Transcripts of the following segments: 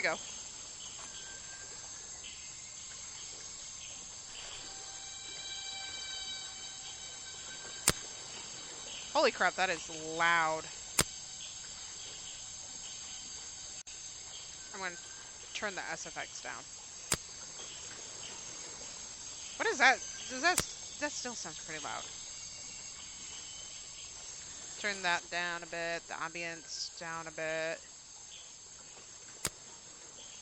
go. Holy crap, that is loud. I'm going to turn the SFX down. What is that? That still sounds pretty loud. Turn that down a bit, the ambience down a bit.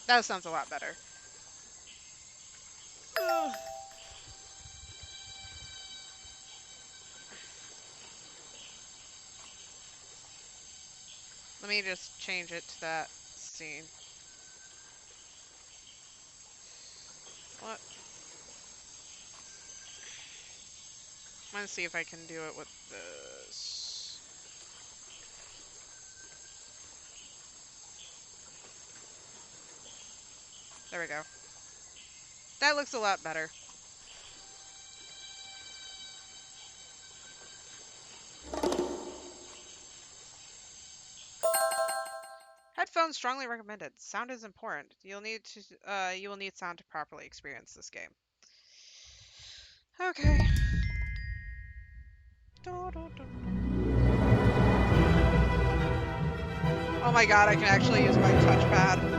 That sounds a lot better. Ugh. Let me just change it to that scene. What? I'm gonna see if I can do it with this. There we go. That looks a lot better. Headphones strongly recommended. Sound is important. You will need sound to properly experience this game. Okay. Oh my god, I can actually use my touchpad.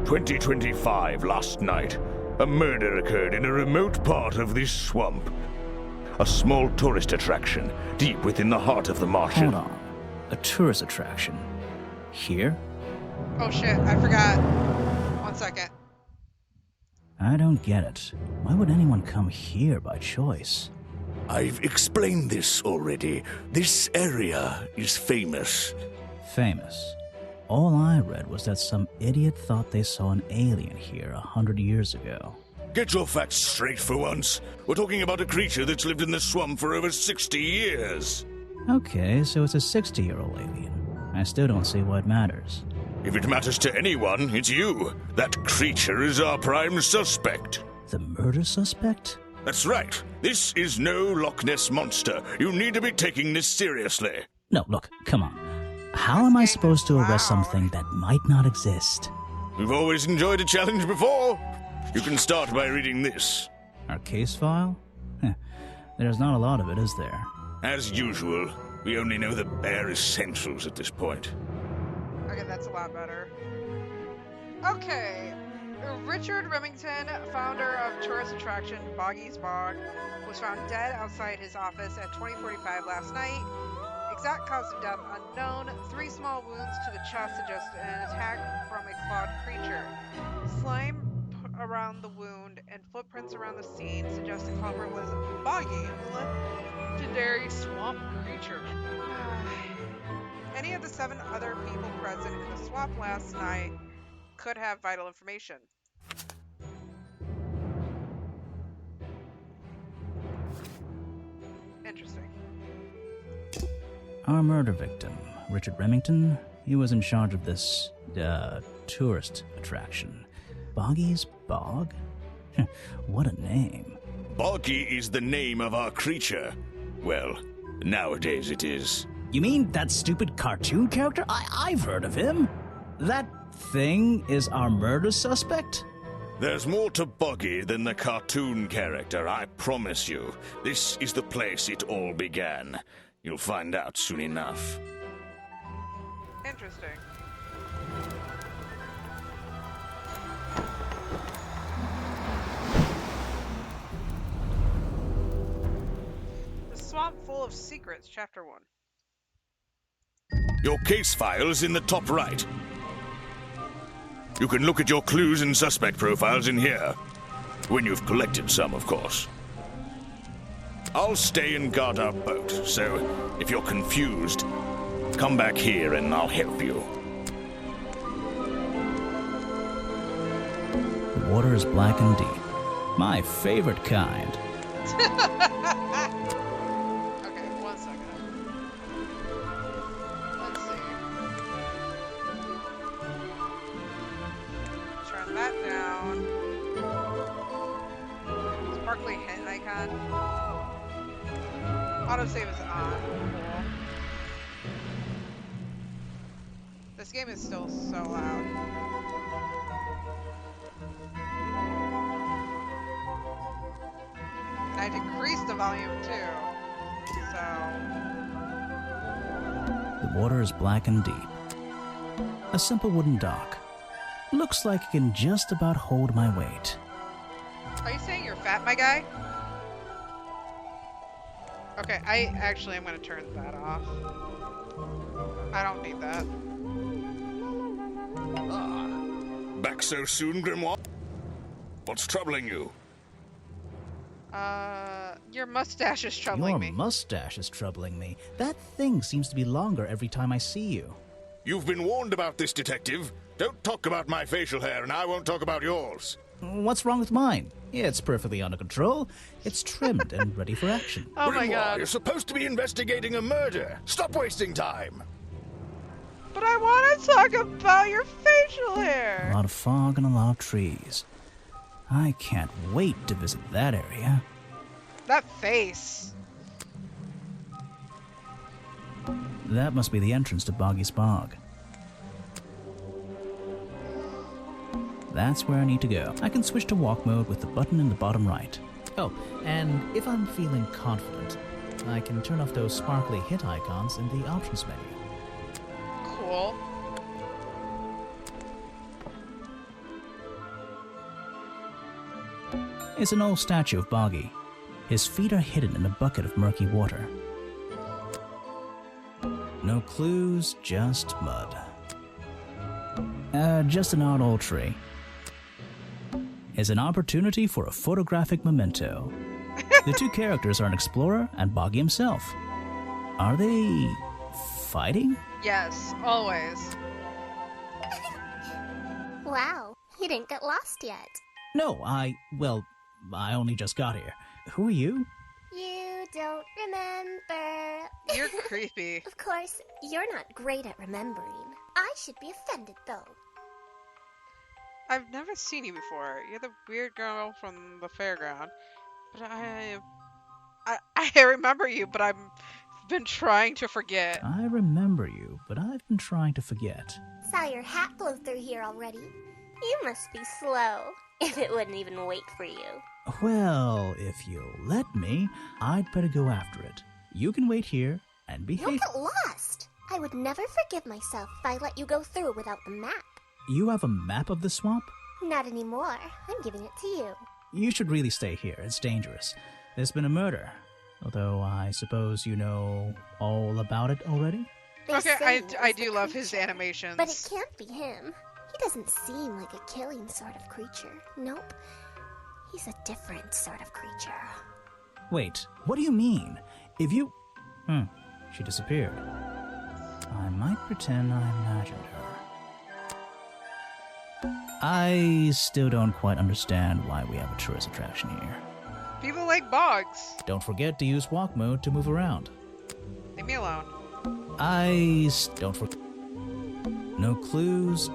2025 last night, a murder occurred in a remote part of this swamp. A small tourist attraction, deep within the heart of the marsh. Hold on. A tourist attraction? Here? Oh shit, I forgot. 1 second. I don't get it. Why would anyone come here by choice? I've explained this already. This area is famous. Famous? All I read was that some idiot thought they saw an alien here 100 years ago. Get your facts straight for once. We're talking about a creature that's lived in the swamp for over 60 years. Okay, so it's a 60-year-old alien. I still don't see why it matters. If it matters to anyone, it's you. That creature is our prime suspect. The murder suspect? That's right. This is no Loch Ness monster. You need to be taking this seriously. No, look, come on. How am I supposed to arrest something that might not exist? We've always enjoyed a challenge before. You can start by reading this. Our case file? There's not a lot of it, is there? As usual, we only know the bare essentials at this point. Okay, that's a lot better. Okay. Richard Remington, founder of tourist attraction Boggy's Bog, was found dead outside his office at 20:45 last night. Exact cause of death unknown. 3 small wounds to the chest suggest an attack from a clawed creature. Slime around the wound and footprints around the scene suggest the culprit was Boggy, a legendary swamp creature. Any of the 7 other people present in the swamp last night could have vital information. Interesting. Our murder victim, Richard Remington, he was in charge of this, tourist attraction. Boggy's Bog? What a name. Boggy is the name of our creature. Well, nowadays it is. You mean that stupid cartoon character? I've heard of him. That thing is our murder suspect? There's more to Boggy than the cartoon character, I promise you. This is the place it all began. You'll find out soon enough. Interesting. The Swamp Full of Secrets, Chapter 1. Your case file's in the top right. You can look at your clues and suspect profiles in here. When you've collected some, of course. I'll stay and guard our boat, so if you're confused, come back here and I'll help you. The water is black and deep. My favorite kind. Okay, 1 second. Let's see. that down. Sparkly hit icon. Autosave is on. Cool. This game is still so loud. And I decreased the volume too. So. The water is black and deep. A simple wooden dock. Looks like it can just about hold my weight. Are you saying you're fat, my guy? Okay, I actually am gonna turn that off. I don't need that. Back so soon, Grimoire? What's troubling you? Your mustache is troubling me. Your mustache is troubling me. That thing seems to be longer every time I see you. You've been warned about this, detective. Don't talk about my facial hair, and I won't talk about yours. What's wrong with mine? It's perfectly under control. It's trimmed and ready for action. Oh my Grimoire, god. you're supposed to be investigating a murder. Stop wasting time. But I want to talk about your facial hair. A lot of fog and a lot of trees. I can't wait to visit that area. That face. That must be the entrance to Boggy's Bog. That's where I need to go. I can switch to walk mode with the button in the bottom right. Oh, and if I'm feeling confident, I can turn off those sparkly hit icons in the options menu. Cool. It's an old statue of Boggy. His feet are hidden in a bucket of murky water. No clues, just mud. Just an odd old tree. Is an opportunity for a photographic memento. The two characters are an explorer and Boggy himself. Are they fighting? Yes, always. Wow, you didn't get lost yet. No, I only just got here. Who are you? You don't remember. You're creepy. Of course, you're not great at remembering. I should be offended, though. I've never seen you before. You're the weird girl from the fairground. But I remember you, but I've been trying to forget. I remember you, but I've been trying to forget. Saw your hat blow through here already. You must be slow, if it wouldn't even wait for you. Well, if you'll let me, I'd better go after it. You can wait here and behave. You'll get lost. I would never forgive myself if I let you go through without the map. You have a map of the swamp? Not anymore. I'm giving it to you. You should really stay here. It's dangerous. There's been a murder. Although I suppose you know all about it already? They're Okay, saying I it's the do love his creature, animations. But it can't be him. He doesn't seem like a killing sort of creature. Nope. He's a different sort of creature. Wait, what do you mean? If you... she disappeared. I might pretend I imagined her. I still don't quite understand why we have a tourist attraction here. People like bogs. Don't forget to use walk mode to move around. Leave me alone. Don't forget. No clues,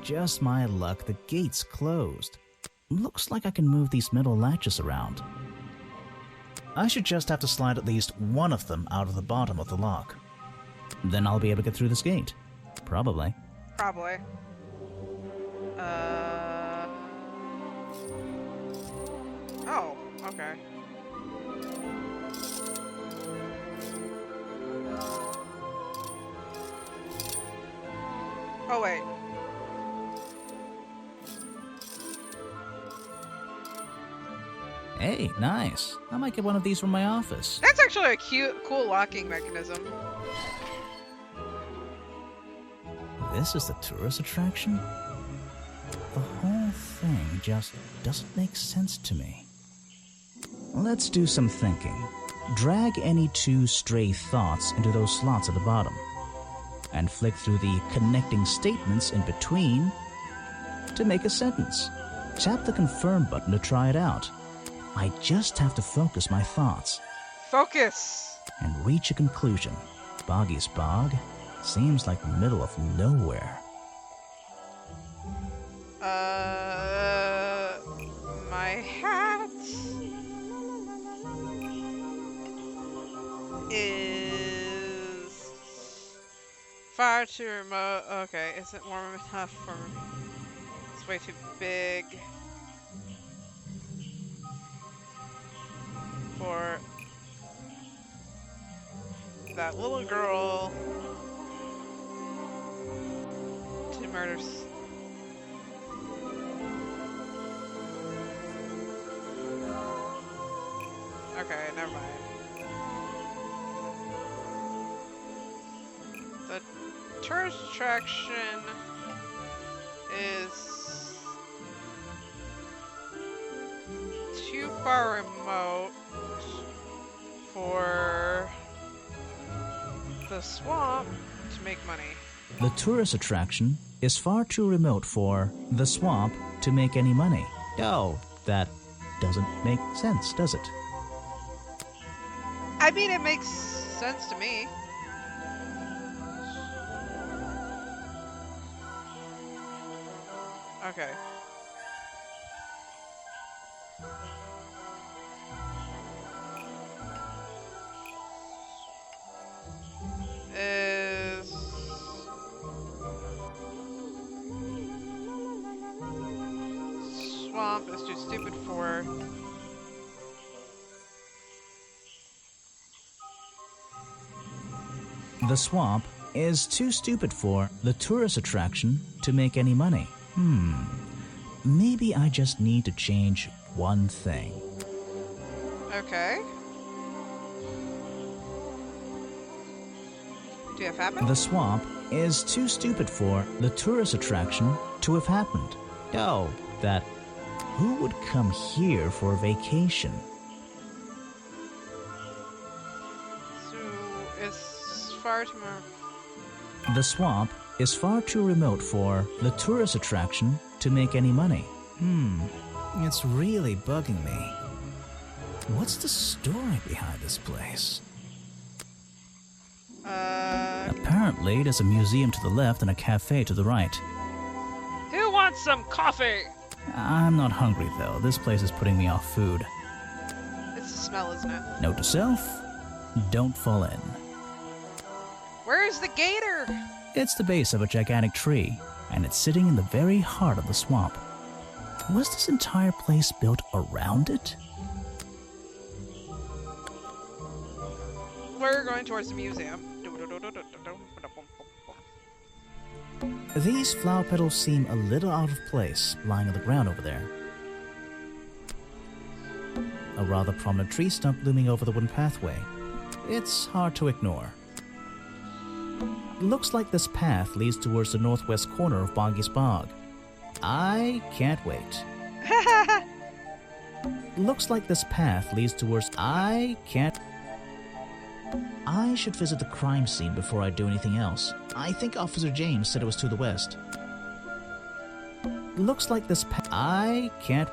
just my luck, the gate's closed. Looks like I can move these metal latches around. I should just have to slide at least one of them out of the bottom of the lock. Then I'll be able to get through this gate. Probably. Probably. Oh, okay. Oh, wait. Hey, nice. I might get one of these from my office. That's actually a cool locking mechanism. This is the tourist attraction? The whole thing just doesn't make sense to me. Let's do some thinking. Drag any two stray thoughts into those slots at the bottom, and flick through the connecting statements in between to make a sentence. Tap the confirm button to try it out. I just have to focus my thoughts. Focus! And reach a conclusion. Boggy's Bog seems like the middle of nowhere. My hat is far too remote. Okay, isn't warm enough for me. It's way too big for that little girl to murder. Okay, never mind. The tourist attraction is too far remote for the swamp to make money. The tourist attraction is far too remote for the swamp to make any money. Oh, that doesn't make sense, does it? I mean, it makes sense to me. Okay. Swamp is too stupid for. The swamp is too stupid for the tourist attraction to make any money. Maybe I just need to change one thing. Okay. Do you have happened? The swamp is too stupid for the tourist attraction to have happened. Oh, that... Who would come here for a vacation? So, it's far too much. The swamp is far too remote for the tourist attraction to make any money. It's really bugging me. What's the story behind this place? Apparently, there's a museum to the left and a cafe to the right. Who wants some coffee? I'm not hungry, though. This place is putting me off food. It's the smell, isn't it? Note to self, don't fall in. Where's the gator? It's the base of a gigantic tree, and it's sitting in the very heart of the swamp. Was this entire place built around it? We're going towards the museum. These flower petals seem a little out of place, lying on the ground over there. A rather prominent tree stump looming over the wooden pathway. It's hard to ignore. Looks like this path leads towards the northwest corner of Boggy's Bog. I can't wait. Looks like this path leads towards... I should visit the crime scene before I do anything else. I think Officer James said it was to the west. Looks like this path... I can't...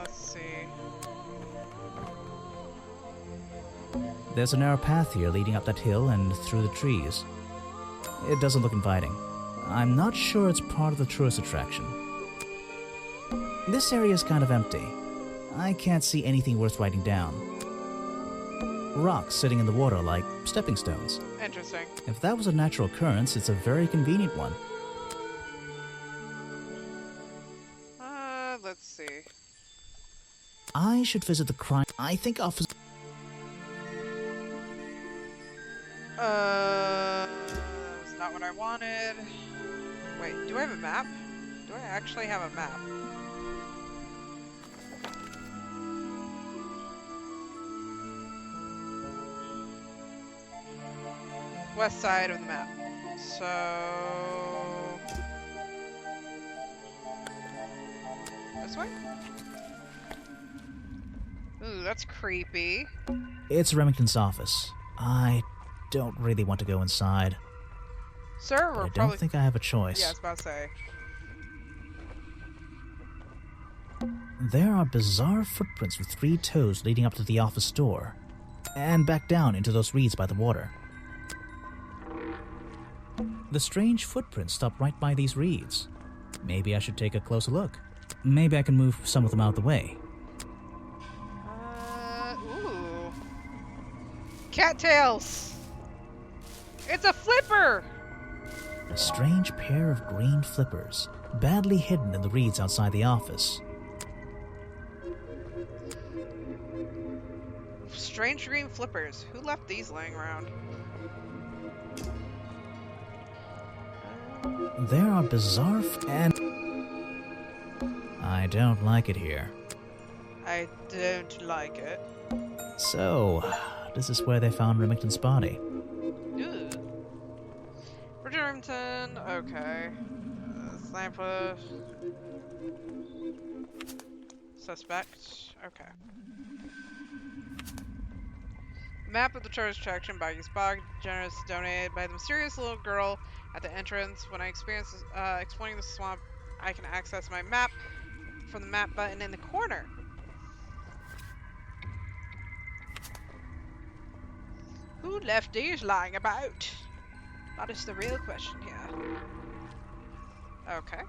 Let's see. There's a narrow path here leading up that hill and through the trees. It doesn't look inviting. I'm not sure it's part of the tourist attraction. This area is kind of empty. I can't see anything worth writing down. Rocks sitting in the water like stepping stones. Interesting. If that was a natural occurrence, it's a very convenient one. Let's see. I should visit the crime... I think Officer... That was not what I wanted. Wait, do I have a map? Do I actually have a map? West side of the map. So... this way? Ooh, that's creepy. It's Remington's office. I don't really want to go inside. Sir, we're I probably... don't think I have a choice. Yeah, I was about to say. There are bizarre footprints with 3 toes leading up to the office door, and back down into those reeds by the water. The strange footprints stop right by these reeds. Maybe I should take a closer look. Maybe I can move some of them out of the way. Ooh. Cattails! It's a flipper! A strange pair of green flippers, badly hidden in the reeds outside the office. Strange green flippers. Who left these laying around? There are bizarre and... I don't like it here. I don't like it. So, this is where they found Remington's body. Ooh. Richard Remington, okay. Sniper. Suspect, okay. Map of the tourist attraction, Boggy's Bog, generous donated by the mysterious little girl at the entrance. When I experience exploring the swamp, I can access my map from the map button in the corner. Who left these lying about? That is the real question here. Okay.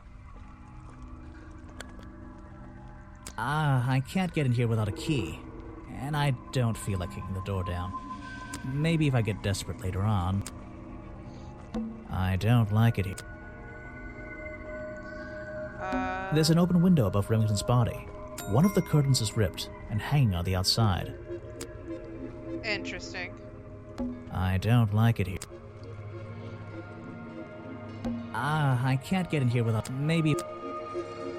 I can't get in here without a key. And I don't feel like kicking the door down. Maybe if I get desperate later on. I don't like it here. There's an open window above Remington's body. One of the curtains is ripped and hanging on the outside. Interesting. I don't like it here. I can't get in here without... Maybe...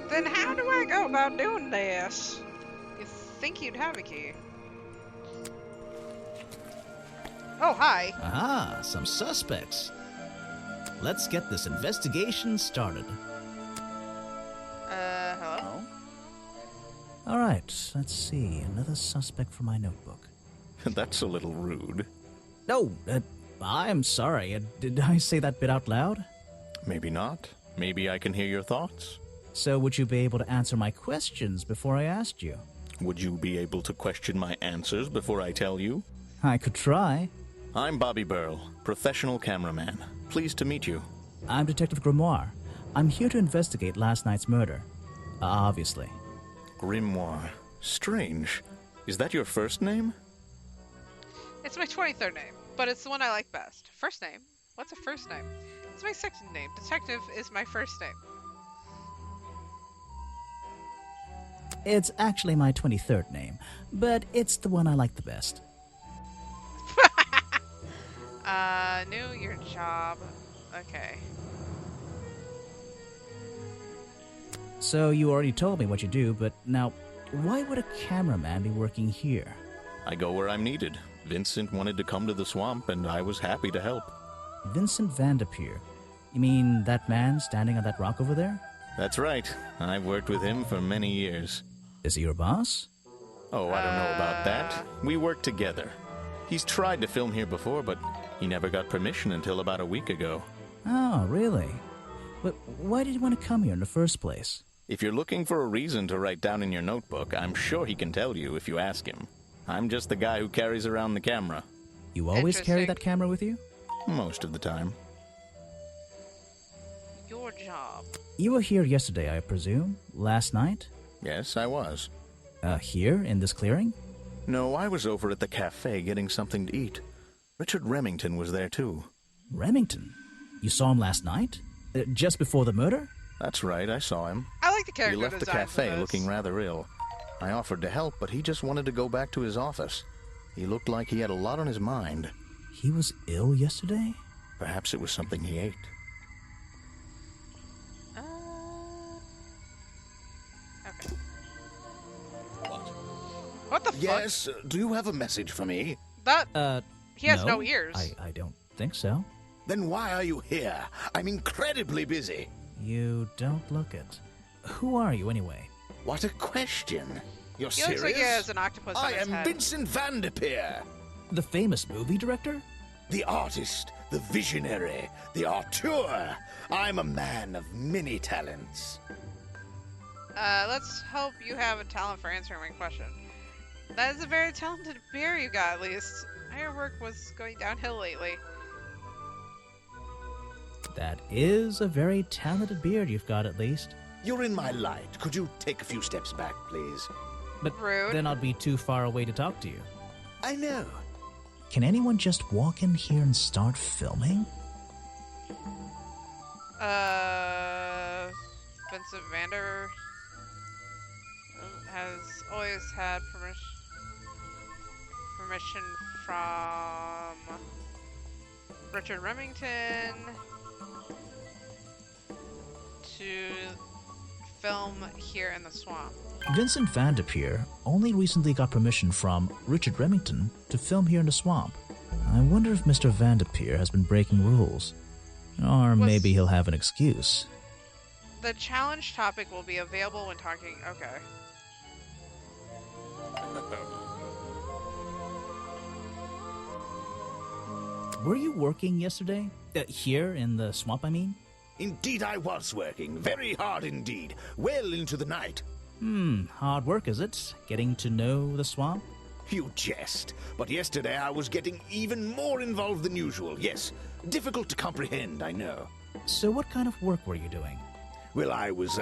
Then how do I go about doing this? You think you'd have a key? Oh, hi. Ah, some suspects. Let's get this investigation started. Hello? Alright, let's see. Another suspect for my notebook. That's a little rude. No, I'm sorry. Did I say that bit out loud? Maybe not. Maybe I can hear your thoughts. So would you be able to answer my questions before I asked you? Would you be able to question my answers before I tell you? I could try. I'm Bobby Burl, professional cameraman. Pleased to meet you. I'm Detective Grimoire. I'm here to investigate last night's murder. Obviously. Grimoire. Strange. Is that your first name? It's my 23rd name, but it's the one I like best. First name? What's a first name? It's my second name. Detective is my first name. It's actually my 23rd name, but it's the one I like the best. Knew your job. Okay. So you already told me what you do, but now, why would a cameraman be working here? I go where I'm needed. Vincent wanted to come to the swamp, and I was happy to help. Vincent Vanderpeer. You mean that man standing on that rock over there? That's right. I've worked with him for many years. Is he your boss? Oh, I don't know about that. We work together. He's tried to film here before, but he never got permission until about a week ago. Oh, really? But why did you want to come here in the first place? If you're looking for a reason to write down in your notebook, I'm sure he can tell you if you ask him. I'm just the guy who carries around the camera. You always carry Interesting. that camera with you? Most of the time. Your job. You were here yesterday, I presume? Last night? Yes, I was. Here, in this clearing? No, I was over at the cafe getting something to eat. Richard Remington was there too. Remington? You saw him last night? Just before the murder? That's right, I saw him. I like the He character left the design for cafe this. looking rather ill. I offered to help, but he just wanted to go back to his office. He looked like he had a lot on his mind. He was ill yesterday? Perhaps it was something he ate. Okay. What the fuck? Yes, do you have a message for me? That he has no ears. I don't think so. Then why are you here? I'm incredibly busy. You don't look it. Who are you, anyway? What a question. You're He serious? looks like he has an octopus on I his am head. Vincent Vanderpeer. The famous movie director? The artist, the visionary, the auteur. I'm a man of many talents. Let's hope you have a talent for answering my question. That is a very talented beer you got, at least. Your work was going downhill lately. That is a very talented beard you've got, at least. You're in my light. Could you take a few steps back, please? But Rude. then I'd be too far away to talk to you. I know. Can anyone just walk in here and start filming? Vincent Vander has always had permission from Richard Remington to film here in the swamp. Vincent Vanderpeer only recently got permission from Richard Remington to film here in the swamp. I wonder if Mr. Vanderpeer has been breaking rules. Or maybe he'll have an excuse. The challenge topic will be available when talking. Okay. Were you working yesterday? Here in the swamp, I mean? Indeed, I was working. Very hard indeed. Well into the night. Hard work, is it? Getting to know the swamp? You jest. But yesterday I was getting even more involved than usual. Yes. Difficult to comprehend, I know. So what kind of work were you doing? Well, I was,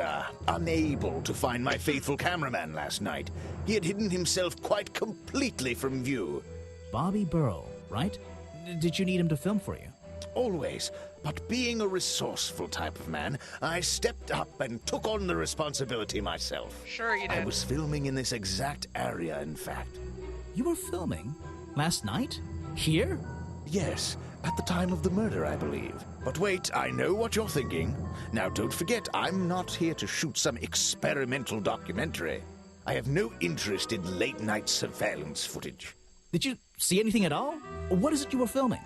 unable to find my faithful cameraman last night. He had hidden himself quite completely from view. Bobby Burrow, right? Did you need him to film for you? Always. But being a resourceful type of man, I stepped up and took on the responsibility myself. Sure you I did. was filming in this exact area, in fact. You were filming? Last night? Here? Yes, at the time of the murder, I believe. But wait, I know what you're thinking. Now, don't forget, I'm not here to shoot some experimental documentary. I have no interest in late-night surveillance footage. Did you see anything at all? What is it you were filming?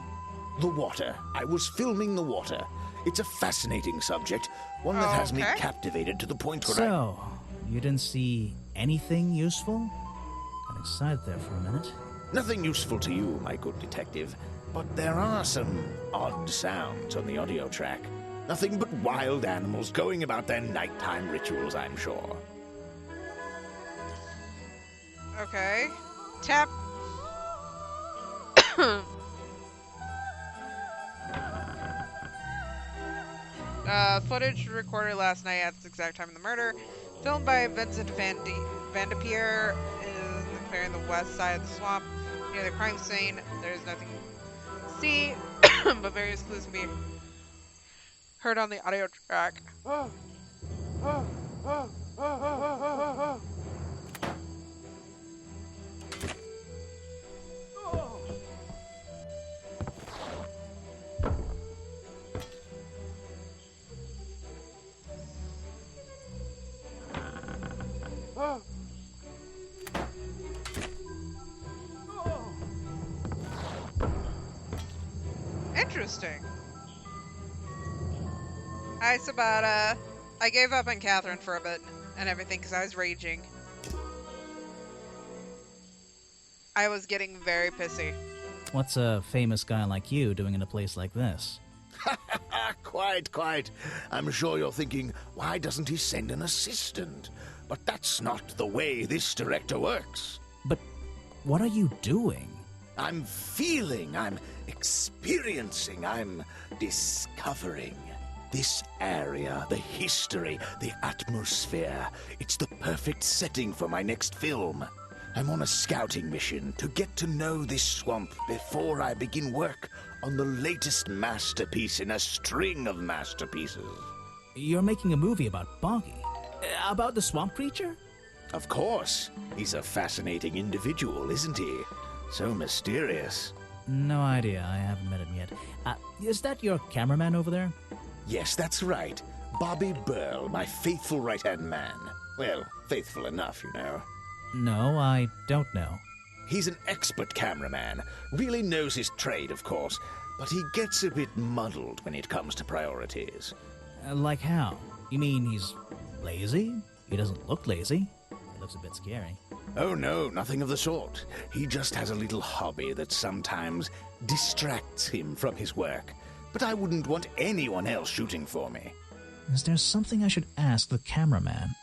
The water. I was filming the water. It's a fascinating subject, one that has me Okay. captivated to the point where So, you didn't see anything useful? Got excited there for a minute. Nothing useful to you, my good detective, but there are some odd sounds on the audio track. Nothing but wild animals going about their nighttime rituals, I'm sure. Okay. Tap. Footage recorded last night at the exact time of the murder. Filmed by Vincent Vanderpeer in the clearing the west side of the swamp near the crime scene. There's nothing to see, but various clues can be heard on the audio track. Interesting. Hi, Sabata. I gave up on Catherine for a bit and everything because I was raging. I was getting very pissy. What's a famous guy like you doing in a place like this? Quite. I'm sure you're thinking, why doesn't he send an assistant? But that's not the way this director works. But what are you doing? I'm feeling, I'm experiencing, I'm discovering. This area, the history, the atmosphere, it's the perfect setting for my next film. I'm on a scouting mission to get to know this swamp before I begin work on the latest masterpiece in a string of masterpieces. You're making a movie about Boggy? About the swamp creature? Of course. He's a fascinating individual, isn't he? So mysterious. No idea. I haven't met him yet. Is that your cameraman over there? Yes, that's right. Bobby Burl, my faithful right-hand man. Well, faithful enough, you know. No, I don't know. He's an expert cameraman. Really knows his trade, of course. But he gets a bit muddled when it comes to priorities. Like how? You mean he's lazy? He doesn't look lazy. He looks a bit scary. Oh no, nothing of the sort. He just has a little hobby that sometimes distracts him from his work. But I wouldn't want anyone else shooting for me. Is there something I should ask the cameraman?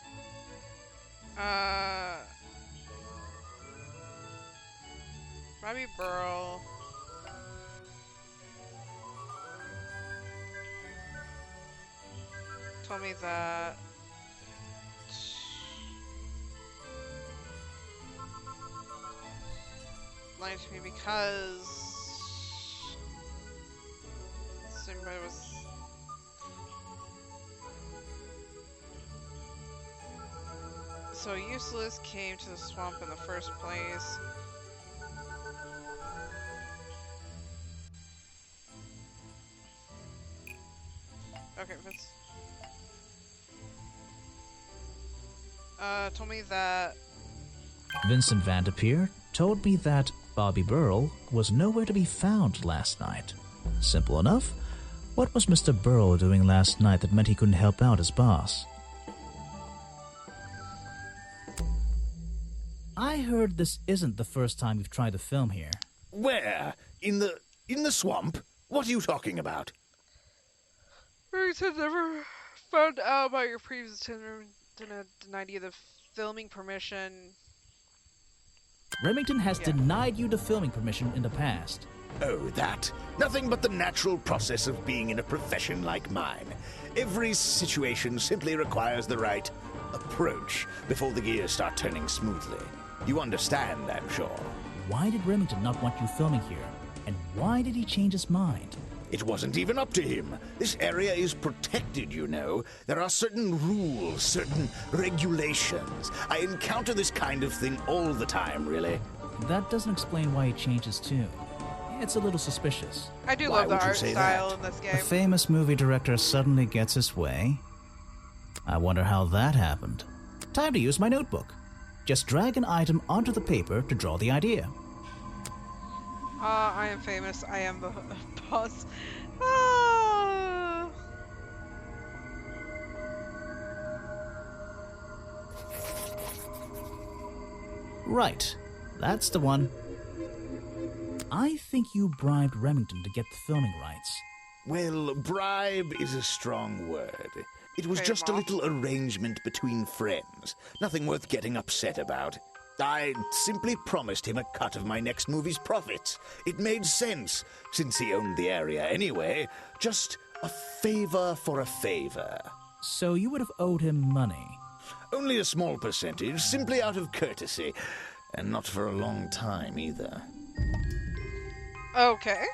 Bobby Burl. told me that lying to me because somebody was so useless came to the swamp in the first place. Okay, Vince. Told me that Vincent Vanderpeer told me that Bobby Burrell was nowhere to be found last night. Simple enough. What was Mr. Burrell doing last night that meant he couldn't help out his boss? I heard this isn't the first time you've tried to film here. Where? In the swamp? What are you talking about? Remington never found out about your previous attendance and denied you the filming permission. Remington has denied you the filming permission in the past. Oh, that. Nothing but the natural process of being in a profession like mine. Every situation simply requires the right approach before the gears start turning smoothly. You understand, I'm sure. Why did Remington not want you filming here? And why did he change his mind? It wasn't even up to him. This area is protected, you know. There are certain rules, certain regulations. I encounter this kind of thing all the time, really. That doesn't explain why he changed his tune. It's a little suspicious. I do Why love the would you art say style that? in this A game. famous movie director suddenly gets his way. I wonder how that happened. Time to use my notebook. Just drag an item onto the paper to draw the idea. I am famous. I am the boss. Ah. Right. That's the one. I think you bribed Remington to get the filming rights. Well, bribe is a strong word. It was Okay, just a Mom. little arrangement between friends. Nothing worth getting upset about. I simply promised him a cut of my next movie's profits. It made sense, since he owned the area anyway. Just a favor for a favor. So you would have owed him money. Only a small percentage, simply out of courtesy. And not for a long time, either. Okay.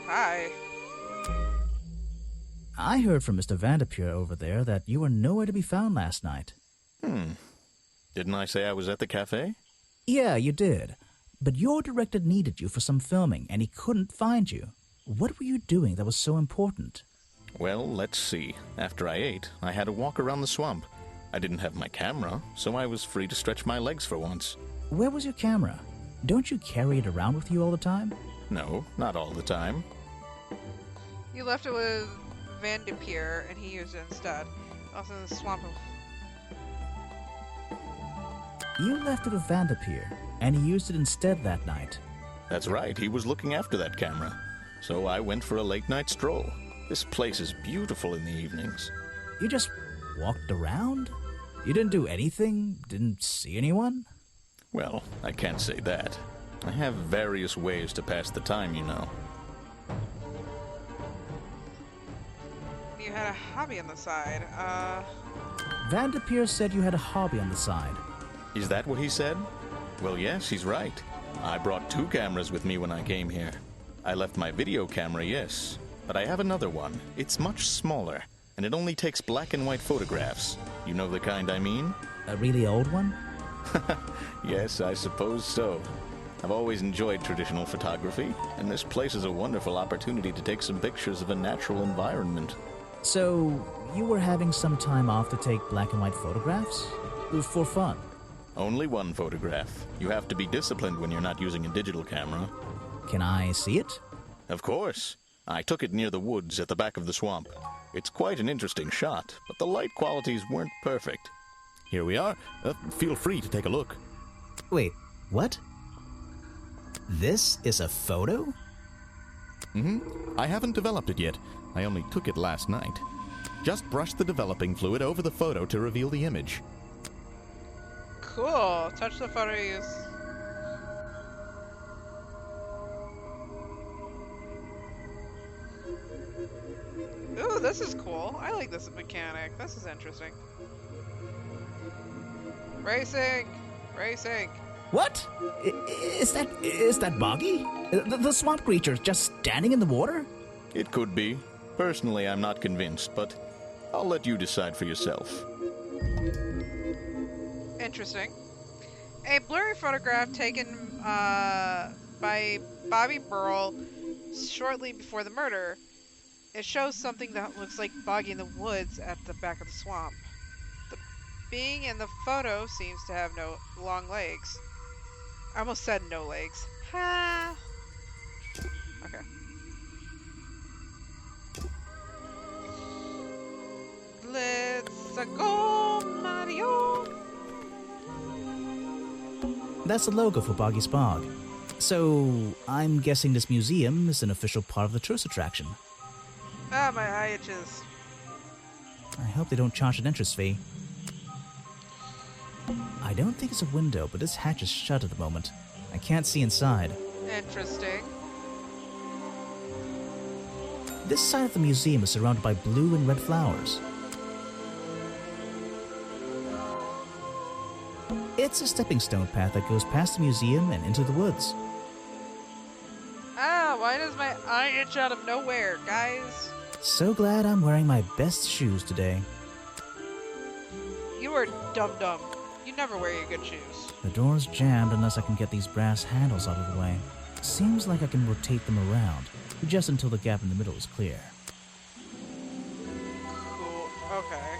Hi. I heard from Mr. Vanderpeer over there that you were nowhere to be found last night. Didn't I say I was at the cafe? Yeah, you did. But your director needed you for some filming, and he couldn't find you. What were you doing that was so important? Well, let's see. After I ate, I had a walk around the swamp. I didn't have my camera, so I was free to stretch my legs for once. Where was your camera? Don't you carry it around with you all the time? No, not all the time. You left it with Vanderpeer, and he used it instead. Also in the swamp. You left it with Vanderpeer, and he used it instead that night. That's right, he was looking after that camera. So I went for a late-night stroll. This place is beautiful in the evenings. You just walked around? You didn't do anything? Didn't see anyone? Well, I can't say that. I have various ways to pass the time, you know. You had a hobby on the side. Vanderpeer said you had a hobby on the side. Is that what he said? Well, yes, he's right. I brought 2 cameras with me when I came here. I left my video camera, yes, but I have another one. It's much smaller, and it only takes black and white photographs. You know the kind I mean? A really old one? Yes, I suppose so. I've always enjoyed traditional photography, and this place is a wonderful opportunity to take some pictures of a natural environment. So, you were having some time off to take black and white photographs? For fun? Only one photograph. You have to be disciplined when you're not using a digital camera. Can I see it? Of course. I took it near the woods at the back of the swamp. It's quite an interesting shot, but the light qualities weren't perfect. Here we are. Feel free to take a look. Wait, what? This is a photo? I haven't developed it yet. I only took it last night. Just brush the developing fluid over the photo to reveal the image. Cool. Touch the photo you use. this is cool. I like this mechanic. This is interesting. Racing! Racing! What? Is that Boggy? The swamp creature just standing in the water? It could be. Personally, I'm not convinced, but I'll let you decide for yourself. Interesting. A blurry photograph taken by Bobby Burrell shortly before the murder. It shows something that looks like Boggy in the woods at the back of the swamp. The being in the photo seems to have no long legs. I almost said no legs. Ha! Okay. Let's go, Mario! That's the logo for Boggy's Bog. So, I'm guessing this museum is an official part of the tourist attraction. Ah, my eye itches. I hope they don't charge an entrance fee. I don't think it's a window, but this hatch is shut at the moment. I can't see inside. Interesting. This side of the museum is surrounded by blue and red flowers. It's a stepping stone path that goes past the museum and into the woods. Ah, why does my eye itch out of nowhere, guys? So glad I'm wearing my best shoes today. You are dumb. You never wear your good shoes. The door's jammed unless I can get these brass handles out of the way. Seems like I can rotate them around, just until the gap in the middle is clear. Cool. Okay.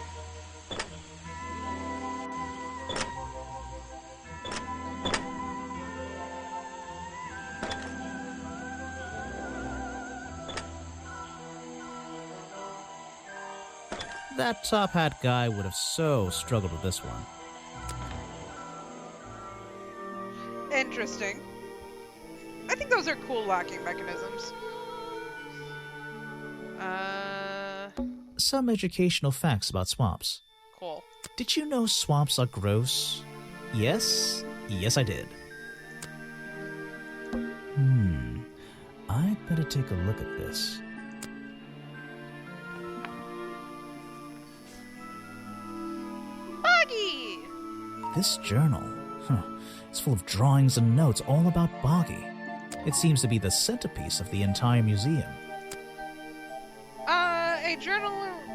That top hat guy would have so struggled with this one. Interesting. I think those are cool locking mechanisms. Some educational facts about swamps. Cool. Did you know swamps are gross? Yes? Yes, I did. I'd better take a look at this. Boggy! This journal, it's full of drawings and notes all about Boggy. It seems to be the centerpiece of the entire museum. A journal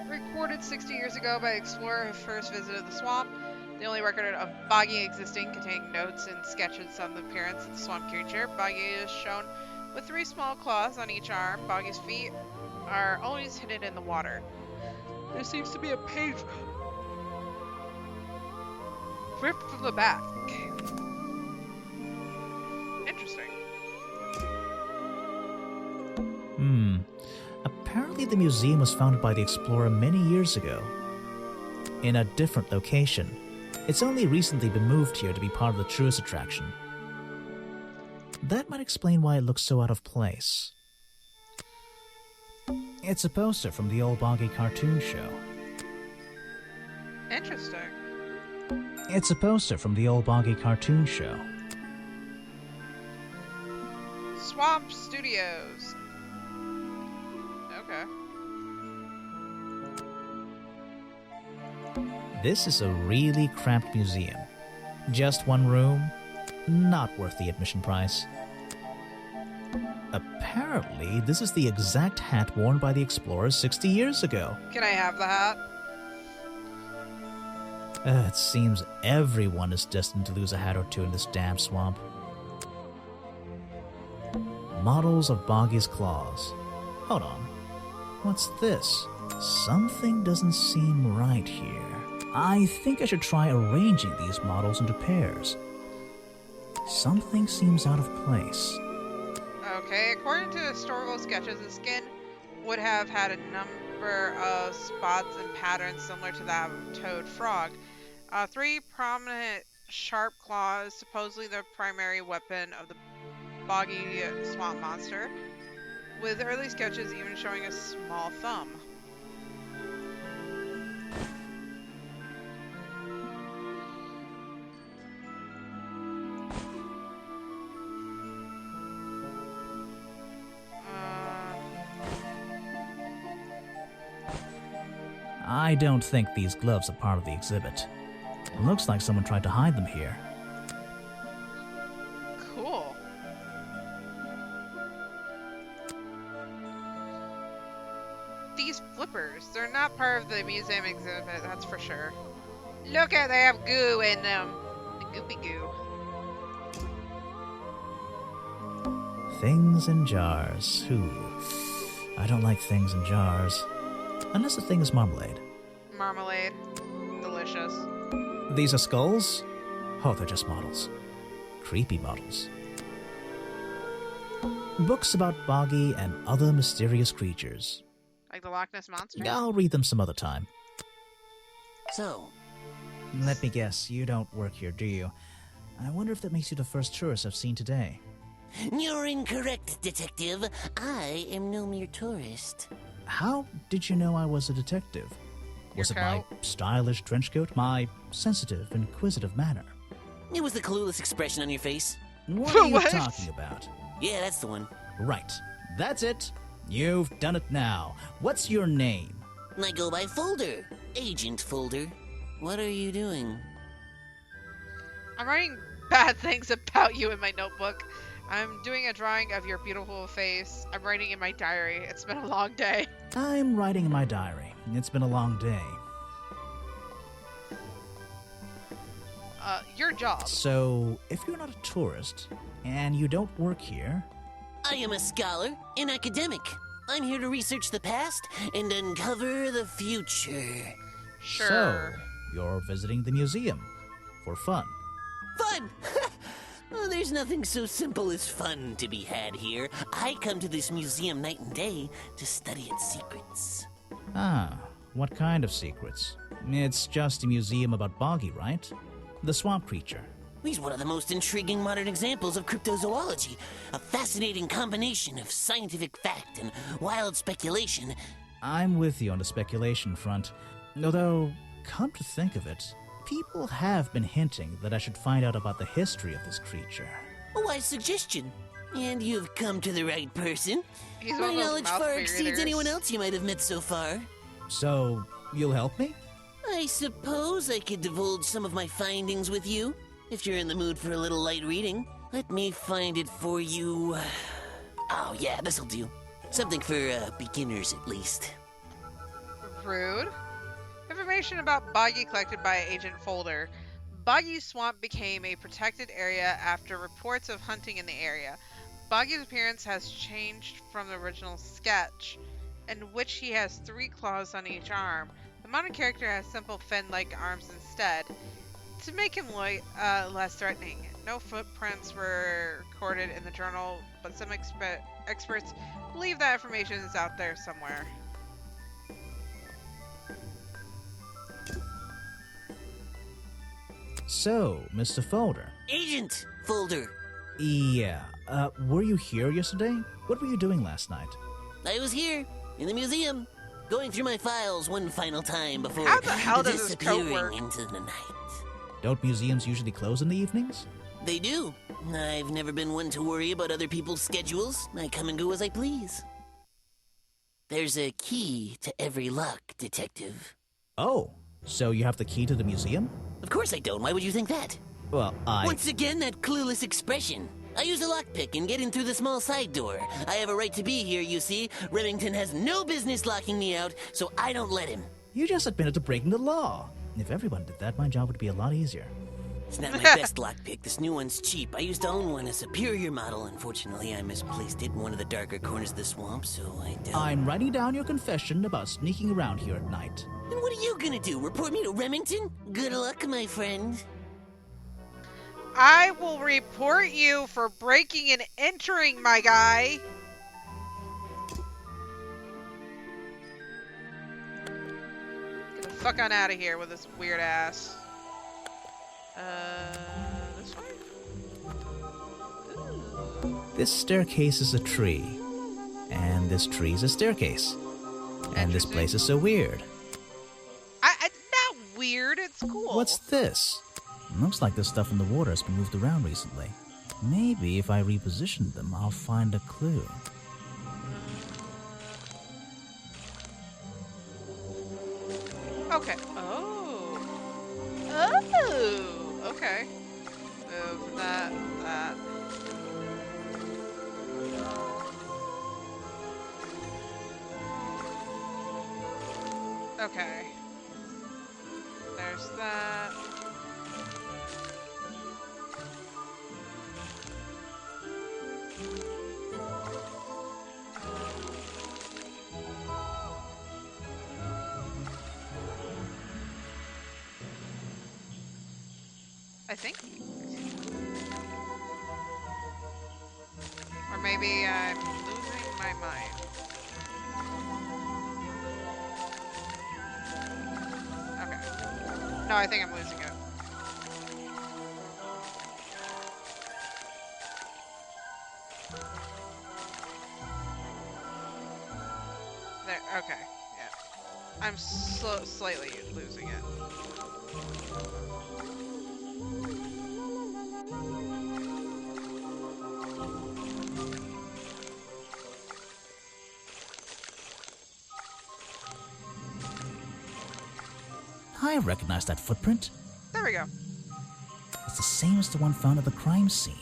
recorded 60 years ago by an explorer who first visited the swamp. The only record of Boggy existing, containing notes and sketches on the appearance of the swamp creature. Boggy is shown with 3 small claws on each arm. Boggy's feet are always hidden in the water. There seems to be a page ripped from the back. Interesting. Apparently the museum was founded by the explorer many years ago, in a different location. It's only recently been moved here to be part of the tourist attraction. That might explain why it looks so out of place. It's a poster from the old Boggy cartoon show. Interesting. It's a poster from the old Boggy cartoon show. Swamp Studios. Okay. This is a really cramped museum. Just one room, not worth the admission price. Apparently, this is the exact hat worn by the explorers 60 years ago. Can I have the hat? It seems everyone is destined to lose a hat or two in this damn swamp. Models of Boggy's claws. Hold on. What's this? Something doesn't seem right here. I think I should try arranging these models into pairs. Something seems out of place. Okay, according to historical sketches, the skin would have had a number of spots and patterns similar to that of a toad frog. 3 prominent sharp claws, supposedly the primary weapon of the Boggy swamp monster, with early sketches even showing a small thumb. I don't think these gloves are part of the exhibit. It looks like someone tried to hide them here. Cool. These flippers, they're not part of the museum exhibit, that's for sure. Look at, they have goo in them. The goopy goo. Things in jars. Ooh. I don't like things in jars. Unless the thing is marmalade. Marmalade. Delicious. These are skulls? Oh, they're just models. Creepy models. Books about Boggy and other mysterious creatures. Like the Loch Ness Monster? I'll read them some other time. So, Let me guess, you don't work here, do you? I wonder if that makes you the first tourist I've seen today. you're incorrect, detective. I am no mere tourist. How did you know I was a detective? Was it my coat? stylish trench coat? My sensitive, inquisitive manner? It was the clueless expression on your face. What are you What? talking about? Yeah, that's the one. Right. That's it. You've done it now. What's your name? I go by Folder. Agent Folder. What are you doing? I'm writing bad things about you in my notebook. I'm doing a drawing of your beautiful face. I'm writing in my diary. It's been a long day. I'm writing in my diary. It's been a long day. Your job. So, if you're not a tourist, and you don't work here, I am a scholar, an academic. I'm here to research the past and uncover the future. Sure. so you're visiting the museum for fun. Fun! Oh, there's nothing so simple as fun to be had here. I come to this museum night and day to study its secrets. Ah, what kind of secrets? It's just a museum about Boggy, right? The swamp creature. He's one of the most intriguing modern examples of cryptozoology. A fascinating combination of scientific fact and wild speculation. I'm with you on the speculation front. Although, come to think of it, people have been hinting that I should find out about the history of this creature. A wise suggestion. And you've come to the right person. He's one My of those knowledge mouth far exceeds breathers. anyone else you might have met so far. So, you'll help me? I suppose I could divulge some of my findings with you, if you're in the mood for a little light reading. Let me find it for you. Oh yeah, this'll do. Something for beginners at least. Rude. Information about Boggy collected by Agent Folder. Boggy Swamp became a protected area after reports of hunting in the area. Boggy's appearance has changed from the original sketch, in which he has 3 claws on each arm. The modern character has simple fin-like arms instead, to make him less threatening. No footprints were recorded in the journal, but some experts believe that information is out there somewhere. So, Mr. Folder. Agent Folder. Yeah, were you here yesterday? What were you doing last night? I was here, in the museum, going through my files one final time before How the hell does this code disappearing work? into the night. Don't museums usually close in the evenings? They do. I've never been one to worry about other people's schedules. I come and go as I please. There's a key to every lock, detective. Oh, so you have the key to the museum? Of course I don't. Why would you think that? Well, Once again, that clueless expression. I use a lockpick and get in through the small side door. I have a right to be here, you see. Remington has no business locking me out, so I don't let him. You just admitted to breaking the law. If everyone did that, my job would be a lot easier. It's not my best lockpick. This new one's cheap. I used to own one, a superior model. Unfortunately, I misplaced it in one of the darker corners of the swamp, so I don't. I'm writing down your confession about sneaking around here at night. Then what are you gonna do? Report me to Remington? Good luck, my friend. I will report you for breaking and entering, my guy. Get the fuck on out of here with this weird ass. This way? Ooh. This staircase is a tree. And this tree is a staircase. And this Interesting. place is so weird. Not weird, it's cool. What's this? Looks like the stuff in the water has been moved around recently. Maybe if I reposition them, I'll find a clue. Okay. Oh. Oh. Okay. Move that. Okay. There's that. I think. Or maybe I'm losing my mind. Okay. No, I think I'm losing it. There, okay. Yeah. I'm slightly losing it. I recognize that footprint. There we go. It's the same as the one found at the crime scene.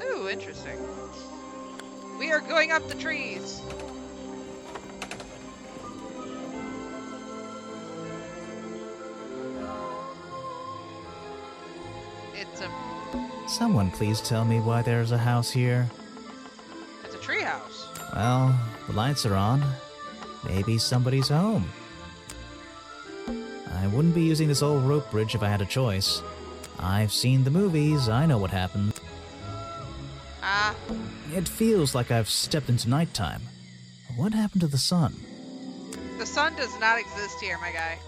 Ooh, interesting. We are going up the trees. It's a Someone please tell me why there's a house here. it's a tree house. Well, the lights are on. Maybe somebody's home. I wouldn't be using this old rope bridge if I had a choice. I've seen the movies, I know what happens. Ah, It feels like I've stepped into nighttime. What happened to the sun? the sun does not exist here, my guy.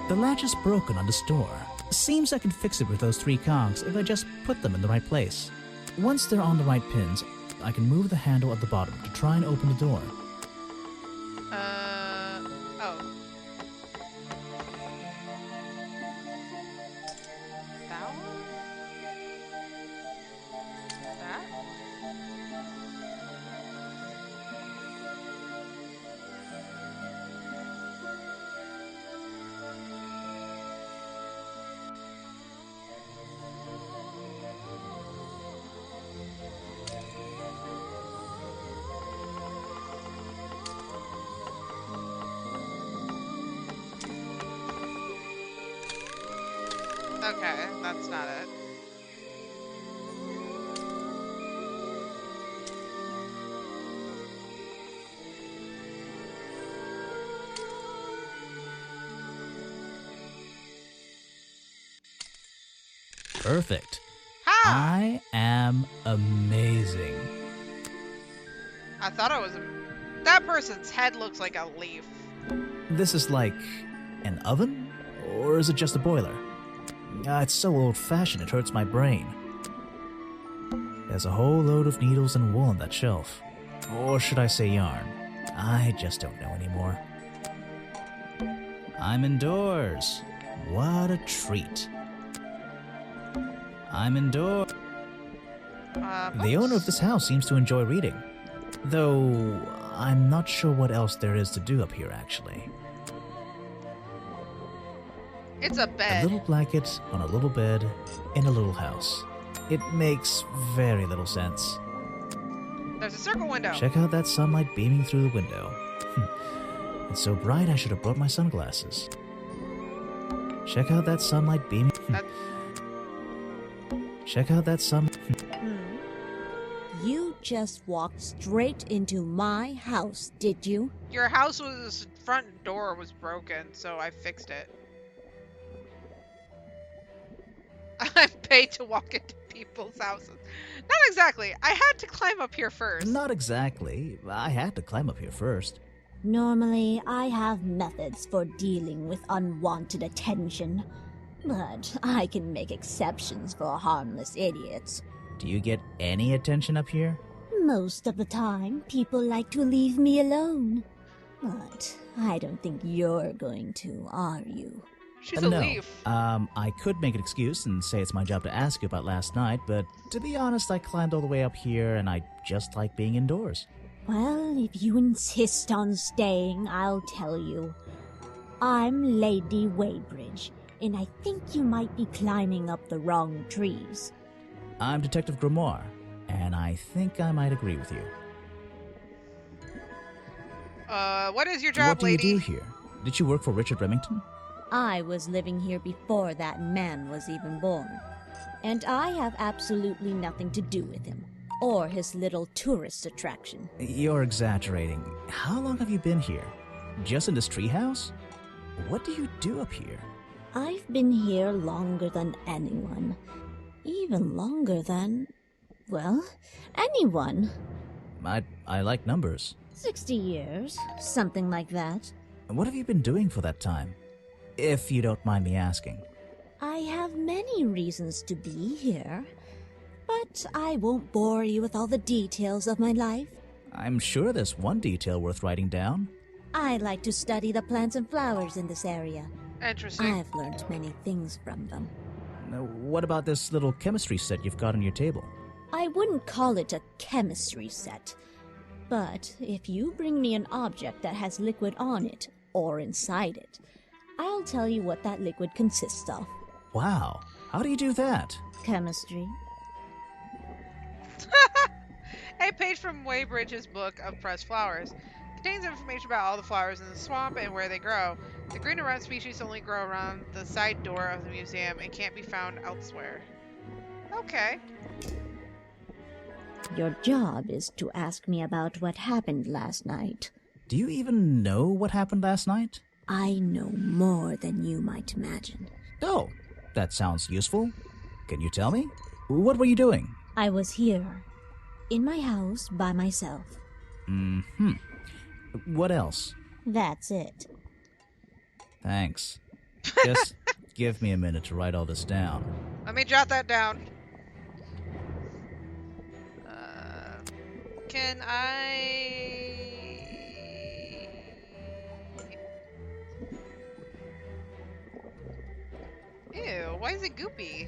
The latch is broken on this door. Seems I can fix it with those 3 cogs if I just put them in the right place. Once they're on the right pins, I can move the handle at the bottom to try and open the door. Oh. That one? That? Okay, that's not it. Perfect. Ha! I am amazing. I thought I was that person's head looks like a leaf. This is like an oven? Or is it just a boiler? It's so old-fashioned it hurts my brain. There's a whole load of needles and wool on that shelf. Or should I say yarn? I just don't know anymore. I'm indoors. What a treat. I'm indoors. The owner of this house seems to enjoy reading. Though, I'm not sure what else there is to do up here, actually. It's a A bed. little blanket on a little bed in a little house. It makes very little sense. There's a circle window. Check out that sunlight beaming through the window. It's so bright I should have brought my sunglasses. Check out that sunlight beaming. That- Check out that sun. You just walked straight into my house, did you? Your house was front door was broken, so I fixed it. I'm paid to walk into people's houses. Not exactly. I had to climb up here first. Not exactly. I had to climb up here first. Normally, I have methods for dealing with unwanted attention, but I can make exceptions for harmless idiots. Do you get any attention up here? Most of the time, people like to leave me alone. But I don't think you're going to, are you? She's a No. leaf. I could make an excuse and say it's my job to ask you about last night, but to be honest, I climbed all the way up here and I just like being indoors. Well, if you insist on staying, I'll tell you. I'm Lady Weybridge, and I think you might be climbing up the wrong trees. I'm Detective Grimoire, and I think I might agree with you. What is your job, What do lady? you do here? Did you work for Richard Remington? I was living here before that man was even born, and I have absolutely nothing to do with him, or his little tourist attraction. You're exaggerating. How long have you been here? Just in this treehouse? What do you do up here? I've been here longer than anyone. Even longer than, well, anyone. I like numbers. 60 years, something like that. What have you been doing for that time? If you don't mind me asking. I have many reasons to be here, but I won't bore you with all the details of my life. I'm sure there's one detail worth writing down. I like to study the plants and flowers in this area. Interesting. I've learned many things from them. What about this little chemistry set you've got on your table? I wouldn't call it a chemistry set, but if you bring me an object that has liquid on it, or inside it, I'll tell you what that liquid consists of. Wow, how do you do that? Chemistry. A page from Weybridge's book of pressed flowers contains information about all the flowers in the swamp and where they grow. The green and red species only grow around the side door of the museum and can't be found elsewhere. Okay. Your job is to ask me about what happened last night. Do you even know what happened last night? I know more than you might imagine. Oh, that sounds useful. Can you tell me? What were you doing? I was here, in my house, by myself. Mm-hmm. What else? That's it. Thanks. Just give me a minute to write all this down. Let me jot that down. Can I... Ew, why is it goopy?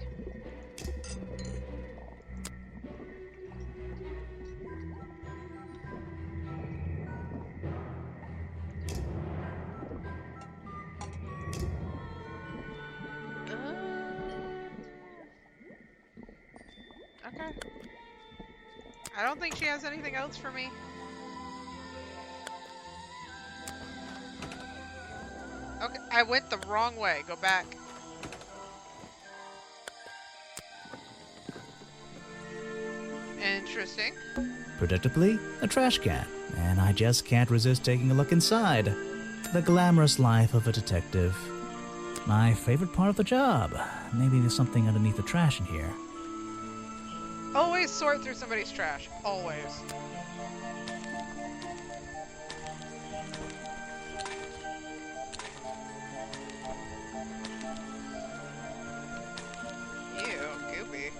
Okay. I don't think she has anything else for me. Okay, I went the wrong way. Go back. Interesting. Predictably, a trash can, and I just can't resist taking a look inside. The glamorous life of a detective. My favorite part of the job. Maybe there's something underneath the trash in here. Always sort through somebody's trash. Always. Ew, goopy.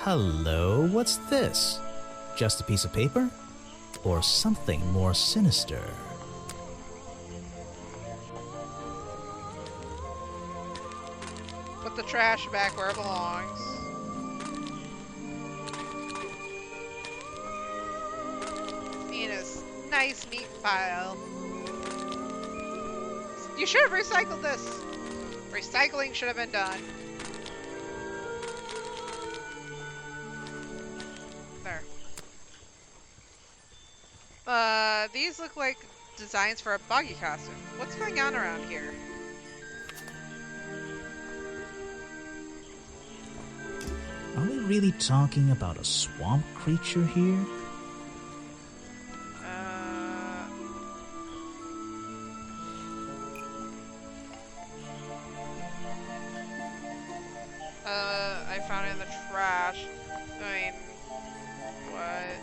Hello, what's this? Just a piece of paper? Or something more sinister? Put the trash back where it belongs. In a nice, neat pile. You should have recycled this. Recycling should have been done. There. These look like designs for a boggy costume. What's going on around here? Are we really talking about a swamp creature here? I found it in the trash. I mean, what?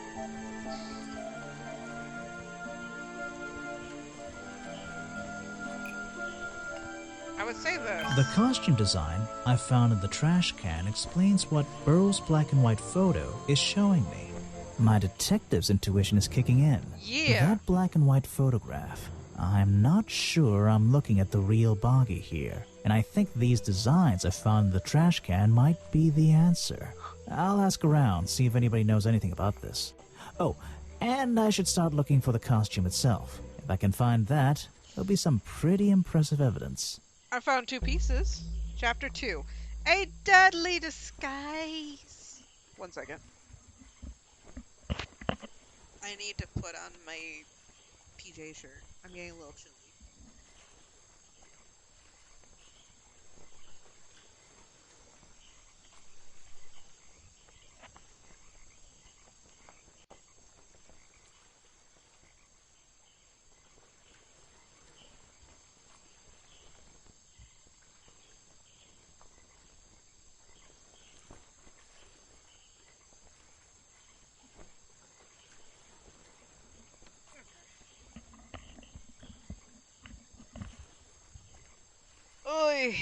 I would say this. The costume design I found in the trash can explains what Burroughs' black and white photo is showing me. My detective's intuition is kicking in. Yeah. That black and white photograph. I'm not sure I'm looking at the real Boggy here, and I think these designs I found in the trash can might be the answer. I'll ask around, see if anybody knows anything about this. Oh, and I should start looking for the costume itself. If I can find that, there'll be some pretty impressive evidence. I found 2 pieces. Chapter 2. A deadly disguise. 1 second. I need to put on my PJ shirt. I'm getting a little chilly. Oy.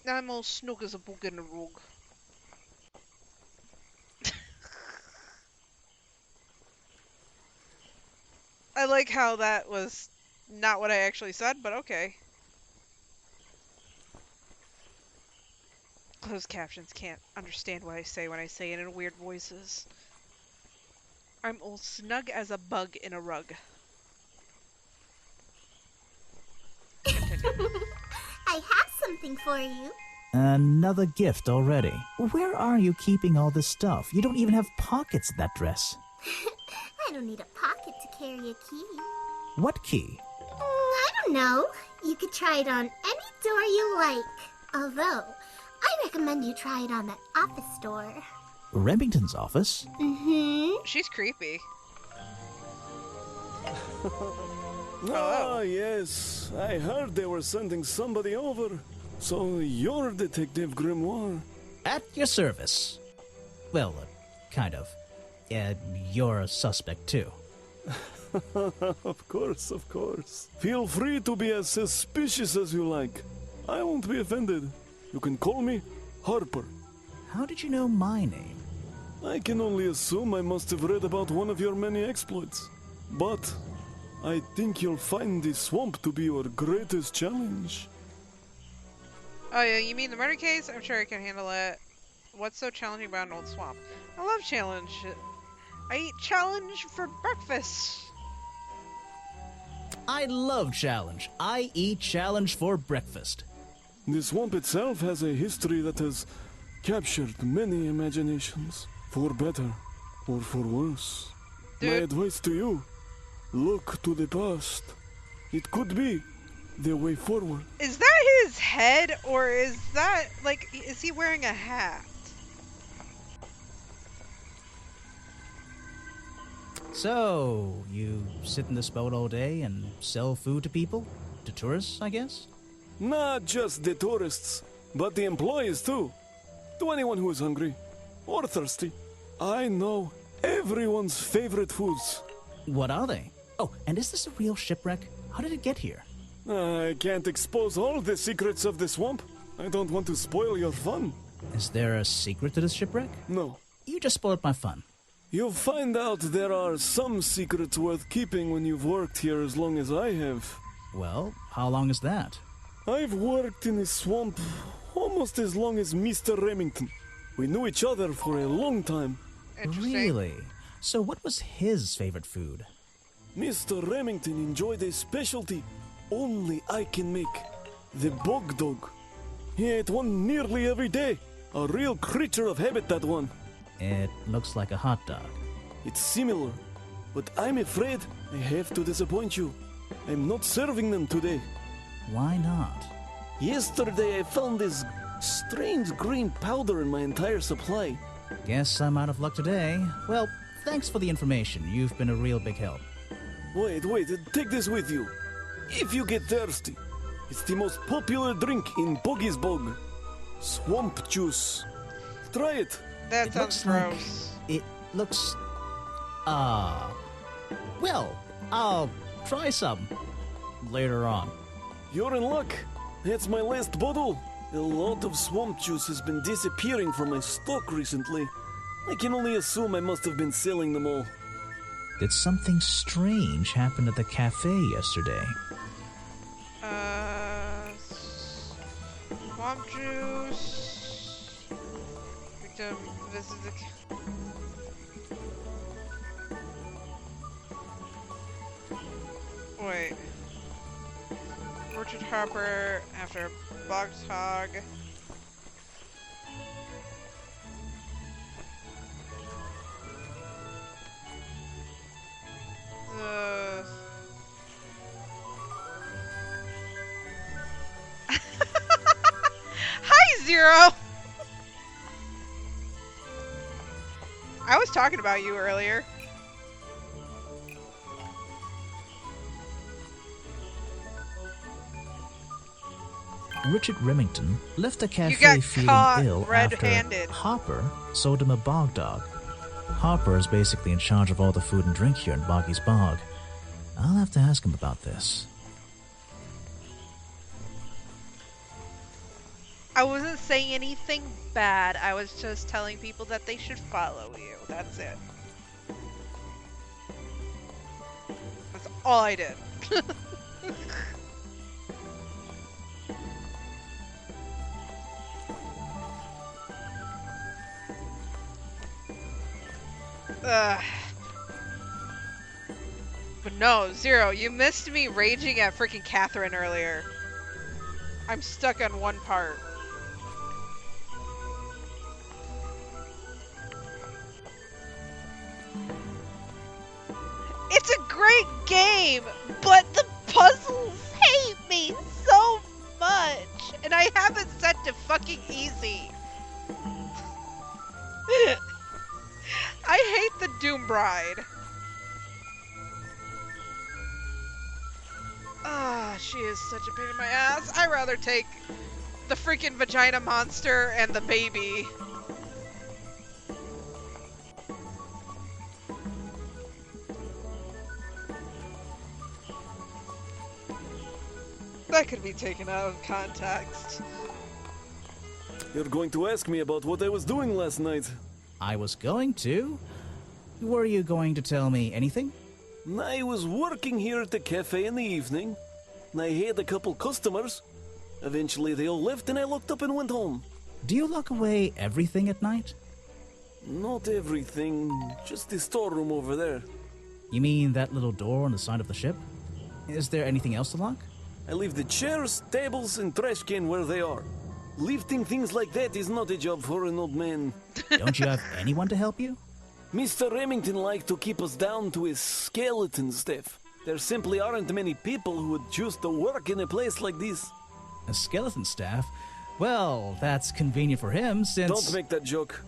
Now I'm all snug as a bug in a rug. I like how that was not what I actually said, but okay. Closed captions can't understand what I say when I say it in weird voices. I'm all snug as a bug in a rug. I have something for you. Another gift already. Where are you keeping all this stuff? You don't even have pockets in that dress. I don't need a pocket to carry a key. What key? I don't know. You could try it on any door you like. Although, I recommend you try it on that office door. Remington's office? Mm-hmm. She's creepy. Ah, yes. I heard they were sending somebody over. So you're Detective Grimoire. At your service. Well, kind of. You're a suspect, too. Of course, of course. Feel free to be as suspicious as you like. I won't be offended. You can call me Harper. How did you know my name? I can only assume I must have read about one of your many exploits. But I think you'll find this swamp to be your greatest challenge. Oh yeah, you mean the murder case? I'm sure I can handle it. What's so challenging about an old swamp? I love challenge. I eat challenge for breakfast. I love challenge. I eat challenge for breakfast. The swamp itself has a history that has captured many imaginations, for better or for worse. My Dude. advice to you, look to the past. It could be the way forward. Is that his head, or is that, like, is he wearing a hat? So, you sit in this boat all day and sell food to people? To tourists, I guess? Not just the tourists, but the employees too. To anyone who is hungry or thirsty. I know everyone's favorite foods. What are they? Oh, and is this a real shipwreck? How did it get here? I can't expose all the secrets of the swamp. I don't want to spoil your fun. Is there a secret to this shipwreck? No. You just spoiled my fun. You'll find out there are some secrets worth keeping when you've worked here as long as I have. Well, how long is that? I've worked in the swamp almost as long as Mr. Remington. We knew each other for a long time. Interesting. Really? So what was his favorite food? Mr. Remington enjoyed a specialty only I can make. The bog dog. He ate one nearly every day. A real creature of habit, that one. It looks like a hot dog. It's similar, but I'm afraid I have to disappoint you. I'm not serving them today. Why not? Yesterday I found this strange green powder in my entire supply. Guess I'm out of luck today. Well, thanks for the information. You've been a real big help. Wait, take this with you. If you get thirsty, it's the most popular drink in Boggy's Bog. Swamp juice. Try it. That It sounds looks like- gross. It looks... Well, I'll try some later on. You're in luck. That's my last bottle. A lot of swamp juice has been disappearing from my stock recently. I can only assume I must have been selling them all. Did something strange happen at the cafe yesterday? Swamp swamp juice. Victim visits the... Wait. Richard Harper after Bog Hog. Hi, Zero! I was talking about you earlier. Richard Remington left the You cafe got feeling caught ill red-handed. after Hopper sold him a bog dog. Hopper is basically in charge of all the food and drink here in Boggy's Bog. I'll have to ask him about this. I wasn't saying anything bad. I was just telling people that they should follow you. That's it. That's all I did. But no, Zero, you missed me raging at freaking Catherine earlier. I'm stuck on one part. It's a great game, but the puzzles hate me so much. And I have it set to fucking easy. I hate the Doom Bride. Ah, she is such a pain in my ass. I'd rather take the freaking vagina monster and the baby. That could be taken out of context. You're going to ask me about what I was doing last night. I was going to. Were you going to tell me anything? I was working here at the cafe in the evening. I had a couple customers. Eventually they all left and I locked up and went home. Do you lock away everything at night? Not everything, just the storeroom over there. You mean that little door on the side of the ship? Is there anything else to lock? I leave the chairs, tables, and trash can where they are. Lifting things like that is not a job for an old man. Don't you have anyone to help you? Mr. Remington liked to keep us down to his skeleton staff. There simply aren't many people who would choose to work in a place like this. A skeleton staff? Well, that's convenient for him since... Don't make that joke.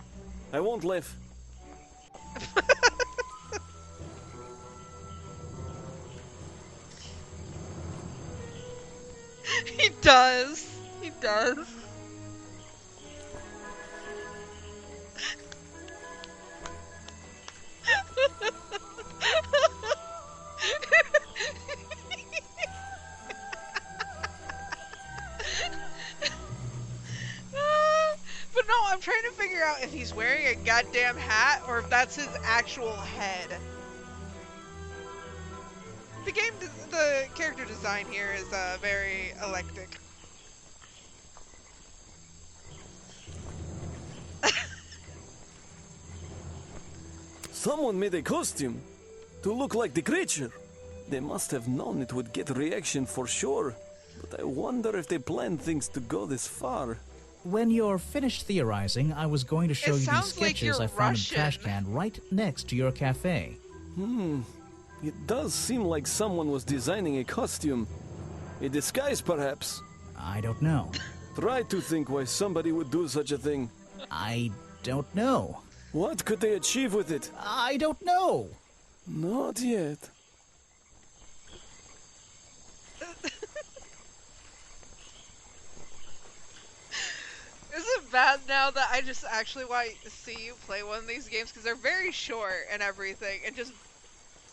I won't laugh. He does. He does. But no, I'm trying to figure out if he's wearing a goddamn hat or if that's his actual head. The character design here is very eclectic. Someone made a costume to look like the creature. They must have known it would get a reaction for sure. But I wonder if they planned things to go this far. When you're finished theorizing, I was going to show you these sounds like sketches you're I found in the trash Russian. can right next to your cafe. It does seem like someone was designing a costume. A disguise, perhaps. I don't know. Try to think why somebody would do such a thing. I don't know. What could they achieve with it? I don't know. Not yet. Is it bad now that I just actually want to see you play one of these games because they're very short and everything, and just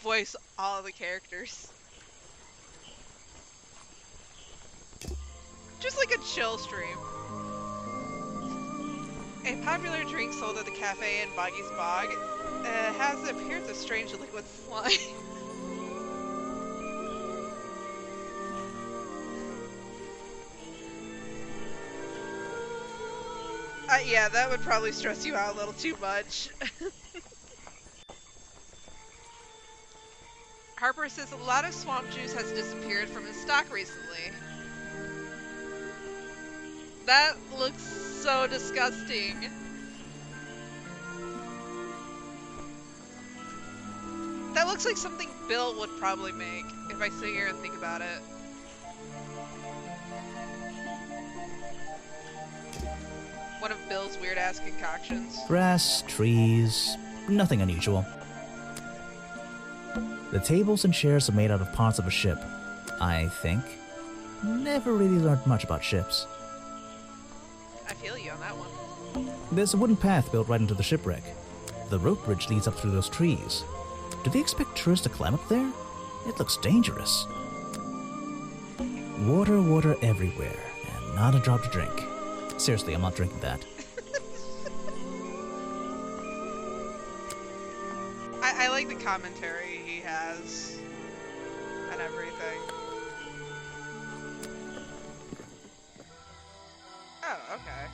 voice all of the characters? Just like a chill stream. A popular drink sold at the cafe in Boggy's Bog has the appearance of strange liquid slime. Yeah, that would probably stress you out a little too much. Harper says a lot of swamp juice has disappeared from his stock recently. That looks so disgusting. That looks like something Bill would probably make, if I sit here and think about it. One of Bill's weird-ass concoctions. Grass, trees, nothing unusual. The tables and chairs are made out of parts of a ship, I think. Never really learned much about ships. I feel you on that one. There's a wooden path built right into the shipwreck. The rope bridge leads up through those trees. Do they expect tourists to climb up there? It looks dangerous. Water, water everywhere, and not a drop to drink. Seriously, I'm not drinking that. I like the commentary he has and everything. Oh, okay.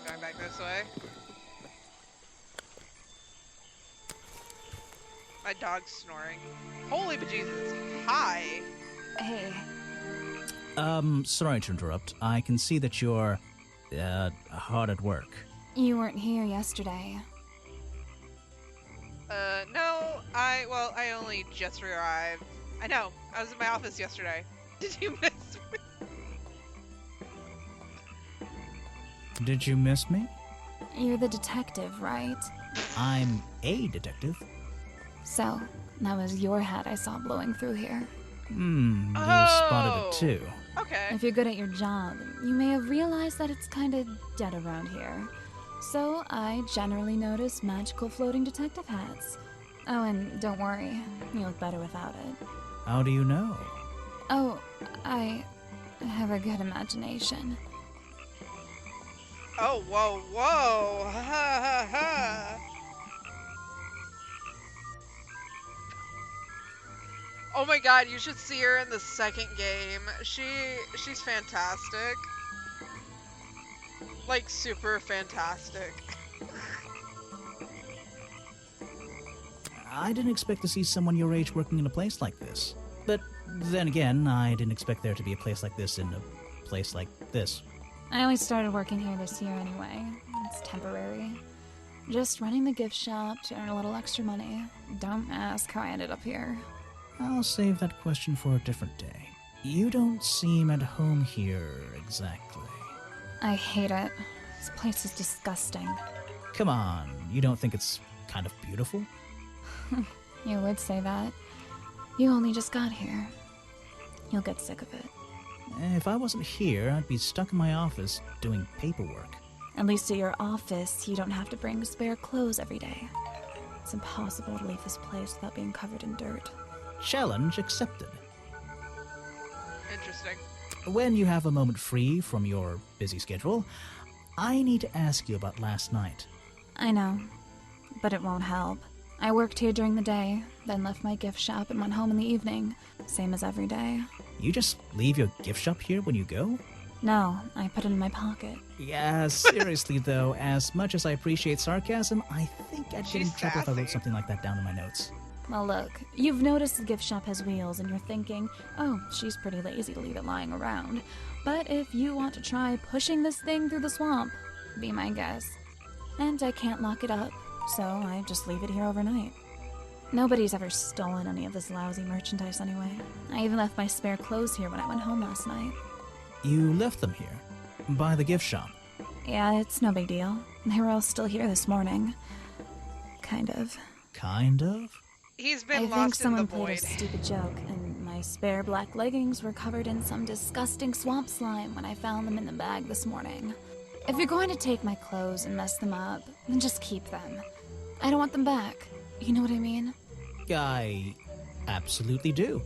Going back this way. My dog's snoring. Holy bejesus. Hi. Hey. Sorry to interrupt. I can see that you're, hard at work. You weren't here yesterday. No, I only just arrived. I know, I was in my office yesterday. Did you miss me? Did you miss me? You're the detective, right? I'm a detective. So, that was your hat I saw blowing through here. You spotted it too. Okay. If you're good at your job, you may have realized that it's kinda dead around here. So, I generally notice magical floating detective hats. Oh, and don't worry, you look better without it. How do you know? Oh, I have a good imagination. Oh, whoa, whoa. Ha ha ha. Oh my god, you should see her in the second game. She's fantastic. Like, super fantastic. I didn't expect to see someone your age working in a place like this. But then again, I didn't expect there to be a place like this in a place like this. I only started working here this year anyway. It's temporary. Just running the gift shop to earn a little extra money. Don't ask how I ended up here. I'll save that question for a different day. You don't seem at home here exactly. I hate it. This place is disgusting. Come on, you don't think it's kind of beautiful? You would say that. You only just got here. You'll get sick of it. If I wasn't here, I'd be stuck in my office doing paperwork. At least at your office, you don't have to bring spare clothes every day. It's impossible to leave this place without being covered in dirt. Challenge accepted. Interesting. When you have a moment free from your busy schedule, I need to ask you about last night. I know, but it won't help. I worked here during the day, then left my gift shop and went home in the evening. Same as every day. You just leave your gift shop here when you go? No, I put it in my pocket. Yeah, seriously though, as much as I appreciate sarcasm, I think I'd get in She's trouble if I wrote sassy. something like that down in my notes. Well, look, you've noticed the gift shop has wheels and you're thinking, oh, she's pretty lazy to leave it lying around. But if you want to try pushing this thing through the swamp, be my guest. And I can't lock it up, so I just leave it here overnight. Nobody's ever stolen any of this lousy merchandise anyway. I even left my spare clothes here when I went home last night. You left them here? By the gift shop? Yeah, it's no big deal. They were all still here this morning. Kind of. Kind of? He's I been think lost in the someone played void. a stupid joke, and my spare black leggings were covered in some disgusting swamp slime when I found them in the bag this morning. If you're going to take my clothes and mess them up, then just keep them. I don't want them back. You know what I mean? I absolutely do.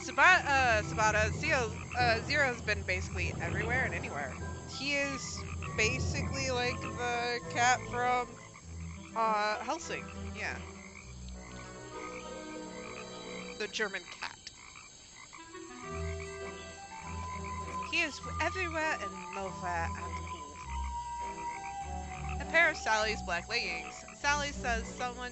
Sabata, Zero's been basically everywhere and anywhere. He is basically like the cat from Helsing. Yeah. The German cat. is everywhere and nowhere at all. A pair of Sally's black leggings. Sally says someone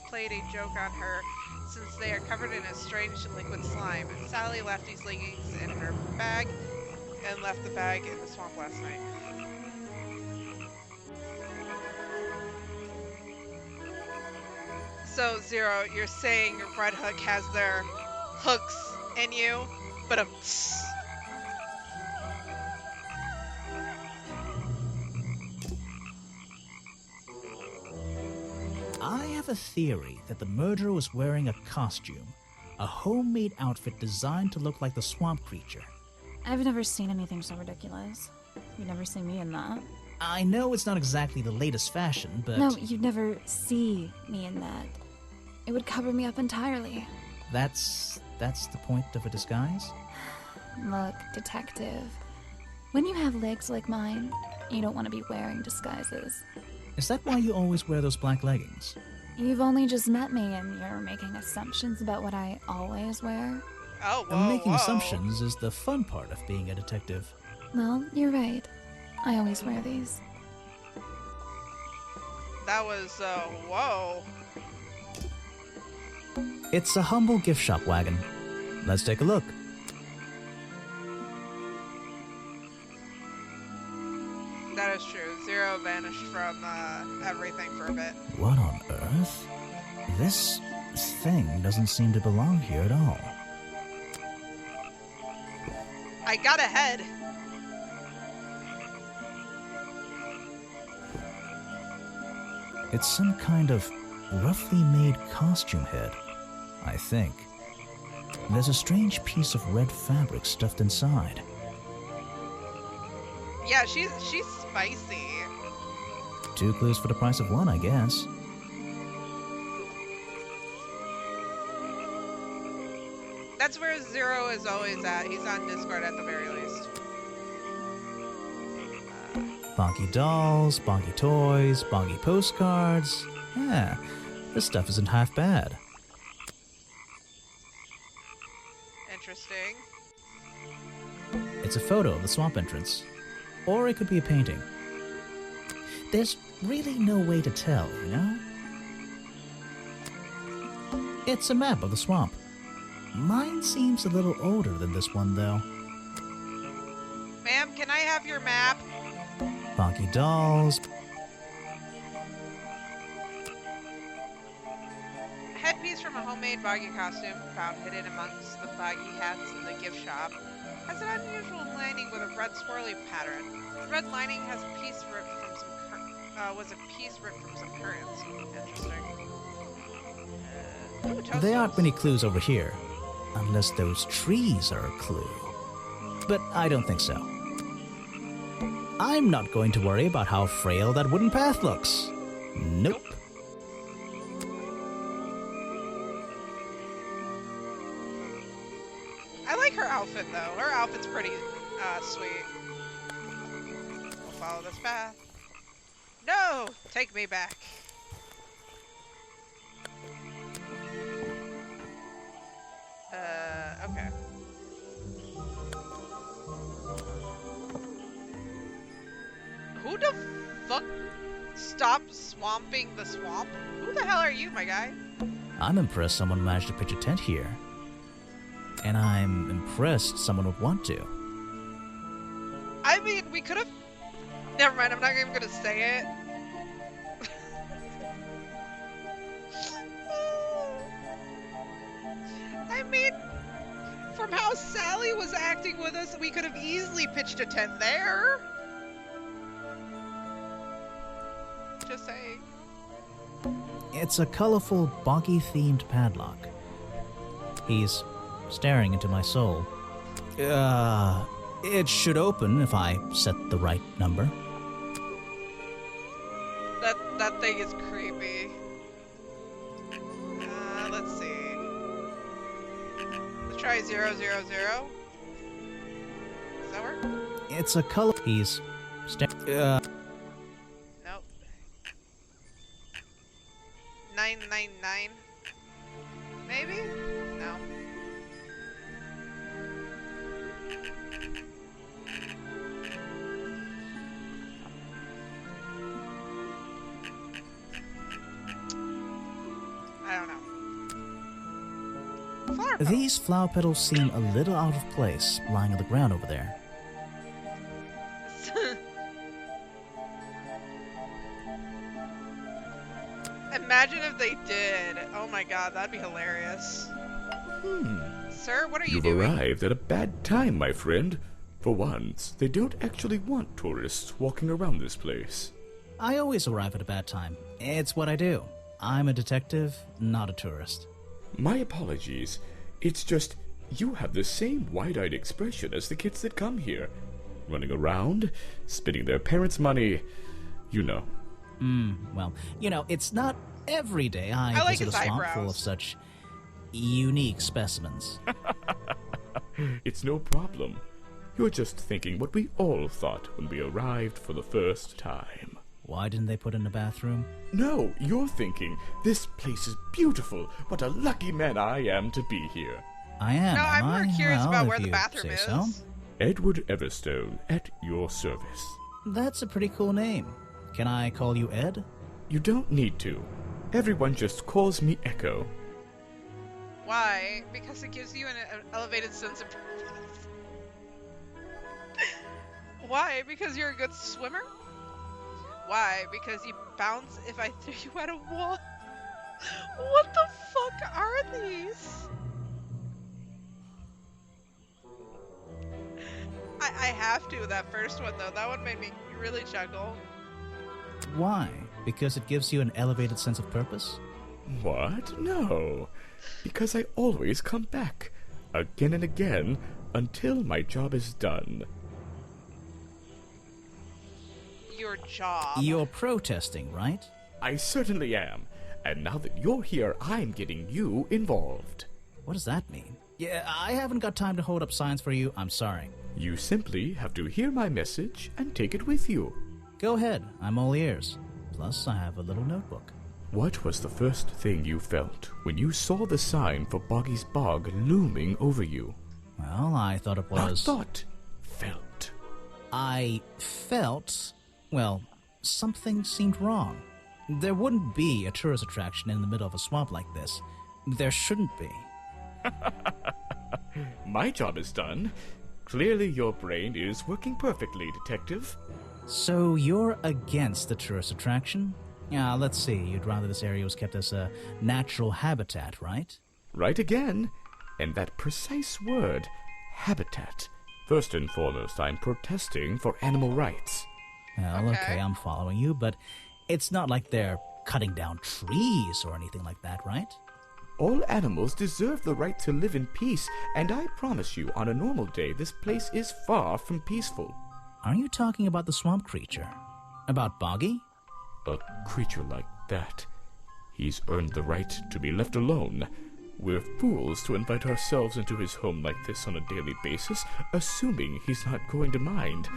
played a joke on her since they are covered in a strange liquid slime. Sally left these leggings in her bag and left the bag in the swamp last night. So, Zero, you're saying Red Hook has their hooks in you, but I have a theory that the murderer was wearing a costume, a homemade outfit designed to look like the swamp creature. I've never seen anything so ridiculous. You'd never see me in that. I know it's not exactly the latest fashion, but... No, you'd never see me in that. It would cover me up entirely. That's the point of a disguise? Look, detective. When you have legs like mine, you don't want to be wearing disguises. Is that why you always wear those black leggings? You've only just met me and you're making assumptions about what I always wear. Oh, whoa, Making whoa. assumptions is the fun part of being a detective. Well, you're right. I always wear these. That was, whoa. It's a humble gift shop wagon. Let's take a look. That is true. Zero vanished from everything for a bit. What on earth? This thing doesn't seem to belong here at all. I got ahead. It's some kind of roughly made costume head, I think. There's a strange piece of red fabric stuffed inside. Yeah, she's spicy. 2 clues for the price of 1, I guess. That's where Zero is always at. He's on Discord at the very least. Bonky dolls, bonky toys, bonky postcards. Yeah, this stuff isn't half bad. Interesting. It's a photo of the swamp entrance. Or it could be a painting. There's really no way to tell, you know? It's a map of the swamp. Mine seems a little older than this one, though. Ma'am, can I have your map? Bonky dolls. Headpiece from a homemade boggy costume found hidden amongst the boggy hats in the gift shop has an unusual lining with a red swirly pattern. The red lining has a piece ripped from some currants. Interesting. There aren't many clues over here, unless those trees are a clue. But I don't think so. I'm not going to worry about how frail that wooden path looks. Nope. I like her outfit though. Her outfit's pretty sweet. We'll follow this path. No! Take me back. Okay. Who the fuck stopped swamping the swamp? Who the hell are you, my guy? I'm impressed someone managed to pitch a tent here. And I'm impressed someone would want to. I mean, we could have... Never mind, I'm not even gonna say it. I mean, from how Sally was acting with us, we could have easily pitched a tent there. Just saying. It's a colorful, boggy-themed padlock. He's staring into my soul. It should open if I set the right number. That thing is creepy. Let's see. Let's try 000. Does that work? It's a color. He's Nope. 999. Maybe? No. These flower petals seem a little out of place, lying on the ground over there. Imagine if they did. Oh my god, that'd be hilarious. Sir, what are you You've doing? arrived at a bad time, my friend. For once, they don't actually want tourists walking around this place. I always arrive at a bad time. It's what I do. I'm a detective, not a tourist. My apologies. It's just, you have the same wide-eyed expression as the kids that come here. Running around, spending their parents' money, you know. Well, you know, it's not every day I like visit a his swamp eyebrows. full of such unique specimens. It's no problem. You're just thinking what we all thought when we arrived for the first time. Why didn't they put in a bathroom? No, you're thinking, this place is beautiful. What a lucky man I am to be here. I am. No, I'm am more I? curious Well, about if where the you bathroom say is. so. Edward Everstone, at your service. That's a pretty cool name. Can I call you Ed? You don't need to. Everyone just calls me Echo. Why? Because it gives you an elevated sense of purpose. Why? Because you're a good swimmer? Why? Because you bounce if I threw you at a wall? What the fuck are these? I have to, that first one though. That one made me really chuckle. Why? Because it gives you an elevated sense of purpose? What? No. Because I always come back. Again and again. Until my job is done. Your job. You're protesting, right? I certainly am. And now that you're here, I'm getting you involved. What does that mean? Yeah, I haven't got time to hold up signs for you. I'm sorry. You simply have to hear my message and take it with you. Go ahead. I'm all ears. Plus, I have a little notebook. What was the first thing you felt when you saw the sign for Boggy's Bog looming over you? Well, I thought it was... Not thought. Felt. I felt... Well, something seemed wrong. There wouldn't be a tourist attraction in the middle of a swamp like this. There shouldn't be. My job is done. Clearly your brain is working perfectly, Detective. So you're against the tourist attraction? Yeah, let's see. You'd rather this area was kept as a natural habitat, right? Right again. And that precise word, habitat. First and foremost, I'm protesting for animal rights. Well, okay, I'm following you, but it's not like they're cutting down trees or anything like that, right? All animals deserve the right to live in peace, and I promise you, on a normal day, this place is far from peaceful. Are you talking about the swamp creature? About Boggy? A creature like that. He's earned the right to be left alone. We're fools to invite ourselves into his home like this on a daily basis, assuming he's not going to mind.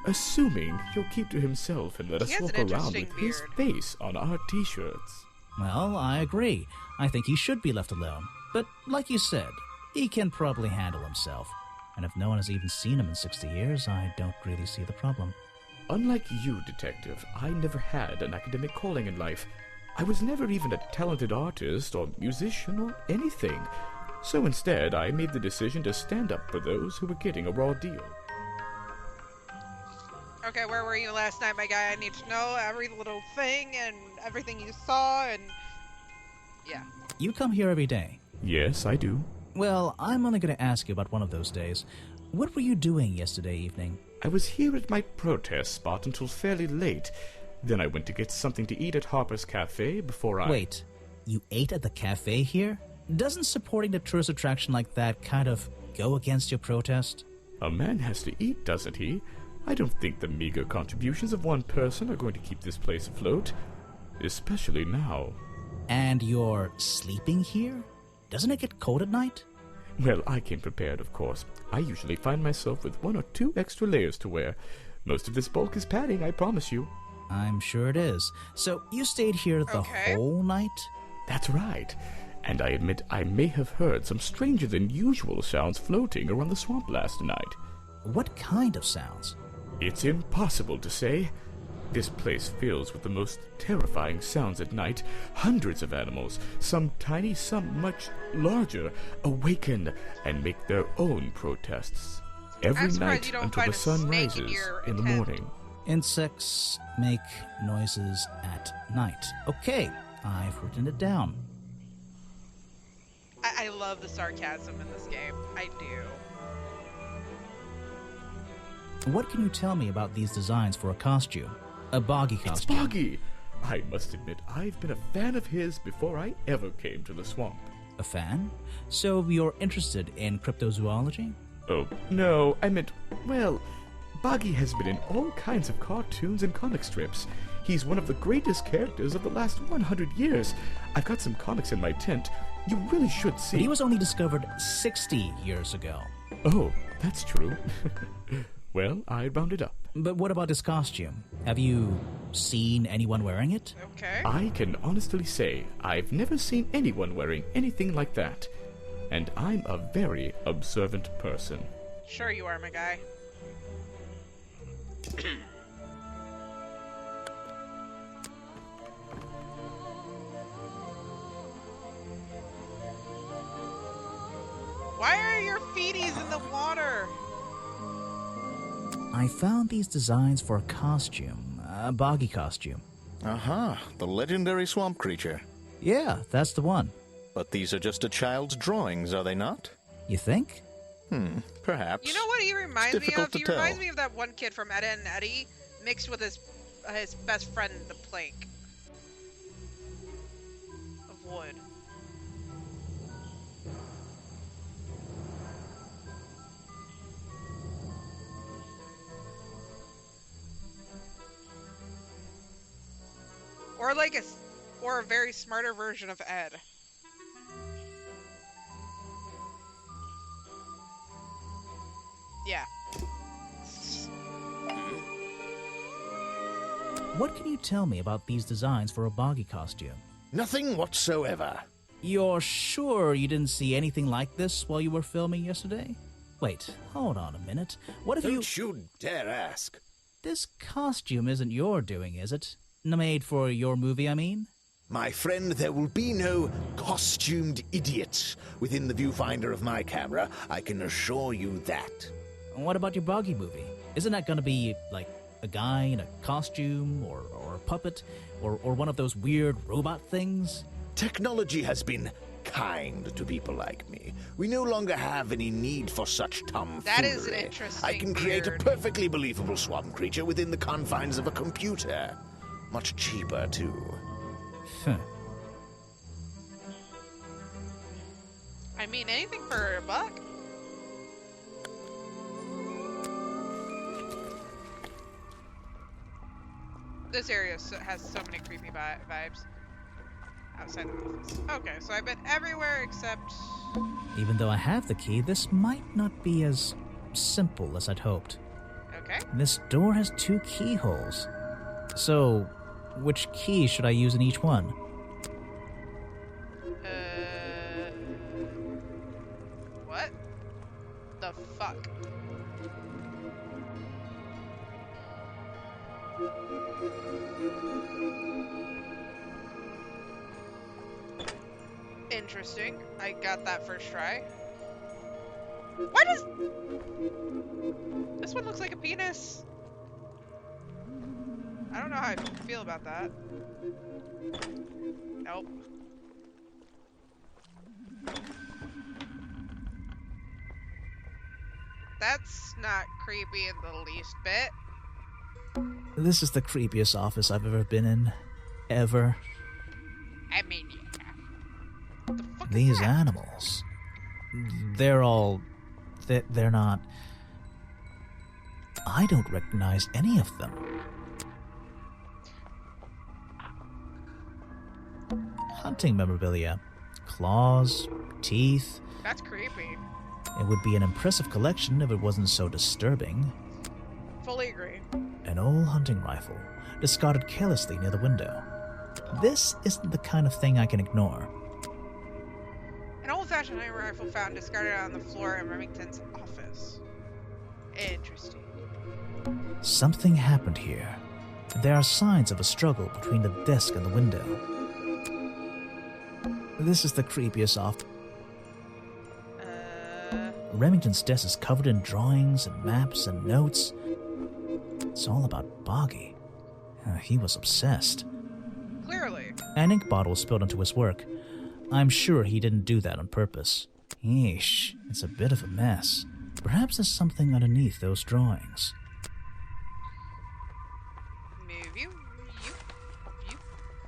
Assuming he'll keep to himself and let us walk around with his face on our t-shirts. Well, I agree. I think he should be left alone. But like you said, he can probably handle himself. And if no one has even seen him in 60 years, I don't really see the problem. Unlike you, Detective, I never had an academic calling in life. I was never even a talented artist or musician or anything. So instead, I made the decision to stand up for those who were getting a raw deal. Okay, where were you last night, my guy? I need to know every little thing and everything you saw and... yeah. You come here every day. Yes, I do. Well, I'm only going to ask you about one of those days. What were you doing yesterday evening? I was here at my protest spot until fairly late. Then I went to get something to eat at Harper's Cafe before I... Wait, you ate at the cafe here? Doesn't supporting a tourist attraction like that kind of go against your protest? A man has to eat, doesn't he? I don't think the meager contributions of one person are going to keep this place afloat. Especially now. And you're sleeping here? Doesn't it get cold at night? Well, I came prepared, of course. I usually find myself with 1 or 2 extra layers to wear. Most of this bulk is padding, I promise you. I'm sure it is. So you stayed here the whole night? That's right. And I admit I may have heard some stranger than usual sounds floating around the swamp last night. What kind of sounds? It's impossible to say. This place fills with the most terrifying sounds at night. Hundreds of animals, some tiny, some much larger, awaken and make their own protests. Every night until the sun rises in the morning. Insects make noises at night. Okay, I've written it down. I love the sarcasm in this game. I do. What can you tell me about these designs for a costume? A Boggy costume. It's Boggy! I must admit, I've been a fan of his before I ever came to the swamp. A fan? So you're interested in cryptozoology? Oh, no, I meant, well, Boggy has been in all kinds of cartoons and comic strips. He's one of the greatest characters of the last 100 years. I've got some comics in my tent. You really should see. But he was only discovered 60 years ago. Oh, that's true. Well, I rounded up. But what about his costume? Have you seen anyone wearing it? Okay. I can honestly say I've never seen anyone wearing anything like that. And I'm a very observant person. Sure you are, my guy. Why are your feeties in the water? I found these designs for a costume. A Boggy costume. Aha, the legendary swamp creature. Yeah, that's the one. But these are just a child's drawings, are they not? You think? Perhaps. You know what he reminds me difficult of? to He tell. reminds me of that one kid from Ed, Edd n Eddy, mixed with his best friend, the plank of wood. Or like or a very smarter version of Ed. Yeah. What can you tell me about these designs for a Boggy costume? Nothing whatsoever. You're sure you didn't see anything like this while you were filming yesterday? Wait, hold on a minute. What if Don't you dare ask. This costume isn't your doing, is it? Made for your movie, I mean? My friend, there will be no costumed idiots within the viewfinder of my camera. I can assure you that. What about your Boggy movie? Isn't that gonna be, like, a guy in a costume, or a puppet, or one of those weird robot things? Technology has been kind to people like me. We no longer have any need for such tomfoolery. That is an interesting I can create beard. a perfectly believable swamp creature within the confines of a computer. Much cheaper, too. Huh. I mean, anything for $1. This area has so many creepy vibes. Outside the office. Okay, so I've been everywhere except... Even though I have the key, this might not be as simple as I'd hoped. Okay. This door has 2 keyholes. So, which key should I use in each one? What? The fuck? Interesting. I got that first try. Why does... This one looks like a penis. I don't know how I feel about that. Nope. That's not creepy in the least bit. This is the creepiest office I've ever been in. Ever. I mean, yeah. What the fuck is These that? animals. They're all... They're not... I don't recognize any of them. Hunting memorabilia. Claws, teeth. That's creepy. It would be an impressive collection if it wasn't so disturbing. Fully agree. An old hunting rifle, discarded carelessly near the window. This isn't the kind of thing I can ignore. An old-fashioned hunting rifle found discarded on the floor in Remington's office. Interesting. Something happened here. There are signs of a struggle between the desk and the window. This is the creepiest off. Remington's desk is covered in drawings and maps and notes. It's all about Boggy. He was obsessed. Clearly. An ink bottle was spilled onto his work. I'm sure he didn't do that on purpose. Yeesh, it's a bit of a mess. Perhaps there's something underneath those drawings. Move you.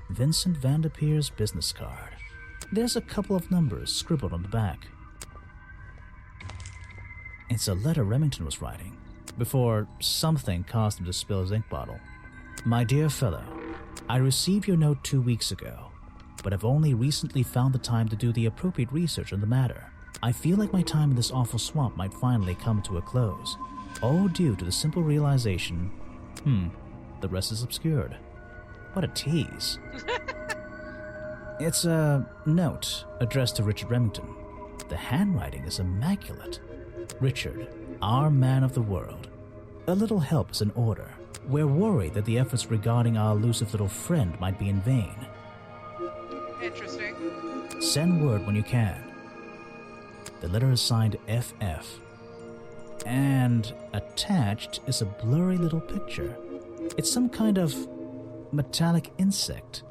Vincent Vanderpeer's business card. There's a couple of numbers scribbled on the back. It's a letter Remington was writing before something caused him to spill his ink bottle. My dear fellow, I received your note 2 weeks ago, but have only recently found the time to do the appropriate research on the matter. I feel like my time in this awful swamp might finally come to a close, all due to the simple realization, the rest is obscured. What a tease. It's a note addressed to Richard Remington. The handwriting is immaculate. Richard, our man of the world. A little help is in order. We're worried that the efforts regarding our elusive little friend might be in vain. Interesting. Send word when you can. The letter is signed FF. And attached is a blurry little picture. It's some kind of metallic insect.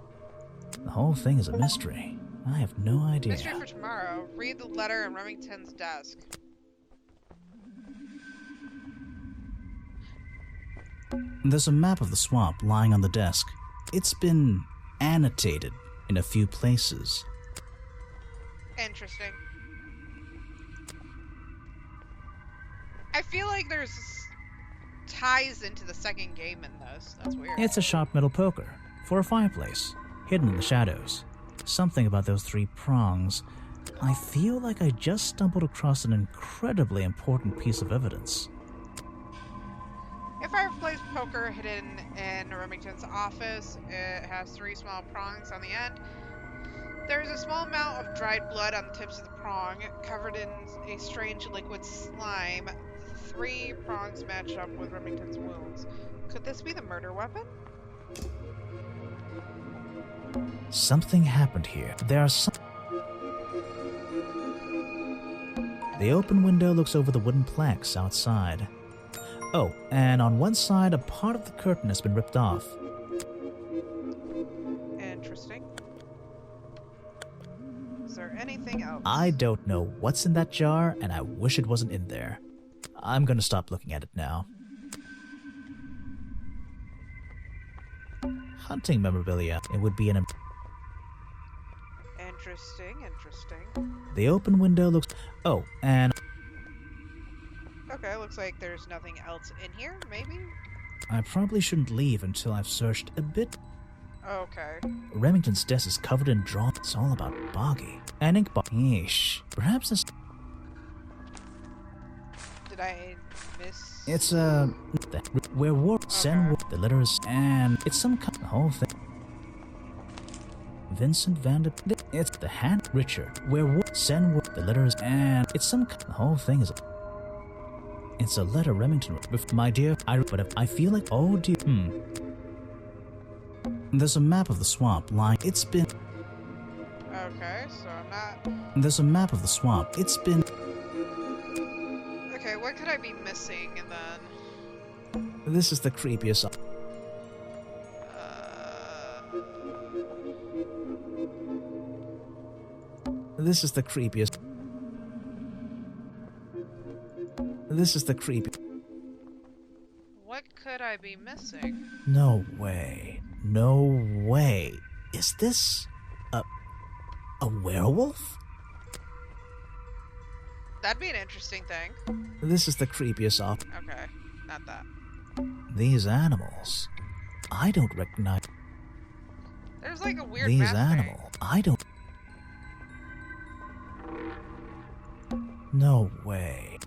The whole thing is a mystery. I have no idea. Mystery for tomorrow. Read the letter in Remington's desk. There's a map of the swamp lying on the desk. It's been annotated in a few places. Interesting. I feel like there's ties into the second game in this. That's weird. It's a sharp metal poker for a fireplace, hidden in the shadows. Something about those 3 prongs. I feel like I just stumbled across an incredibly important piece of evidence. A fireplace poker hidden in Remington's office. It has 3 small prongs on the end. There's a small amount of dried blood on the tips of the prong, covered in a strange liquid slime. The 3 prongs match up with Remington's wounds. Could this be the murder weapon? Something happened here. There are some... The open window looks over the wooden planks outside. Oh, and on one side, a part of the curtain has been ripped off. Interesting. Is there anything else? I don't know what's in that jar, and I wish it wasn't in there. I'm gonna stop looking at it now. Hunting memorabilia. It would be an... Interesting. The open window looks... Oh, and... Okay, looks like there's nothing else in here, maybe? I probably shouldn't leave until I've searched a bit. Okay. Remington's desk is covered in drawings. It's all about Boggy. An ink bottle. Yeesh. Perhaps this... Did I miss... It's where war... Send word... The letters... And... It's some kind... The whole thing... Vincent Vanderpeer... It's the hand... Richard. Where war... Send word... The letters... And... It's some kind... The whole thing is... It's a letter Remington wrote. My dear, but I feel like... Oh dear... There's a map of the swamp lying... It's been... Okay, so I'm not... There's a map of the swamp. It's been... Okay, what could I be missing, and then... This is the creepiest... This is the creepiest... This is the creepy... What could I be missing? No way. No way. Is this... a werewolf? That'd be an interesting thing. This is the creepiest off... Okay, not that. These animals... I don't recognize... There's like a weird These map animals... thing. I don't... No way.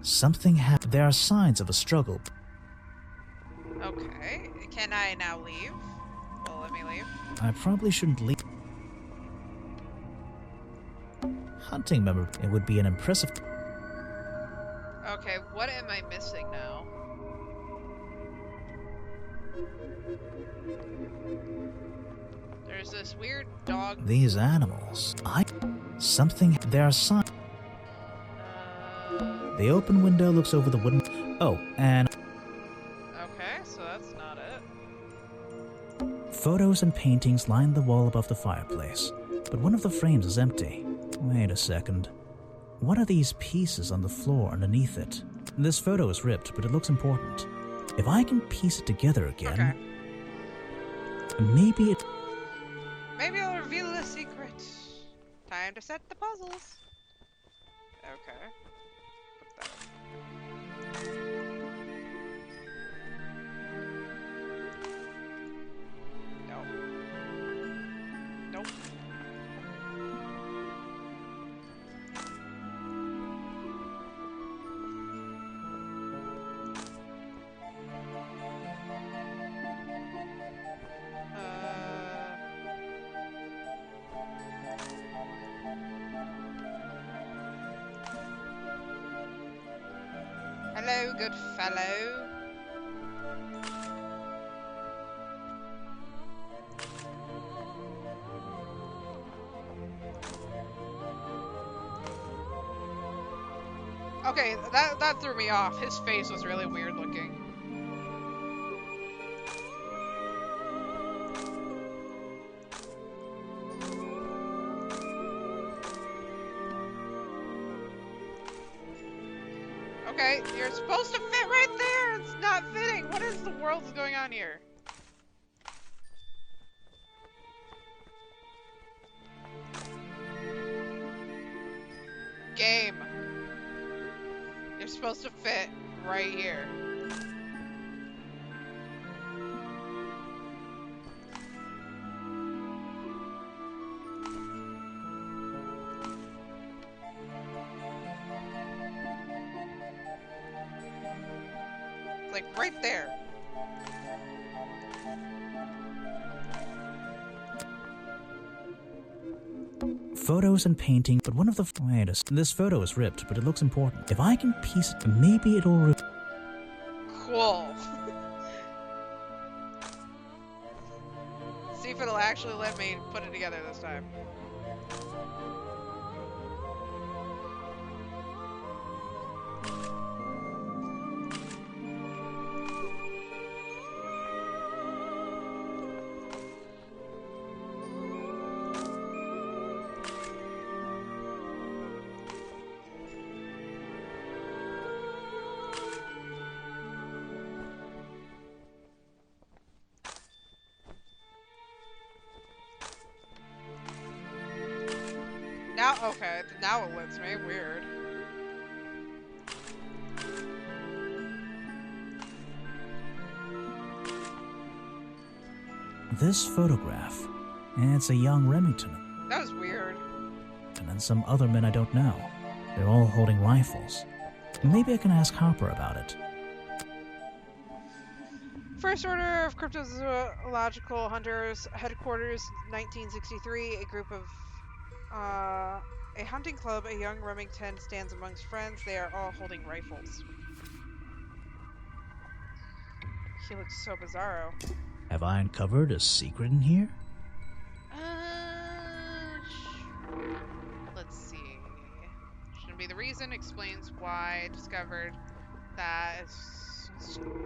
Something happened. There are signs of a struggle. Okay, can I now leave? Well, let me leave. I probably shouldn't leave. Hunting member. It would be an impressive... Okay, what am I missing now? There's this weird dog. These animals. Something. There are signs. The open window looks over the wooden. Oh, and. Okay, so that's not it. Photos and paintings line the wall above the fireplace, but one of the frames is empty. Wait a second. What are these pieces on the floor underneath it? This photo is ripped, but it looks important. If I can piece it together again, maybe it... Maybe I'll reveal the secret. Time to set the puzzles. Okay. Put that. Nope. Nope. Hello, good fellow. Okay, that threw me off. His face was really weird looking. Okay, you're supposed to fit right there! It's not fitting! What is the world's going on here? Game. You're supposed to fit right here. Like right there. Photos and painting, but one of the... Wait a second. This photo is ripped, but it looks important. If I can piece it, maybe it'll... Cool. See if it'll actually let me put it together this time. Now, okay, now it lets me. Weird. This photograph. It's a young Remington. That was weird. And some other men I don't know. They're all holding rifles. Maybe I can ask Harper about it. First Order of Cryptozoological Hunters, Headquarters, 1963. A group of a hunting club. A young Remington stands amongst friends. They are all holding rifles. He looks so bizarro. Have I uncovered a secret in here? Let's see. Shouldn't be the reason. Explains why. Discovered that historical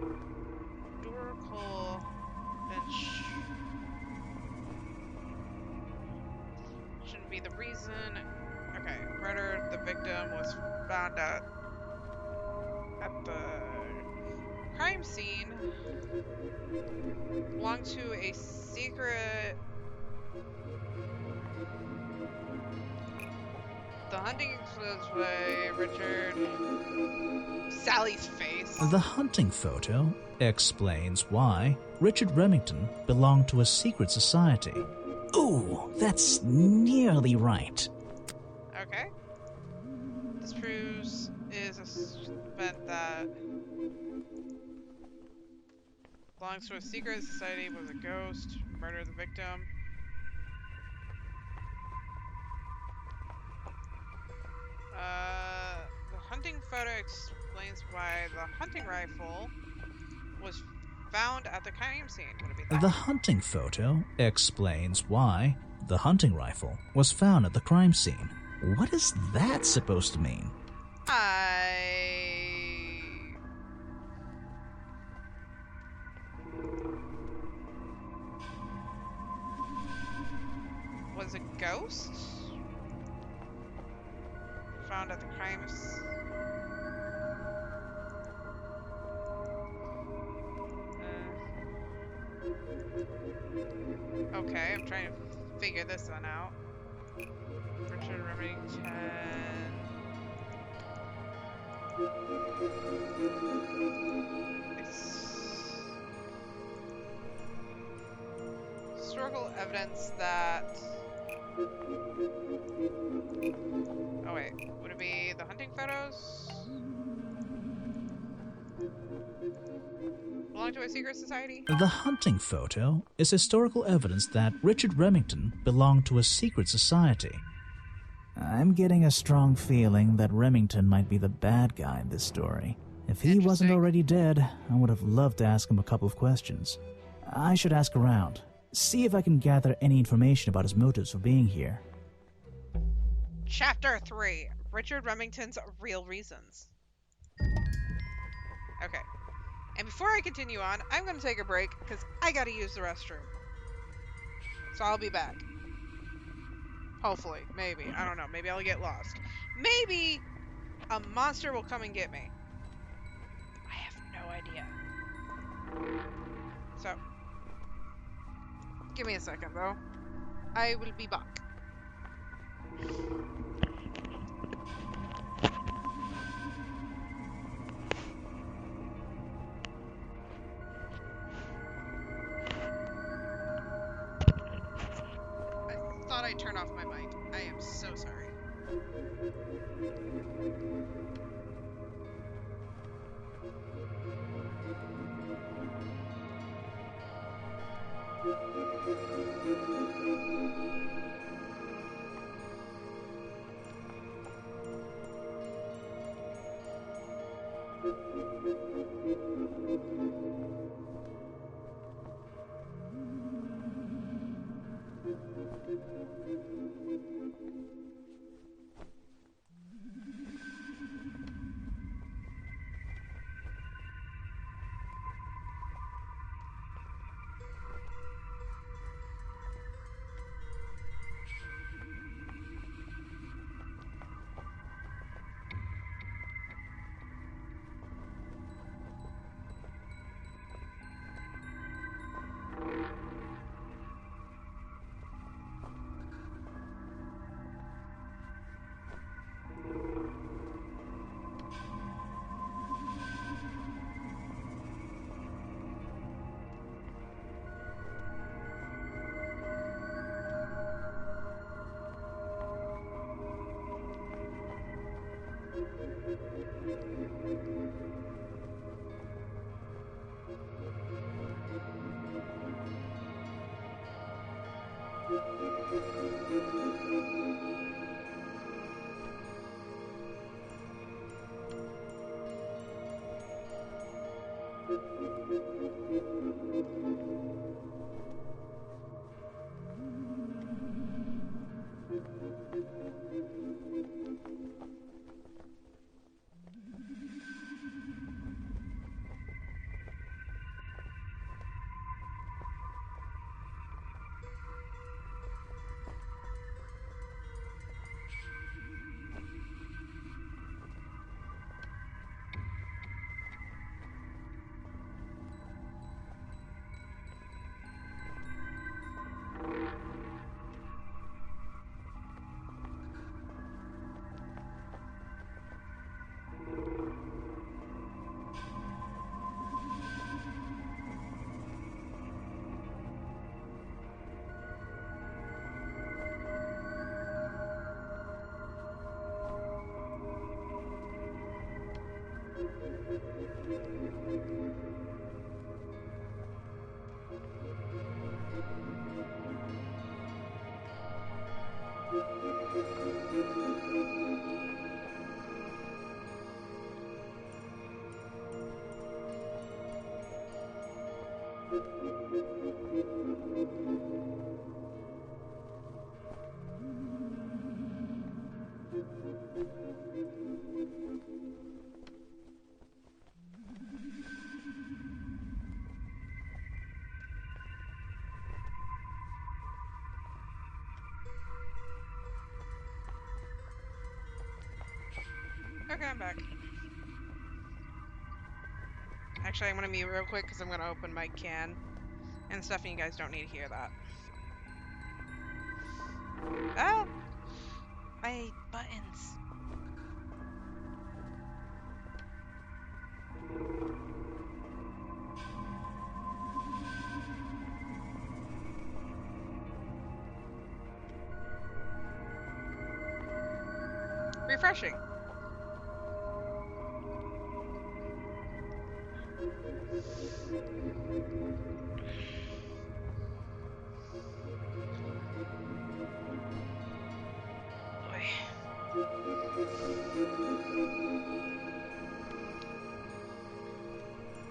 bench. Shouldn't be the reason. Okay. Murdered. The victim was found at the crime scene. Belonged to a secret. The hunting way, Richard. Sally's face. The hunting photo explains why Richard Remington belonged to a secret society. Ooh, that's nearly right. Okay. This proves is a event that belongs to a secret society, was a ghost, murdered the victim. The hunting photo explains why the hunting rifle was found at the crime scene. Would it be that? The hunting photo explains why the hunting rifle was found at the crime scene. What is that supposed to mean? Was a ghost found at the crime scene? Okay, I'm trying to figure this one out. Richard Remington. Historical evidence that. Oh wait, would it be the hunting photos? Belong to a secret society? The hunting photo is historical evidence that Richard Remington belonged to a secret society. I'm getting a strong feeling that Remington might be the bad guy in this story. If he wasn't already dead, I would have loved to ask him a couple of questions. I should ask around, see if I can gather any information about his motives for being here. Chapter 3, Richard Remington's Real Reasons. Okay. And before I continue on, I'm going to take a break because I got to use the restroom. So I'll be back. Hopefully. Maybe. I don't know. Maybe I'll get lost. Maybe a monster will come and get me. I have no idea. So, give me a second, though. I will be back. I thought I'd turn off my mic. I am so sorry. Okay, I'm back. Actually, I'm gonna mute real quick because I'm gonna open my can and stuff, and you guys don't need to hear that. Ah! My buttons. Refreshing.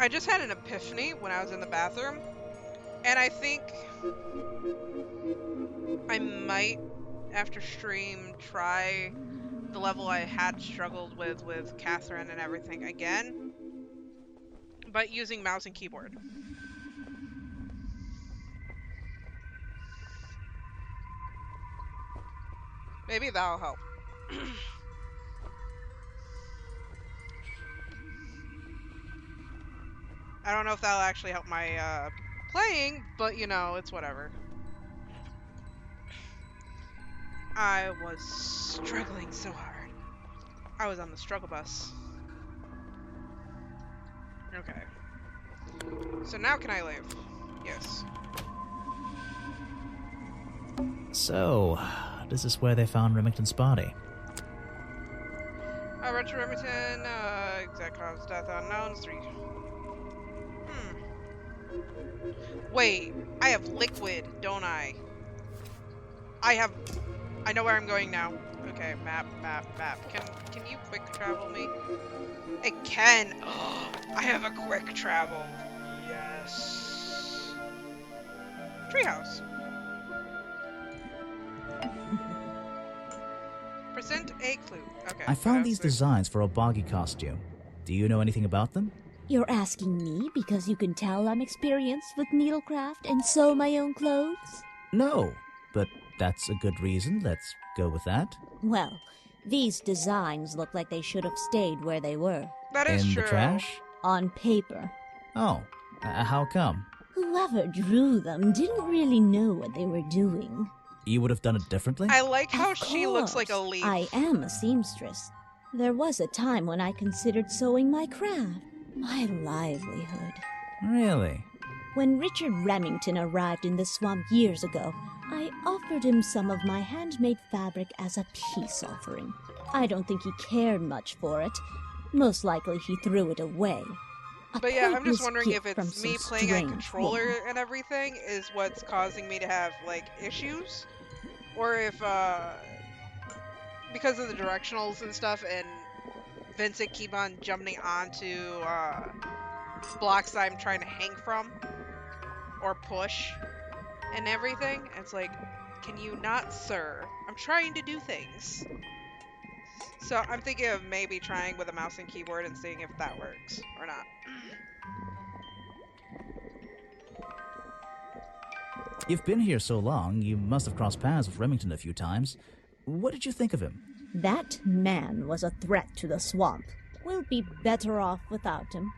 I just had an epiphany when I was in the bathroom, and I think I might, after stream, try the level I had struggled with Catherine and everything again, but using mouse and keyboard. Maybe that'll help. I don't know if that'll actually help my playing, but you know, it's whatever. I was struggling so hard. I was on the struggle bus. Okay. So now can I leave? Yes. So, this is where they found Remington's body. Richard Remington, exact cause of death unknown, 3. Wait, I have liquid, don't I? I know where I'm going now. Okay, map. Can you quick travel me? It can. Oh, I have a quick travel. Yes. Treehouse. Present a clue. Okay. I found these designs for a Boggy costume. Do you know anything about them? You're asking me because you can tell I'm experienced with needlecraft and sew my own clothes? No, but that's a good reason. Let's go with that. Well, these designs look like they should have stayed where they were. That is In true. the trash? On paper. Oh, how come? Whoever drew them didn't really know what they were doing. You would have done it differently? I like how Of she looks like a course, leaf. I am a seamstress. There was a time when I considered sewing my craft, my livelihood. Really? When Richard Remington arrived in the swamp years ago, I offered him some of my handmade fabric as a peace offering. I don't think he cared much for it. Most likely he threw it away. But yeah, I'm just pointless wondering if gift from it's me some playing a strange controller woman. and everything is what's causing me to have, like, issues. Or if, because of the directionals and stuff, and Vincent keep on jumping onto, blocks that I'm trying to hang from. Or push. And everything. It's like, can you not, sir? I'm trying to do things. So I'm thinking of maybe trying with a mouse and keyboard and seeing if that works or not. You've been here so long, you must have crossed paths with Remington a few times. What did you think of him? That man was a threat to the swamp. We'll be better off without him.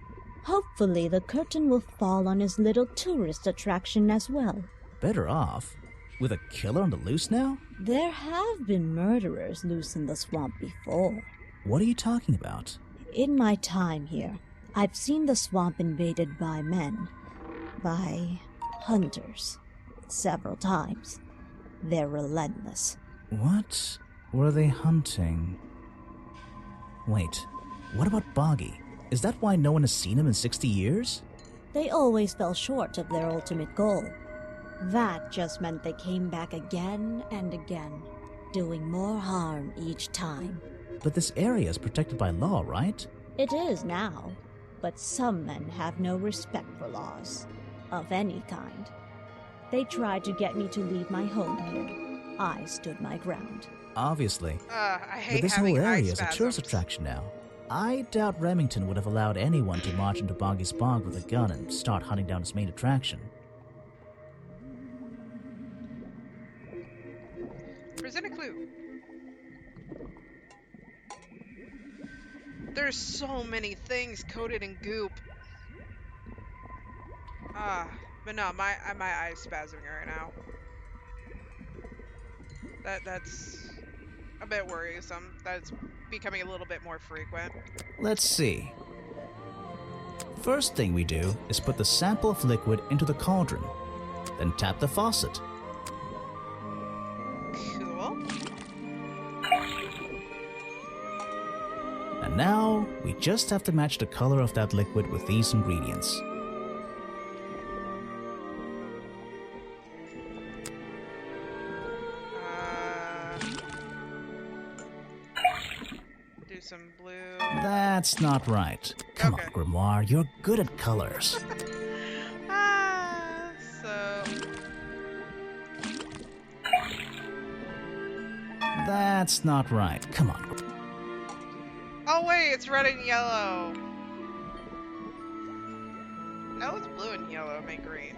Hopefully the curtain will fall on his little tourist attraction as well. Better off? With a killer on the loose now? There have been murderers loose in the swamp before. What are you talking about? In my time here, I've seen the swamp invaded by men. By hunters. Several times. They're relentless. What were they hunting? Wait, what about Boggy? Is that why no one has seen him in 60 years? They always fell short of their ultimate goal. That just meant they came back again and again, doing more harm each time. But this area is protected by law, right? It is now, but some men have no respect for laws. of any kind. They tried to get me to leave my home here. I stood my ground. Obviously. I But hate this having whole eye area is a tourist spasms. attraction now. I doubt Remington would have allowed anyone to march into Boggy's Bog with a gun and start hunting down his main attraction. Present a clue. There's so many things coated in goop. But no, my eye's spasming right now. That's a bit worrisome. That's becoming a little bit more frequent. Let's see. First thing we do is put the sample of liquid into the cauldron, then tap the faucet. Cool. And now, we just have to match the color of that liquid with these ingredients. Do some blue. That's not right. Come Okay. on, Grimoire, you're good at colors. So That's not right. Come on. oh wait, it's red and yellow. No, it's blue and yellow. Make green.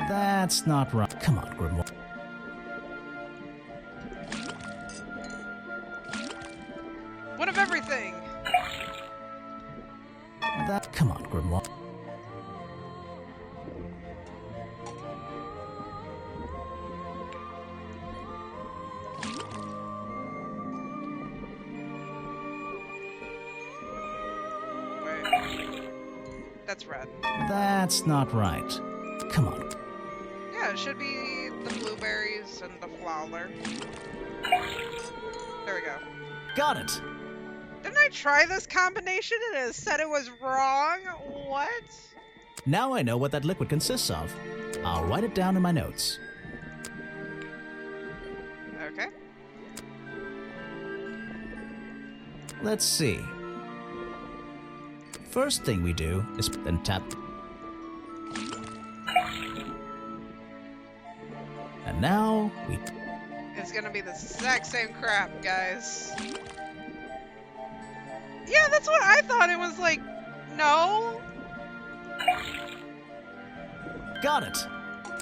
That's not right. Come on, Grimoire. One of everything. Come on, Grimoire. Wait. That's red. That's not right. Come on. Yeah, it should be the blueberries and the flower. There we go. Got it. Didn't I try this combination and it said it was wrong? What? Now I know what that liquid consists of. I'll write it down in my notes. Okay. Let's see. First thing we do is then tap. And now we. It's gonna be the exact same crap, guys. Yeah, that's what I thought. It was like, no. Got it.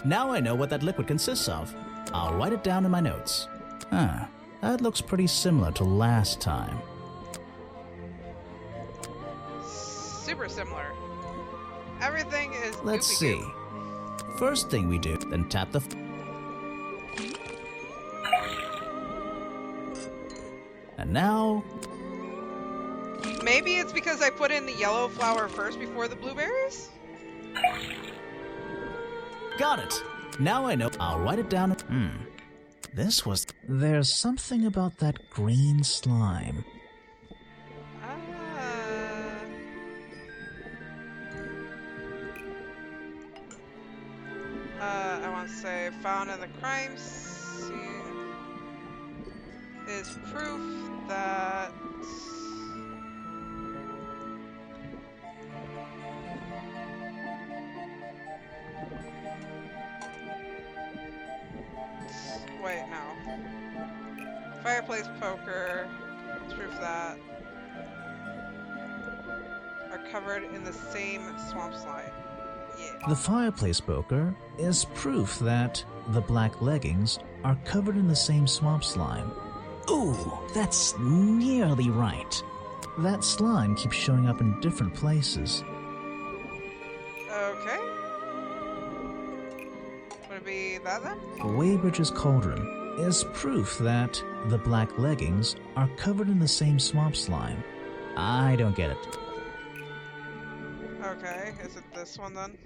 Now I know what that liquid consists of. I'll write it down in my notes. Huh. That looks pretty similar to last time. Super similar. Everything is. Let's goopy see. goop. First thing we do, then tap the. And now. Maybe it's because I put in the yellow flower first before the blueberries? Got it. Now I know. I'll write it down. This was. There's something about that green slime. I want to say found in the crime scene is proof that wait, no. Fireplace poker is proof that are covered in the same swamp slime. Yeah. The fireplace poker is proof that the black leggings are covered in the same swamp slime. Ooh, that's nearly right. That slime keeps showing up in different places. Okay. Would it be that then? Weybridge's cauldron is proof that the black leggings are covered in the same swamp slime. I don't get it. Okay, is it this one then?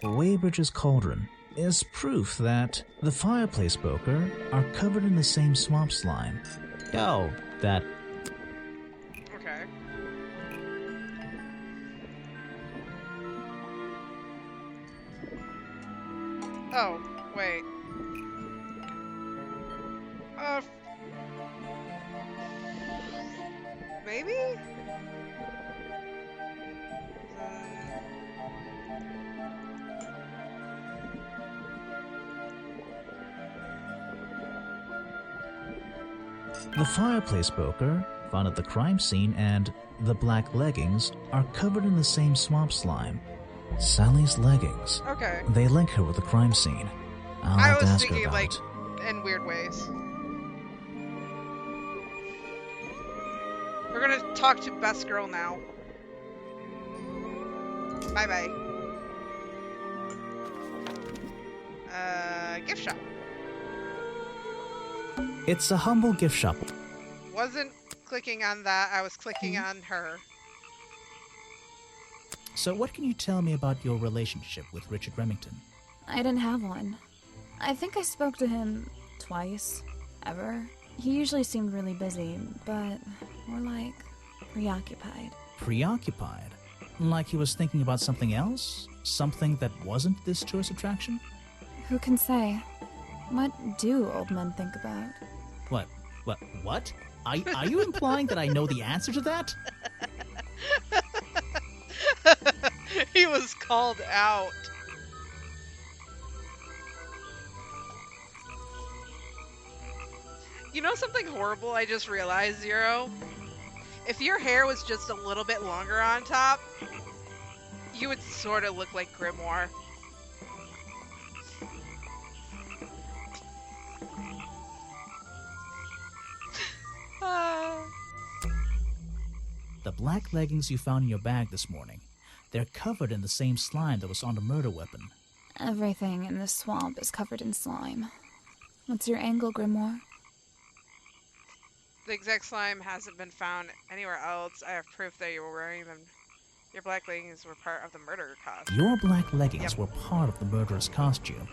Weybridge's cauldron is proof that the fireplace poker are covered in the same swamp slime. Oh, that. Okay. Oh, wait. Maybe? The fireplace poker found at the crime scene and the black leggings are covered in the same swamp slime. Sally's leggings. Okay. They link her with the crime scene. I'll I have to was ask her thinking, about like, it. in weird ways. We're gonna talk to Best Girl now. Bye-bye. Gift shop. It's a humble gift shop. Wasn't clicking on that, I was clicking on her. So what can you tell me about your relationship with Richard Remington? I didn't have one. I think I spoke to him twice, ever. He usually seemed really busy, but more like preoccupied. Preoccupied? Like he was thinking about something else? Something that wasn't this tourist attraction? Who can say? What do old men think about? What? Are you implying that I know the answer to that? He was called out. You know something horrible I just realized, Zero? If your hair was just a little bit longer on top, you would sort of look like Grimoire. The black leggings you found in your bag this morning, they're covered in the same slime that was on the murder weapon. Everything in this swamp is covered in slime. What's your angle, Grimoire? The exact slime hasn't been found anywhere else. I have proof that you were wearing them. Your black leggings were part of the murder costume. Your black leggings were part of the murderer's costume.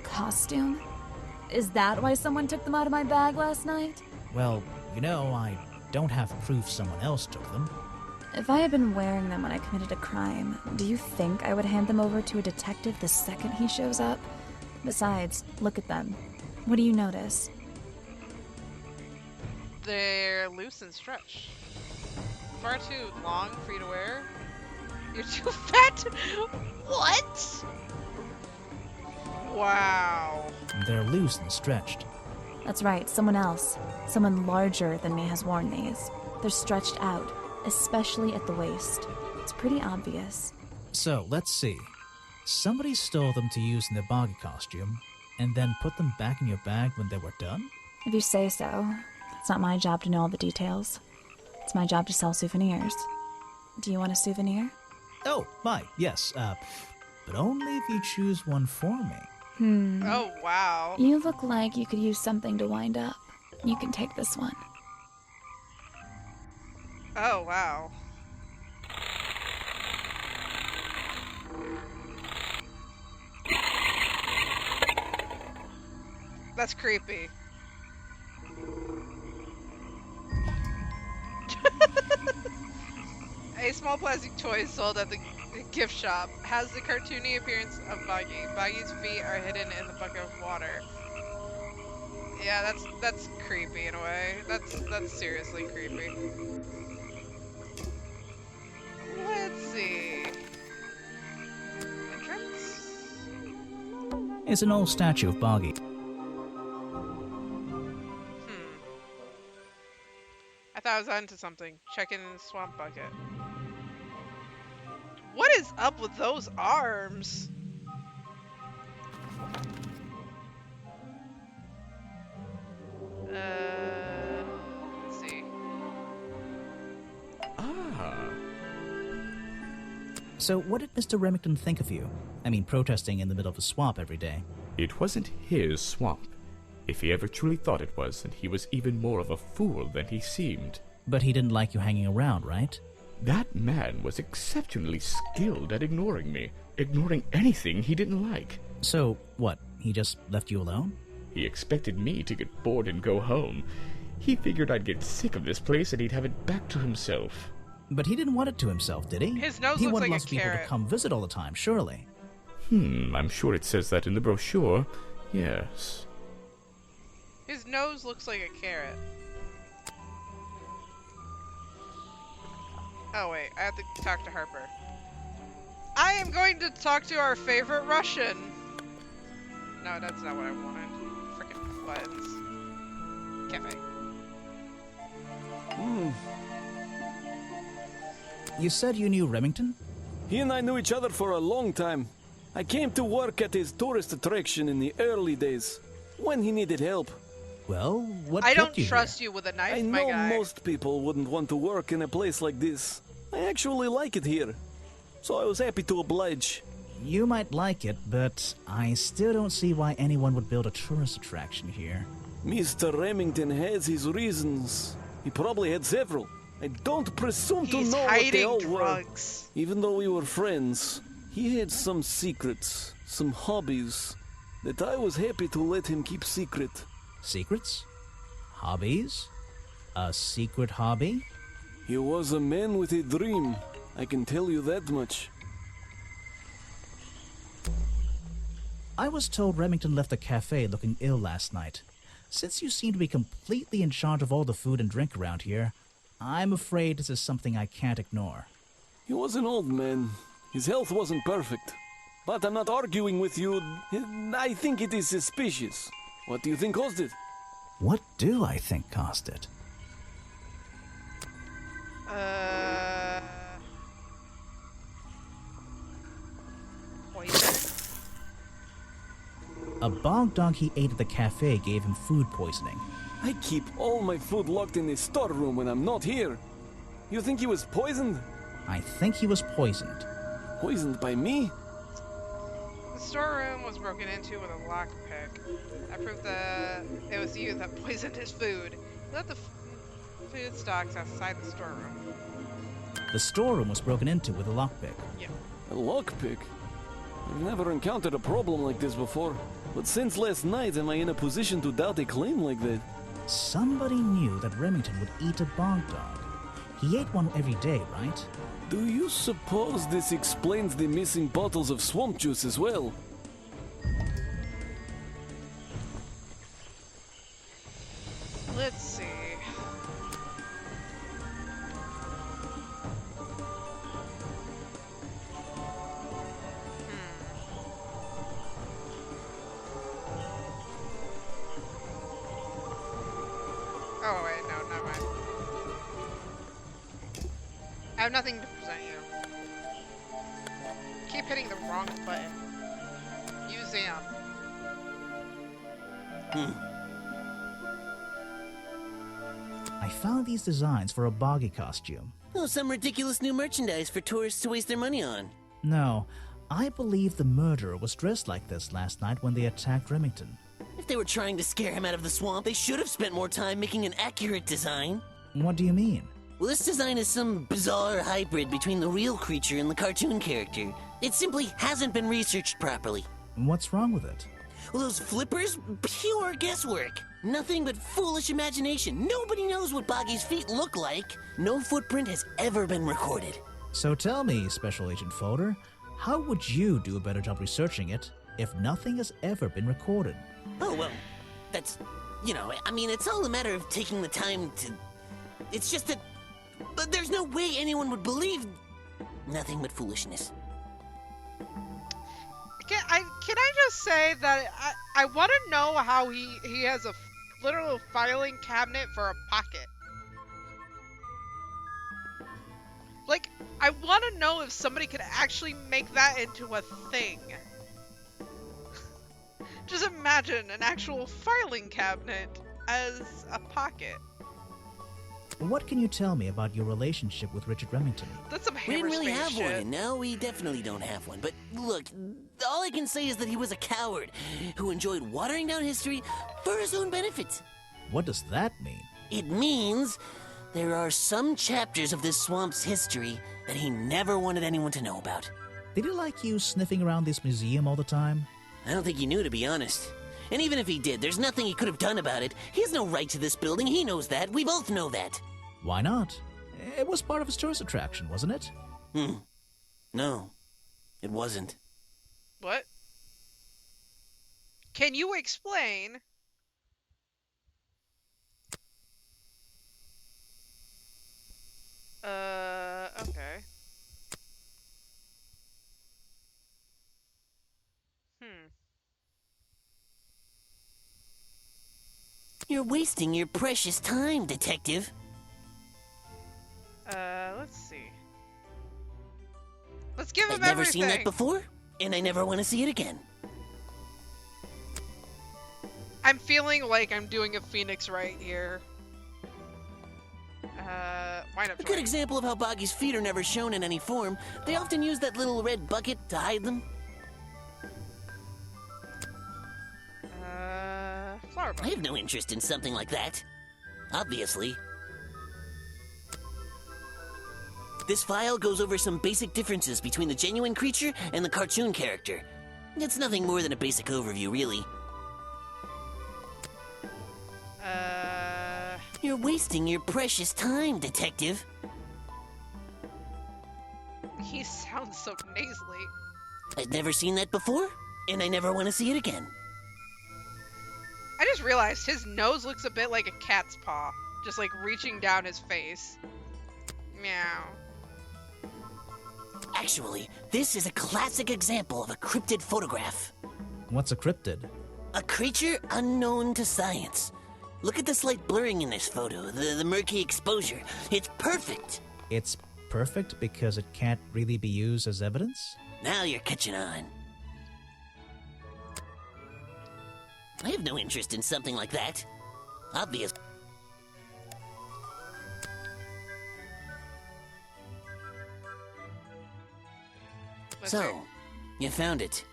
Costume? Is that why someone took them out of my bag last night? Well, I don't have proof someone else took them. If I had been wearing them when I committed a crime, do you think I would hand them over to a detective the second he shows up? Besides, look at them. What do you notice? They're loose and stretched. Far too long for you to wear. You're too fat. What? Wow. They're loose and stretched. That's right, someone else. Someone larger than me has worn these. They're stretched out, especially at the waist. It's pretty obvious. So, let's see. Somebody stole them to use in their boggy costume, and then put them back in your bag when they were done? If you say so. It's not my job to know all the details. It's my job to sell souvenirs. Do you want a souvenir? Oh, yes, but only if you choose one for me. Oh, wow. You look like you could use something to wind up. You can take this one. Oh, wow. That's creepy. A small plastic toy sold at the gift shop has the cartoony appearance of Boggy. Boggy's feet are hidden in the bucket of water. Yeah, that's creepy in a way. That's seriously creepy. Let's see. Entrance? It's an old statue of Boggy. I thought I was onto something. Check in the swamp bucket. What is up with those arms? Let's see. So what did Mr. Remington think of you? I mean, protesting in the middle of a swamp every day. It wasn't his swamp. If he ever truly thought it was, then he was even more of a fool than he seemed. But he didn't like you hanging around, right? That man was exceptionally skilled at ignoring me, ignoring anything he didn't like. So, what, he just left you alone? He expected me to get bored and go home. He figured I'd get sick of this place and he'd have it back to himself. But he didn't want it to himself, did he? His nose he looks wanted like lots a of people carrot. to come visit all the time, surely. I'm sure it says that in the brochure. Yes. His nose looks like a carrot. Oh wait, I have to talk to Harper. I am going to talk to our favorite Russian. No, that's not what I wanted. Frickin' buttons. Cafe. You said you knew Remington? He and I knew each other for a long time. I came to work at his tourist attraction in the early days, when he needed help. Well, what I kept don't you trust here? you with a knife, I my know guy. most people wouldn't want to work in a place like this. I actually like it here, so I was happy to oblige. You might like it, but I still don't see why anyone would build a tourist attraction here. Mr. Remington has his reasons. He probably had several. I don't presume to know what they all drugs. were. Even though we were friends, he had some secrets, some hobbies, that I was happy to let him keep secret. Secrets? Hobbies? A secret hobby? He was a man with a dream. I can tell you that much. I was told Remington left the cafe looking ill last night. Since you seem to be completely in charge of all the food and drink around here, I'm afraid this is something I can't ignore. He was an old man. His health wasn't perfect. But I'm not arguing with you. I think it is suspicious. What do you think caused it? What do I think caused it? Poison? A bog dog he ate at the cafe gave him food poisoning. I keep all my food locked in the storeroom when I'm not here. You think he was poisoned? I think he was poisoned. Poisoned by me? The storeroom was broken into with a lockpick. That proved that it was you that poisoned his food. You left the food stocks outside the storeroom. The storeroom was broken into with a lockpick. Yeah. A lockpick? I've never encountered a problem like this before. But since last night, am I in a position to doubt a claim like that? Somebody knew that Remington would eat a bog dog. He ate one every day, right? Do you suppose this explains the missing bottles of swamp juice as well? Let's see. Oh wait, no, never mind. I have nothing to present you. Keep hitting the wrong button. Use Am. I found these designs for a boggy costume. Oh, some ridiculous new merchandise for tourists to waste their money on. No, I believe the murderer was dressed like this last night when they attacked Remington. If they were trying to scare him out of the swamp, they should have spent more time making an accurate design. What do you mean? Well, this design is some bizarre hybrid between the real creature and the cartoon character. It simply hasn't been researched properly. What's wrong with it? Well, those flippers? Pure guesswork. Nothing but foolish imagination. Nobody knows what Boggy's feet look like. No footprint has ever been recorded. So tell me, Special Agent Folder, how would you do a better job researching it if nothing has ever been recorded? Oh, well, that's, I mean, it's all a matter of taking the time to... It's just that... But there's no way anyone would believe... Nothing but foolishness. Can I just say that I want to know how he has a literal filing cabinet for a pocket. Like, I want to know if somebody could actually make that into a thing. Just imagine an actual filing cabinet as a pocket. What can you tell me about your relationship with Richard Remington? That's some We didn't really Hammerspace have shit. one, and now we definitely don't have one. But look, all I can say is that he was a coward who enjoyed watering down history for his own benefit. What does that mean? It means there are some chapters of this swamp's history that he never wanted anyone to know about. Did he like you sniffing around this museum all the time? I don't think he knew, to be honest. And even if he did, there's nothing he could have done about it. He has no right to this building. He knows that. We both know that. Why not? It was part of his tourist attraction, wasn't it? No, it wasn't. What? Can you explain? Okay. Hmm. You're wasting your precious time, Detective. Let's see. Let's give him I've never everything. seen that before, and I never want to see it again. I'm feeling like I'm doing a Phoenix right here. Wind up A good toy. example of how Boggy's feet are never shown in any form. They often use that little red bucket to hide them. Flower I bucket. have no interest in something like that. Obviously. This file goes over some basic differences between the genuine creature and the cartoon character. It's nothing more than a basic overview, really. You're wasting your precious time, Detective. He sounds so nasally. I've never seen that before, and I never want to see it again. I just realized his nose looks a bit like a cat's paw. Just like reaching down his face. Meow. Actually, this is a classic example of a cryptid photograph. What's a cryptid? A creature unknown to science. Look at the slight blurring in this photo, the murky exposure. It's perfect. It's perfect because it can't really be used as evidence? Now you're catching on. I have no interest in something like that. Obvious. Let's see. So, you found it.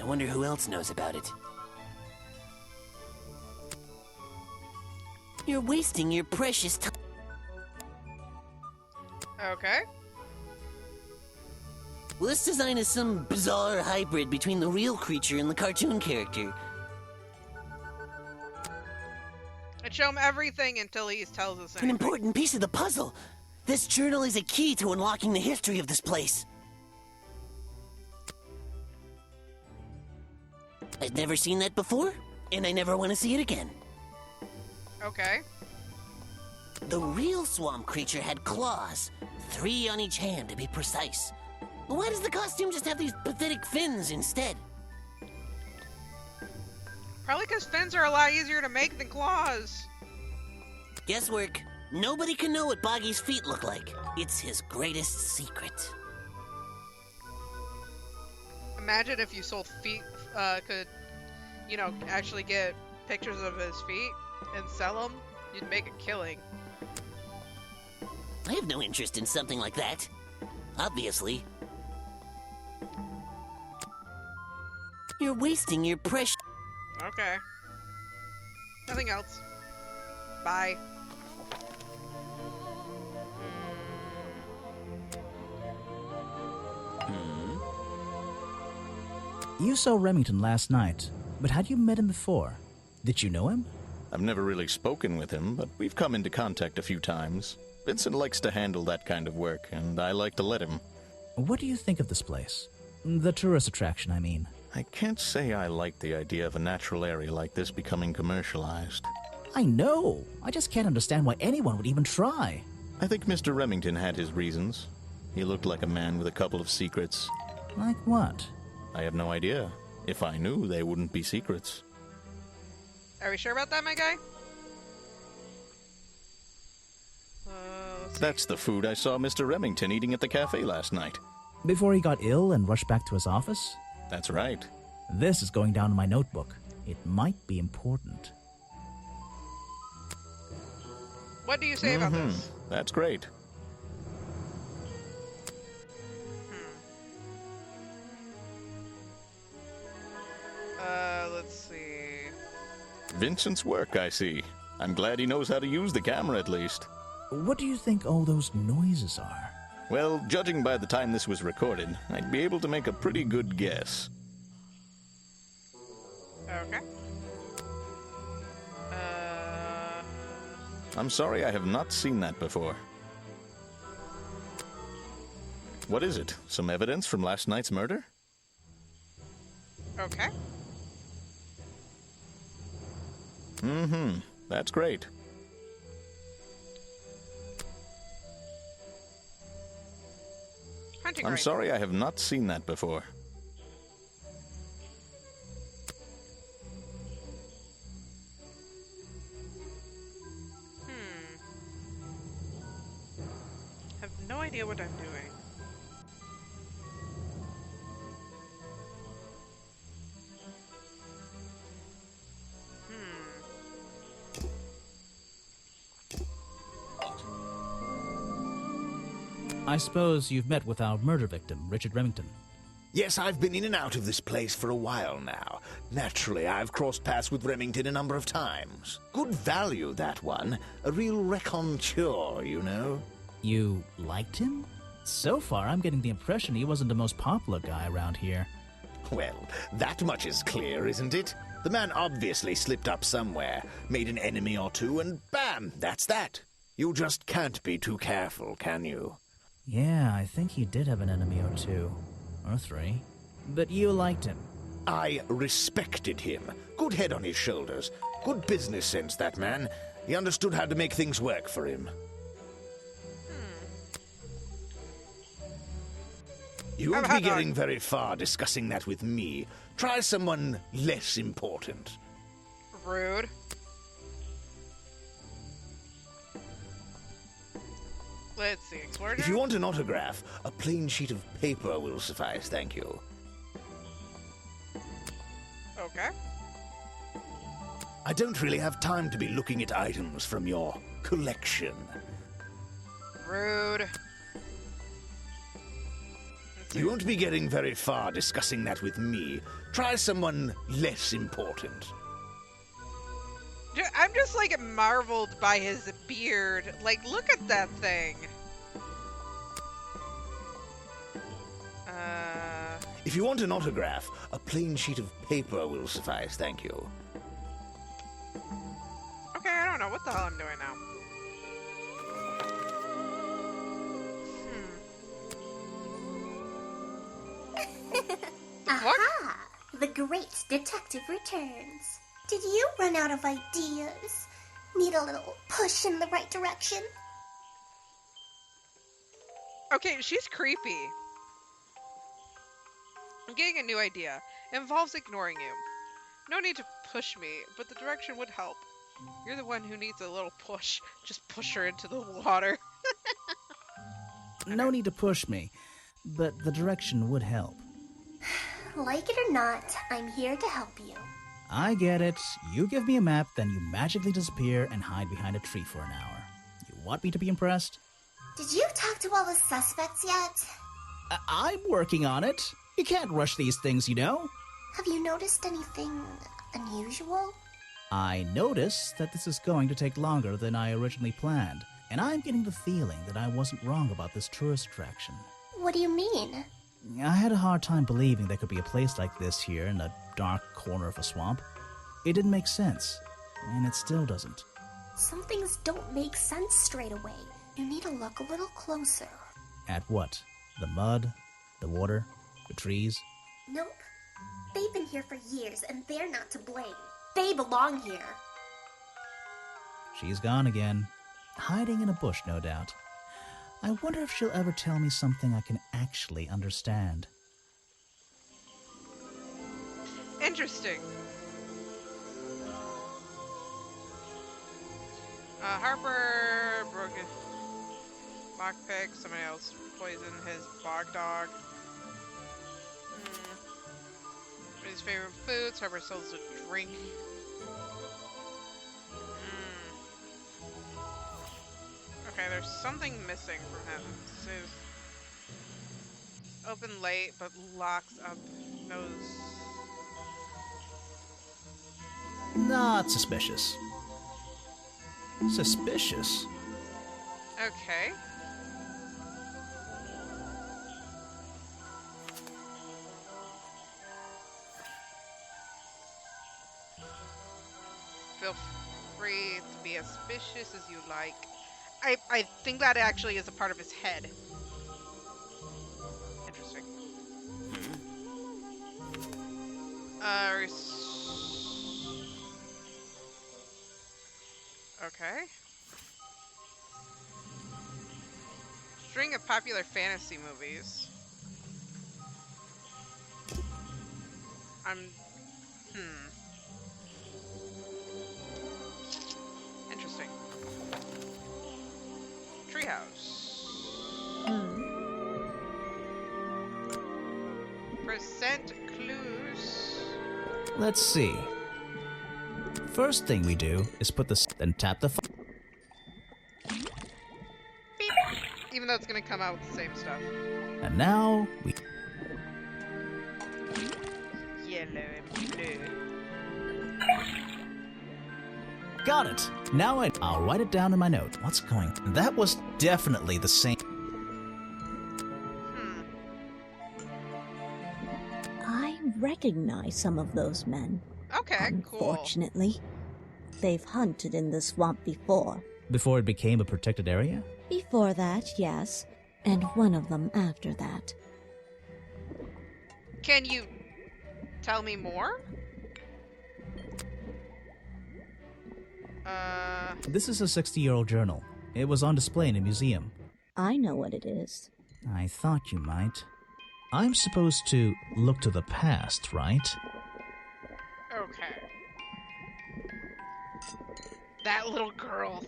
I wonder who else knows about it. You're wasting your precious time. Okay. Well, this design is some bizarre hybrid between the real creature and the cartoon character. And show him everything until he tells us An anything. important piece of the puzzle. This journal is a key to unlocking the history of this place. I've never seen that before, and I never want to see it again. Okay. The real swamp creature had claws, 3 on each hand to be precise. Why does the costume just have these pathetic fins instead? Probably because fins are a lot easier to make than claws. Guesswork. Nobody can know what Boggy's feet look like. It's his greatest secret. Imagine if you sold feet, could, you know, actually get pictures of his feet and sell them. You'd make a killing. I have no interest in something like that. Obviously. You're wasting your precious... Okay. Nothing else. Bye. You saw Remington last night, but had you met him before? Did you know him? I've never really spoken with him, but we've come into contact a few times. Vincent likes to handle that kind of work, and I like to let him. What do you think of this place? The tourist attraction, I mean. I can't say I like the idea of a natural area like this becoming commercialized. I know. I just can't understand why anyone would even try. I think Mr. Remington had his reasons. He looked like a man with a couple of secrets. Like what? I have no idea. If I knew, they wouldn't be secrets. Are we sure about that, my guy? Let's see. That's the food I saw Mr. Remington eating at the cafe last night. Before he got ill and rushed back to his office? That's right. This is going down in my notebook. It might be important. What do you say about this? That's great. Let's see. Vincent's work, I see. I'm glad he knows how to use the camera at least. What do you think all those noises are? Well, judging by the time this was recorded, I'd be able to make a pretty good guess. Okay. I'm sorry, I have not seen that before. What is it? Some evidence from last night's murder? Okay. That's great. hunting I'm right sorry, I have not seen that before. Have no idea what I'm doing. I suppose you've met with our murder victim, Richard Remington. Yes, I've been in and out of this place for a while now. Naturally, I've crossed paths with Remington a number of times. Good value, that one. A real raconteur, you know. You liked him? So far, I'm getting the impression he wasn't the most popular guy around here. Well, that much is clear, isn't it? The man obviously slipped up somewhere, made an enemy or two, and bam, that's that. You just can't be too careful, can you? Yeah, I think he did have an enemy or two. Or three. But you liked him. I respected him. Good head on his shoulders. Good business sense, that man. He understood how to make things work for him. You won't be getting very far discussing that with me. Try someone less important. Rude. Let's see, explore. If you want an autograph, a plain sheet of paper will suffice, thank you. Okay. I don't really have time to be looking at items from your collection. Rude. You won't be getting very far discussing that with me. Try someone less important. I'm just like marveled by his beard. Like, look at that thing. If you want an autograph, a plain sheet of paper will suffice, thank you. Okay, I don't know what the hell I'm doing now. Aha! The great detective returns. Did you run out of ideas? Need a little push in the right direction? Okay, she's creepy. I'm getting a new idea. It involves ignoring you. No need to push me, but the direction would help. You're the one who needs a little push. Just push her into the water. No need to push me, but the direction would help. Like it or not, I'm here to help you. I get it. You give me a map, then you magically disappear and hide behind a tree for an hour. You want me to be impressed? Did you talk to all the suspects yet? I'm working on it. You can't rush these things, you know. Have you noticed anything unusual? I notice that this is going to take longer than I originally planned, and I'm getting the feeling that I wasn't wrong about this tourist attraction. What do you mean? I had a hard time believing there could be a place like this here in a dark corner of a swamp. It didn't make sense, and it still doesn't. Some things don't make sense straight away. You need to look a little closer. At what? The mud? The water? The trees? Nope. They've been here for years, and they're not to blame. They belong here. She's gone again. Hiding in a bush, no doubt. I wonder if she'll ever tell me something I can actually understand. Interesting. Harper broke his lockpick. Somebody else poisoned his bog dog. His favorite foods. Harper sells a drink. Okay, there's something missing from him. This is open late, but locks up. Knows. Not suspicious. Suspicious? Okay. Feel free to be as suspicious as you like. I think that actually is a part of his head. Interesting. Okay. String of popular fantasy movies. Interesting. Treehouse. Present clues. Let's see. First thing we do is put the then tap the Beep. Even though it's gonna come out with the same stuff. and now we Yellow and blue. got it. Now I'll write it down in my note. What's going? That was definitely the same. I recognize some of those men. Okay, cool. Unfortunately, they've hunted in the swamp before. Before it became a protected area? Before that, yes, and one of them after that. Can you tell me more? This is a 60-year-old journal. It was on display in a museum. I know what it is. I thought you might. I'm supposed to look to the past, right? Okay. That little girl.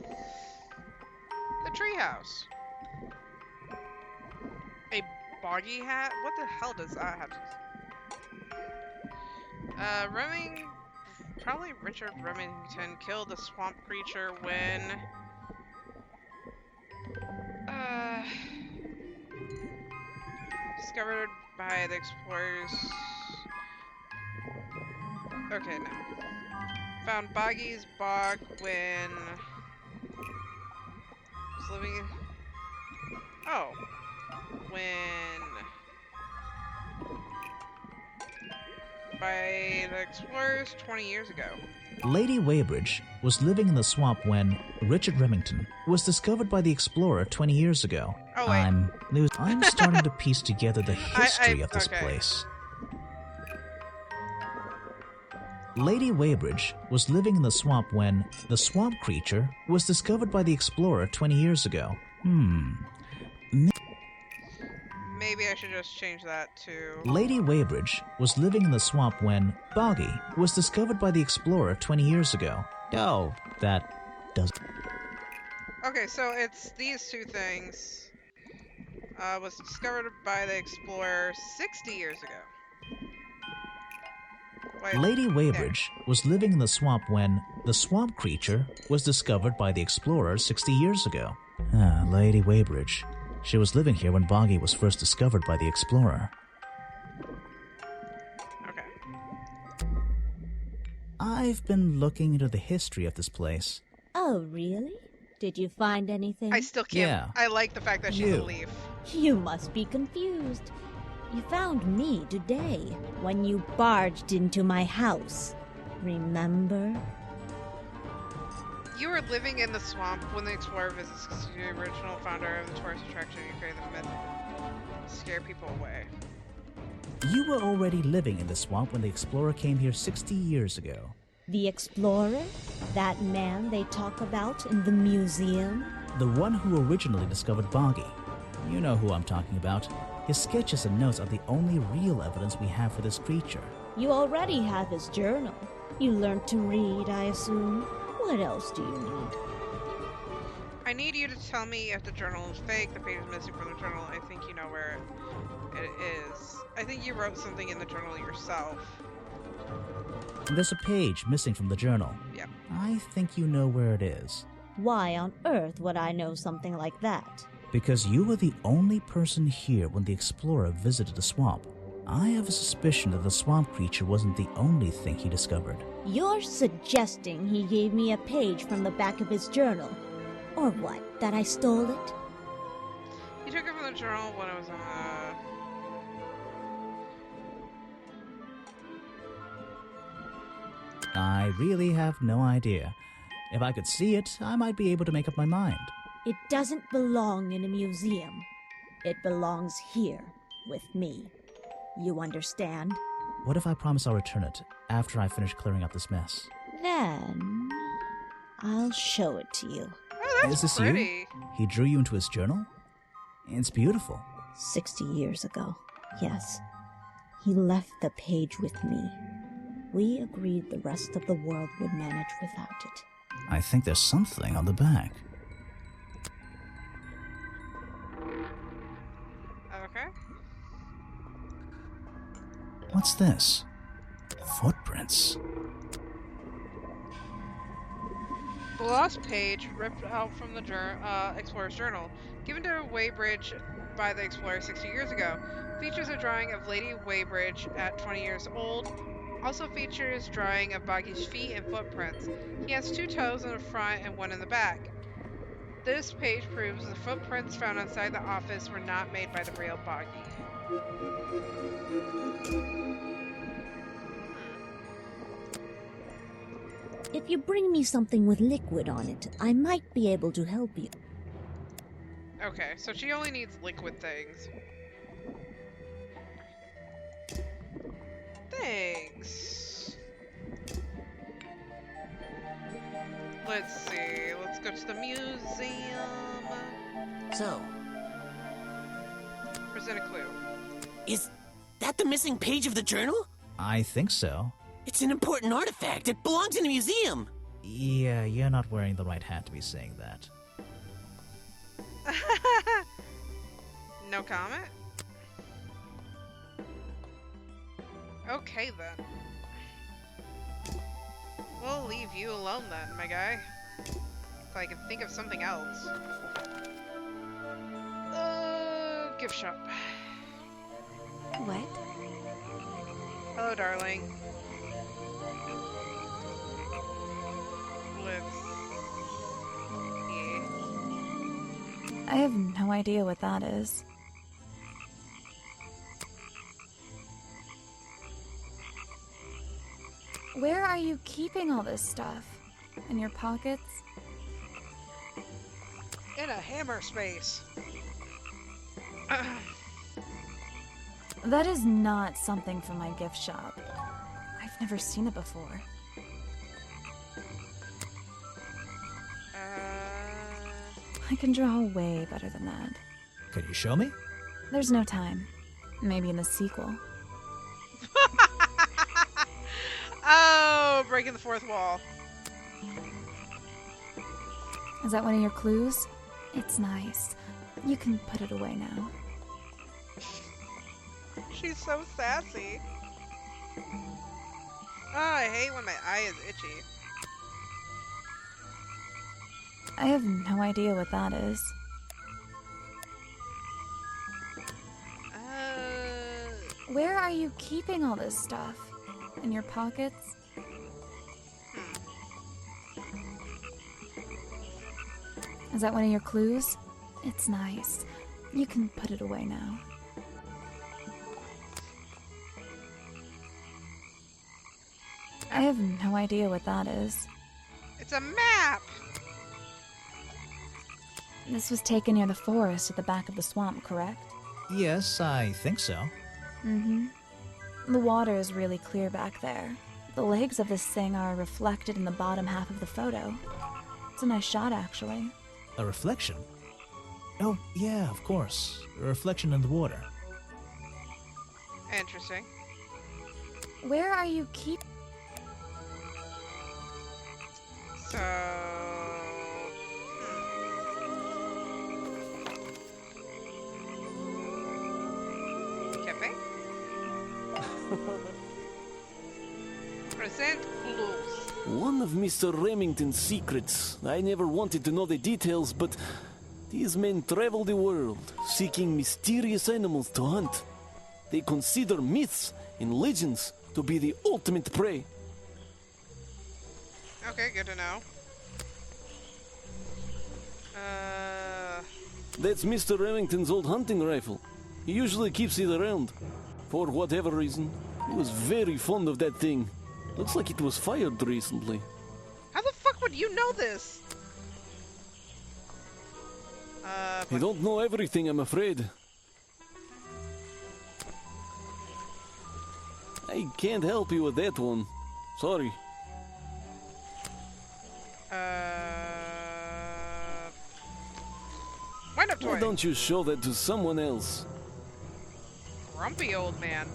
The treehouse. A boggy hat? What the hell does that have to... Probably Richard Remington killed the swamp creature when... discovered by the explorers... Okay, no. Found Boggy's Bog when... was living... Oh. When... by the explorers 20 years ago. Lady Weybridge was living in the swamp when Richard Remington was discovered by the explorer 20 years ago. Oh, wait. I'm starting to piece together the history of this place. Lady Weybridge was living in the swamp when the swamp creature was discovered by the explorer 20 years ago. Maybe I should just change that to... Lady Weybridge was living in the swamp when Boggy was discovered by the explorer 20 years ago. Oh, that does... Okay, so it's these two things. Was discovered by the explorer 60 years ago. Wait, Lady Weybridge was living in the swamp when the swamp creature was discovered by the explorer 60 years ago. Lady Weybridge. She was living here when Boggy was first discovered by the explorer. Okay. I've been looking into the history of this place. Oh, really? Did you find anything? I still can't... Yeah. I like the fact that she's a leaf. You must be confused. You found me today when you barged into my house. Remember? You were living in the swamp when the explorer visits the original founder of the tourist attraction. You created the myth to scare people away. You were already living in the swamp when the explorer came here 60 years ago. The explorer? That man they talk about in the museum? The one who originally discovered Boggy. You know who I'm talking about. His sketches and notes are the only real evidence we have for this creature. You already have his journal. You learned to read, I assume. What else do you need? I need you to tell me if the journal is fake, the page is missing from the journal. I think you know where it is. I think you wrote something in the journal yourself. There's a page missing from the journal. Yep. I think you know where it is. Why on earth would I know something like that? Because you were the only person here when the explorer visited the swamp. I have a suspicion that the swamp creature wasn't the only thing he discovered. You're suggesting he gave me a page from the back of his journal? Or what, that I stole it? You took it from the journal when it was on I really have no idea. If I could see it, I might be able to make up my mind. It doesn't belong in a museum. It belongs here, with me. You understand? What if I promise I'll return it after I finish clearing up this mess? Then I'll show it to you. Oh, that's Is this pretty. you? He drew you into his journal? It's beautiful. 60 years ago, yes. He left the page with me. We agreed the rest of the world would manage without it. I think there's something on the back. Okay. What's this? Footprints. The lost page ripped out from the Explorer's Journal, given to Weybridge by the Explorer 60 years ago. Features a drawing of Lady Weybridge at 20 years old. Also features drawing of Boggy's feet and footprints. He has 2 toes in the front and 1 in the back. This page proves the footprints found outside the office were not made by the real Boggy. If you bring me something with liquid on it, I might be able to help you. Okay, so she only needs liquid things. Thanks. Let's see. Let's go to the museum. So, Present a clue. is that the missing page of the journal? I think so. It's an important artifact. It belongs in a museum. Yeah, you're not wearing the right hat to be saying that. No comment? Okay then. We'll leave you alone then, my guy. So I can think of something else. Gift shop. What? Hello, darling. Let's see. I have no idea what that is. Where are you keeping all this stuff? In your pockets? In a hammer space. That is not something from my gift shop. I've never seen it before. I can draw way better than that. Can you show me? There's no time. Maybe in the sequel. Oh, breaking the fourth wall. Is that one of your clues? It's nice. You can put it away now. She's so sassy. Oh, I hate when my eye is itchy. I have no idea what that is. Where are you keeping all this stuff? In your pockets? Is that one of your clues? It's nice. You can put it away now. I have no idea what that is. It's a map! This was taken near the forest at the back of the swamp, correct? Yes, I think so. Mm-hmm. The water is really clear back there. The legs of this thing are reflected in the bottom half of the photo. It's a nice shot, actually. A reflection? Oh, yeah, of course. A reflection in the water. Interesting. Where are you keeping... So... Cafe? Present clues. One of Mr. Remington's secrets. I never wanted to know the details, but these men travel the world, seeking mysterious animals to hunt. They consider myths and legends to be the ultimate prey. Okay, good to know. That's Mr. Remington's old hunting rifle. He usually keeps it around. For whatever reason, he was very fond of that thing. Looks like it was fired recently. How the fuck would you know this? I don't know everything, I'm afraid. I can't help you with that one. Sorry. Wind up Why toy. don't you show that to someone else? Grumpy old man.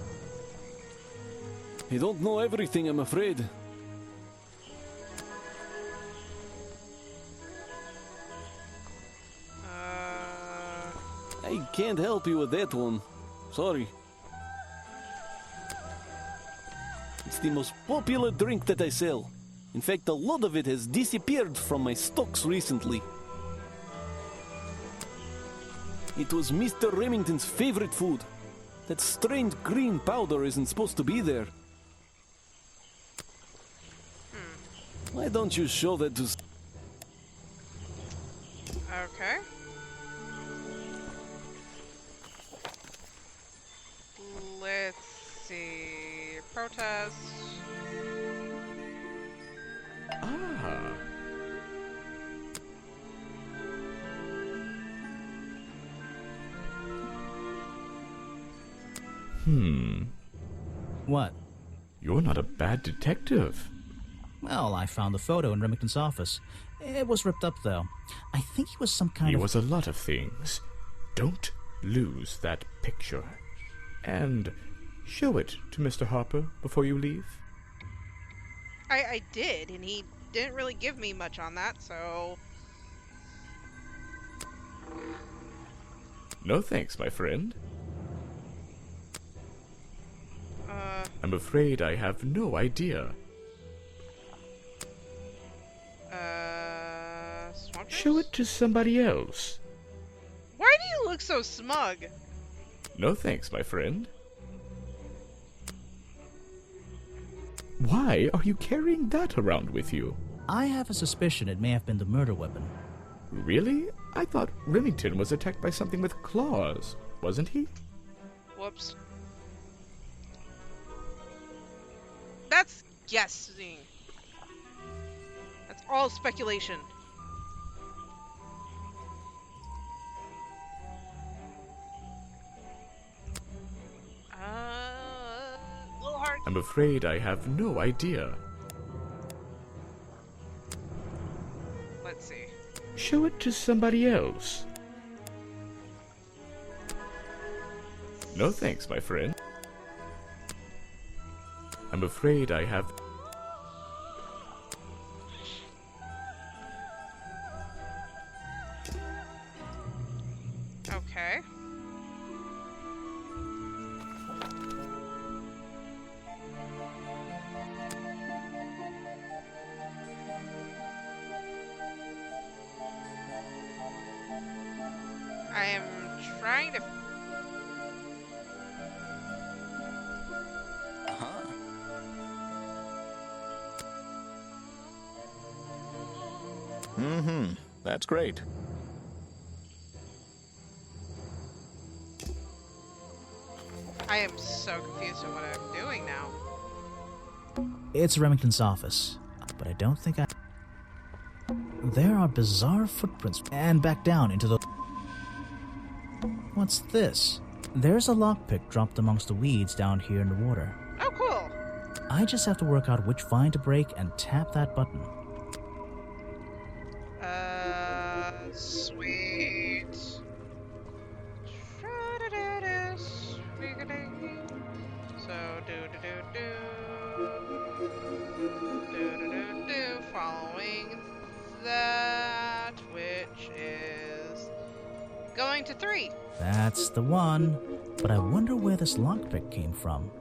I don't know everything, I'm afraid. I can't help you with that one. Sorry. It's the most popular drink that I sell. In fact, a lot of it has disappeared from my stocks recently. It was Mr. Remington's favorite food. That strange green powder isn't supposed to be there. Why don't you show that to... Okay. Let's see. Protest. Ah. What? You're not a bad detective. Well, I found the photo in Remington's office. It was ripped up, though. I think he was some kind He of... was a lot of things. Don't lose that picture. And show it to Mr. Harper before you leave. I did, and he didn't really give me much on that, so... No thanks, my friend. I'm afraid I have no idea. Swamp Show Juice? it to somebody else. Why do you look so smug? No thanks, my friend. Why are you carrying that around with you? I have a suspicion it may have been the murder weapon. Really? I thought Remington was attacked by something with claws, wasn't he? Whoops. That's guessing. That's all speculation. Little hard. I'm afraid I have no idea. Let's see. Show it to somebody else. No thanks, my friend. I'm afraid I have... Okay. I am trying to... That's great. I am so confused on what I'm doing now. It's Remington's office, but I don't think I... There are bizarre footprints, and back down into the... What's this? There's a lockpick dropped amongst the weeds down here in the water. Oh, cool. I just have to work out which vine to break and tap that button. Sweet. So, following that, which is going to 3. That's the one, but I wonder where this lockpick came from.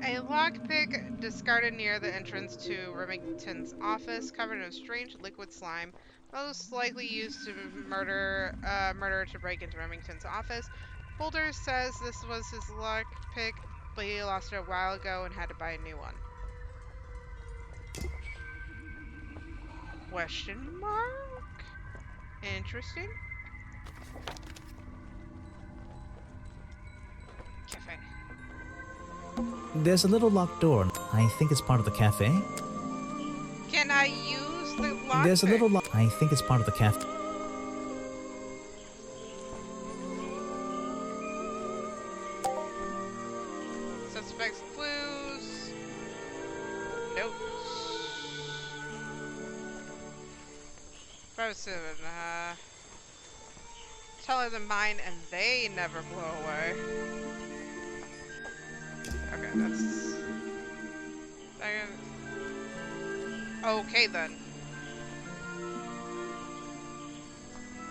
A lockpick discarded near the entrance to Remington's office, covered in a strange liquid slime, most likely used to murderer to break into Remington's office. Boulder says this was his lockpick, but he lost it a while ago and had to buy a new one. Question mark? Interesting. Cafe. There's a little locked door. I think it's part of the cafe. Can I use the lockpick? There's a little lock. I think it's part of the cafe. Suspects clues. Nope. Frozen. Taller than mine, and they never blow away. Okay, that's Okay then.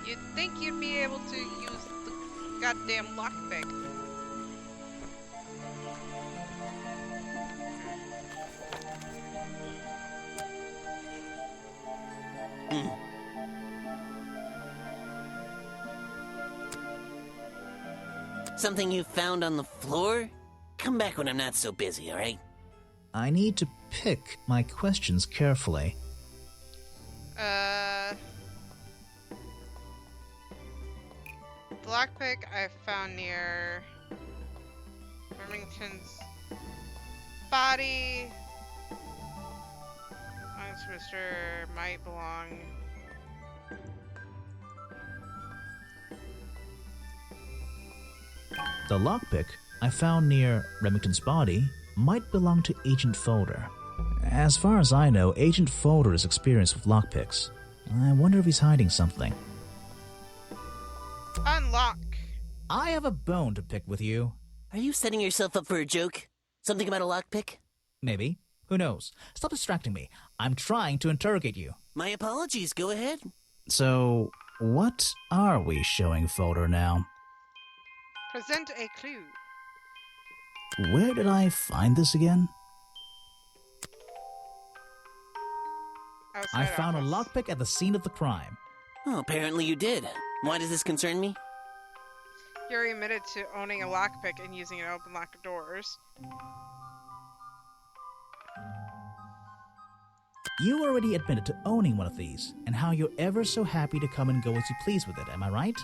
You'd think you'd be able to use the goddamn lockpick. Something you found on the floor? Come back when I'm not so busy, alright? I need to pick my questions carefully. The lockpick I found near Remington's body. Honest Twister might belong. The lockpick I found near Remington's body might belong to Agent Folder. As far as I know, Agent Folder is experienced with lockpicks. I wonder if he's hiding something. Unlock. I have a bone to pick with you. Are you setting yourself up for a joke? Something about a lockpick? Maybe. Who knows? Stop distracting me. I'm trying to interrogate you. My apologies, go ahead. So, what are we showing Folder now? Present a clue. Where did I find this again? I found a lockpick at the scene of the crime. Oh, apparently you did. Why does this concern me? You're admitted to owning a lockpick and using it to open locked doors. You already admitted to owning one of these, and how you're ever so happy to come and go as you please with it, am I right?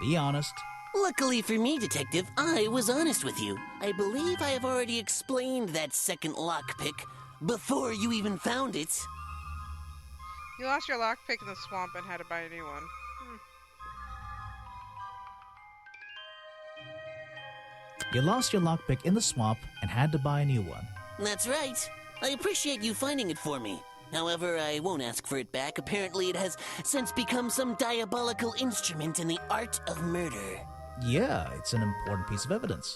Be honest. Luckily for me, Detective, I was honest with you. I believe I have already explained that second lockpick before you even found it. You lost your lockpick in the swamp and had to buy a new one. You lost your lockpick in the swamp and had to buy a new one. That's right. I appreciate you finding it for me. However, I won't ask for it back. Apparently, it has since become some diabolical instrument in the art of murder. Yeah, it's an important piece of evidence.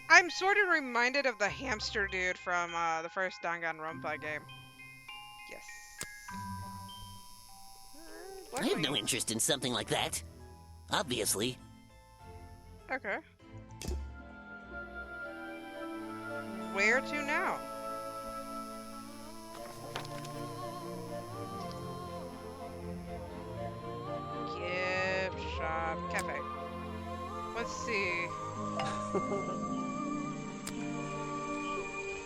I'm sort of reminded of the hamster dude from the first Danganronpa game. Yes. I have no interest in something like that. Obviously. Okay. Where to now? Gift shop cafe. Let's see.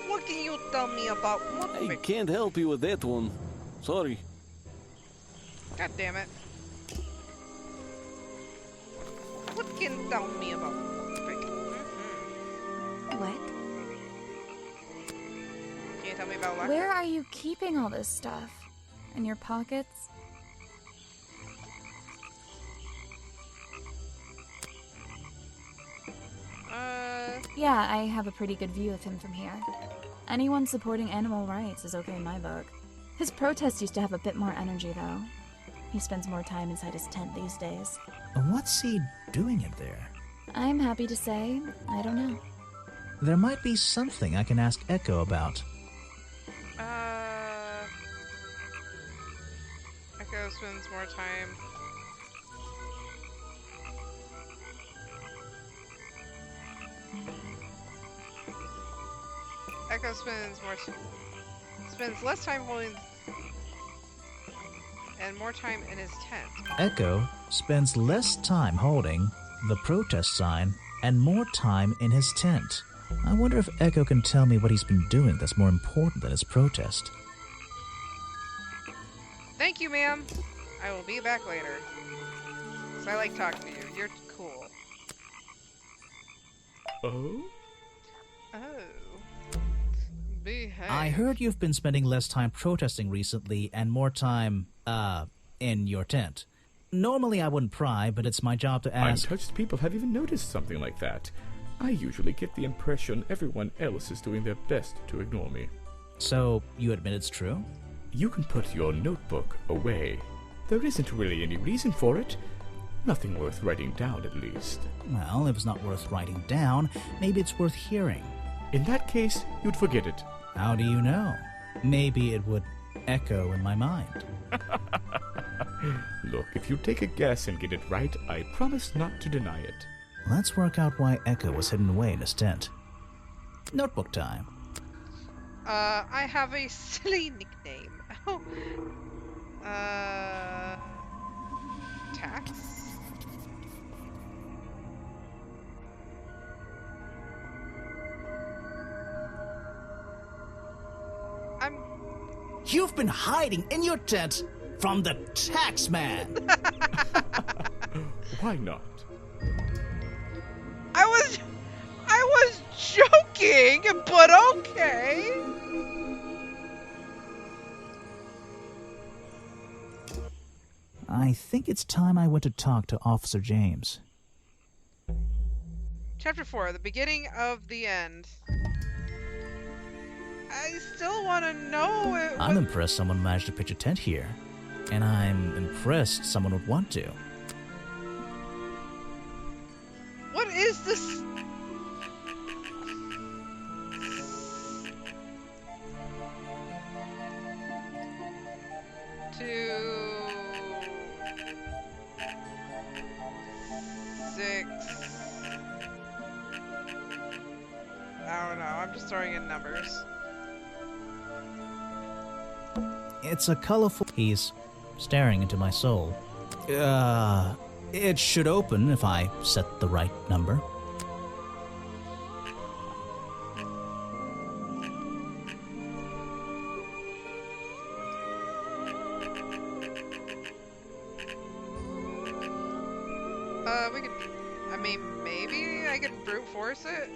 What can you tell me about I lockpick? can't help you with that one. Sorry. God damn it. What can you tell me about lockpick? What? Can you tell me about lockpick? Where are you keeping all this stuff? In your pockets? Yeah, I have a pretty good view of him from here. Anyone supporting animal rights is okay in my book. His protests used to have a bit more energy, though. He spends more time inside his tent these days. What's he doing in there? I'm happy to say, I don't know. There might be something I can ask Echo about. Echo spends more time. Echo spends less time holding and more time in his tent. Echo spends less time holding the protest sign and more time in his tent. I wonder if Echo can tell me what he's been doing that's more important than his protest. Thank you, ma'am. I will be back later. 'Cause I like talking to you. You're cool. Oh? Oh. Behave. I heard you've been spending less time protesting recently and more time, in your tent. Normally I wouldn't pry, but it's my job to ask. Untouched people have even noticed something like that. I usually get the impression everyone else is doing their best to ignore me. So, you admit it's true? You can put your notebook away. There isn't really any reason for it. Nothing worth writing down, at least. Well, if it's not worth writing down, maybe it's worth hearing. In that case, you'd forget it. How do you know? Maybe it would echo in my mind. Look, if you take a guess and get it right, I promise not to deny it. Let's work out why Echo was hidden away in his tent. Notebook time. I have a silly nickname. Tax? You've been hiding in your tent from the tax man. Why not? I was joking, but okay. I think it's time I went to talk to Officer James. Chapter 4, the beginning of the end. I still want to know it. I'm impressed someone managed to pitch a tent here. And I'm impressed someone would want to. What is this? I don't know. I'm just throwing in numbers. It's a colorful... He's staring into my soul. It should open if I set the right number. We could... I mean, maybe I could brute force it?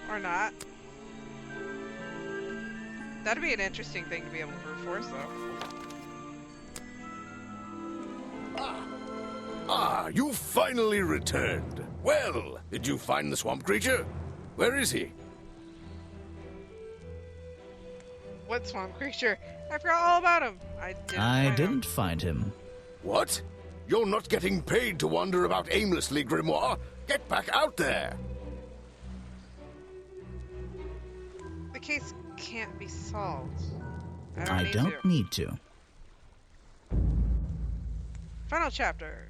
Or not. That'd be an interesting thing to be able to brute force, though. Ah, you finally returned. Well, did you find the swamp creature? Where is he? What swamp creature? I forgot all about him. I didn't find him. What? You're not getting paid to wander about aimlessly, Grimoire. Get back out there. The case can't be solved. I don't need to. Final chapter.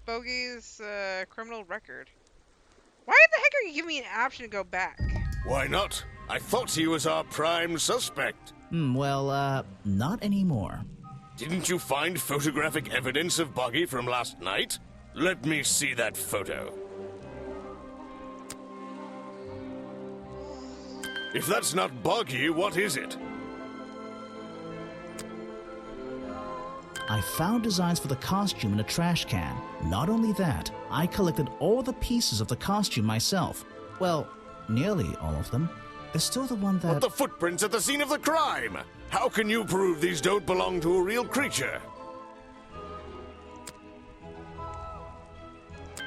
Bogey's criminal record. Why the heck are you giving me an option to go back? Why not? I thought he was our prime suspect. Not anymore. Didn't you find photographic evidence of Boggy from last night? Let me see that photo. If that's not Boggy, what is it? I found designs for the costume in a trash can. Not only that, I collected all the pieces of the costume myself. Well, nearly all of them. There's still the one that... But the footprints at the scene of the crime! How can you prove these don't belong to a real creature?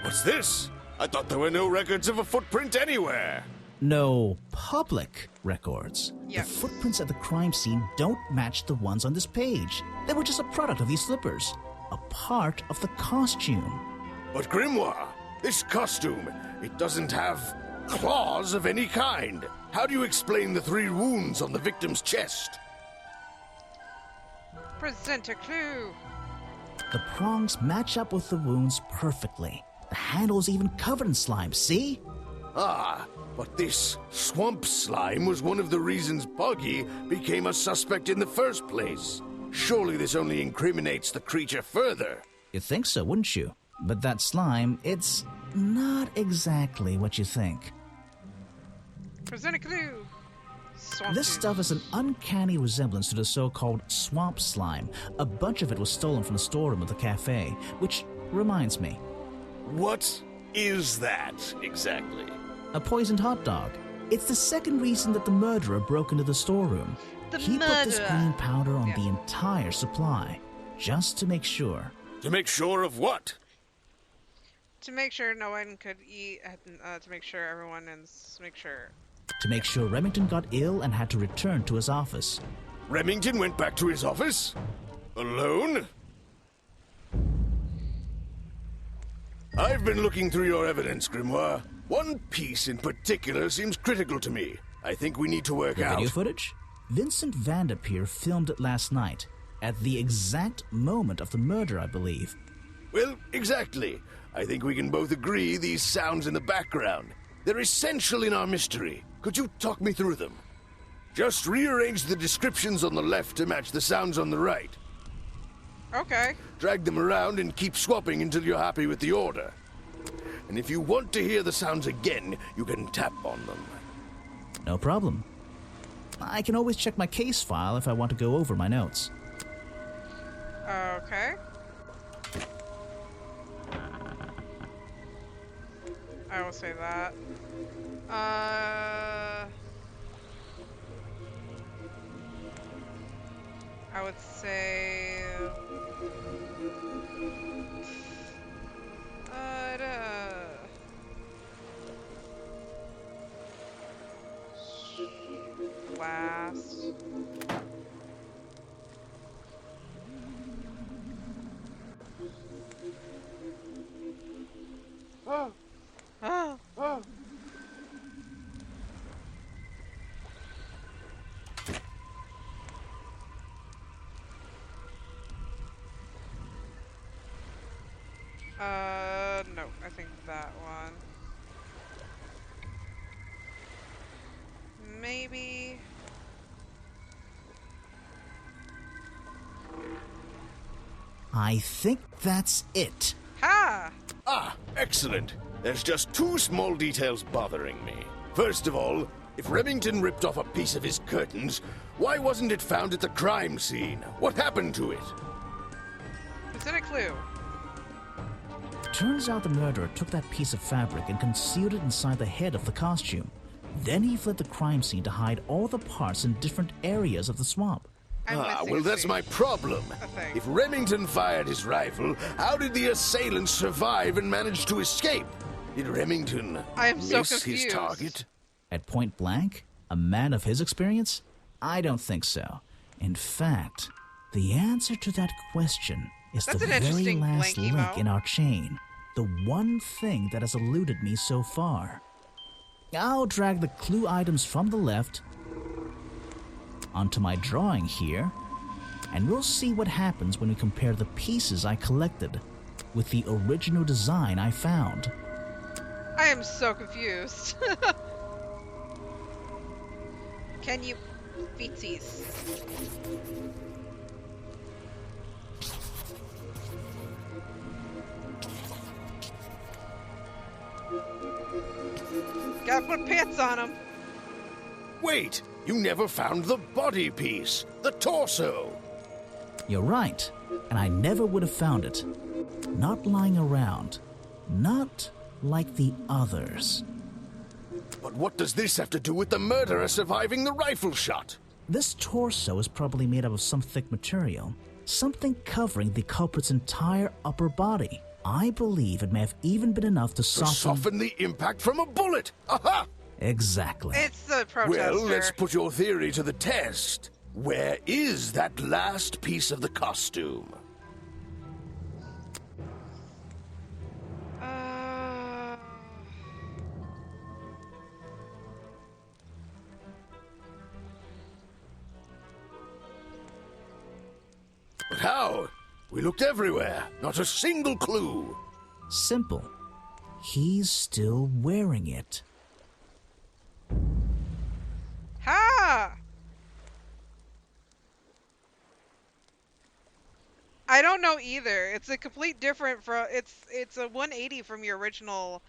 What's this? I thought there were no records of a footprint anywhere. No public records. Yep. The footprints at the crime scene don't match the ones on this page. They were just a product of these slippers. A part of the costume. But Grimoire, this costume, it doesn't have claws of any kind. How do you explain the 3 wounds on the victim's chest? Present a clue. The prongs match up with the wounds perfectly. The handle's even covered in slime, see? Ah, but this swamp slime was one of the reasons Boggy became a suspect in the first place. Surely this only incriminates the creature further. You'd think so, wouldn't you? But that slime, it's not exactly what you think. Present a clue. Swamp This juice. stuff has an uncanny resemblance to the so-called swamp slime. A bunch of it was stolen from the storeroom of the cafe, which reminds me. What is that exactly? A poisoned hot dog. It's the second reason that the murderer broke into the storeroom. He put this green powder on the entire supply, just to make sure. To make sure of what? To make sure no one could eat, to make sure everyone is, make sure. to make sure Remington got ill and had to return to his office. Remington went back to his office? Alone? I've been looking through your evidence, Grimoire. One piece in particular seems critical to me. I think we need to work The out. video footage? Vincent Vanderpeer filmed it last night, at the exact moment of the murder, I believe. Well, exactly. I think we can both agree these sounds in the background. They're essential in our mystery. Could you talk me through them? Just rearrange the descriptions on the left to match the sounds on the right. Okay. Drag them around and keep swapping until you're happy with the order. And if you want to hear the sounds again, you can tap on them. No problem. I can always check my case file if I want to go over my notes. Okay. I will say that. I would say... last. Oh. Oh. Oh. No, I think that one. Maybe. I think that's it. Ha! Ah, excellent. There's just two small details bothering me. First of all, if Remington ripped off a piece of his curtains, why wasn't it found at the crime scene? What happened to it? Is it a clue? Turns out the murderer took that piece of fabric and concealed it inside the head of the costume. Then he fled the crime scene to hide all the parts in different areas of the swamp. Well, that's my problem. If Remington fired his rifle, how did the assailants survive and manage to escape? Did Remington miss his target? At point blank? A man of his experience? I don't think so. In fact, the answer to that question is the very last link in our chain. The one thing that has eluded me so far. I'll drag the clue items from the left onto my drawing here, and we'll see what happens when we compare the pieces I collected with the original design I found. I am so confused. Can you... feetsies. Gotta put pants on him. Wait, you never found the body piece, the torso. You're right, and I never would have found it. Not lying around. Not like the others. But what does this have to do with the murderer surviving the rifle shot? This torso is probably made up of some thick material, something covering the culprit's entire upper body. I believe it may have even been enough to soften the impact from a bullet. Aha! Exactly. It's the protester. Well, let's put your theory to the test. Where is that last piece of the costume? But how? We looked everywhere. Not a single clue. Simple. He's still wearing it. Ha! I don't know either. It's a complete different from it's a 180 from your original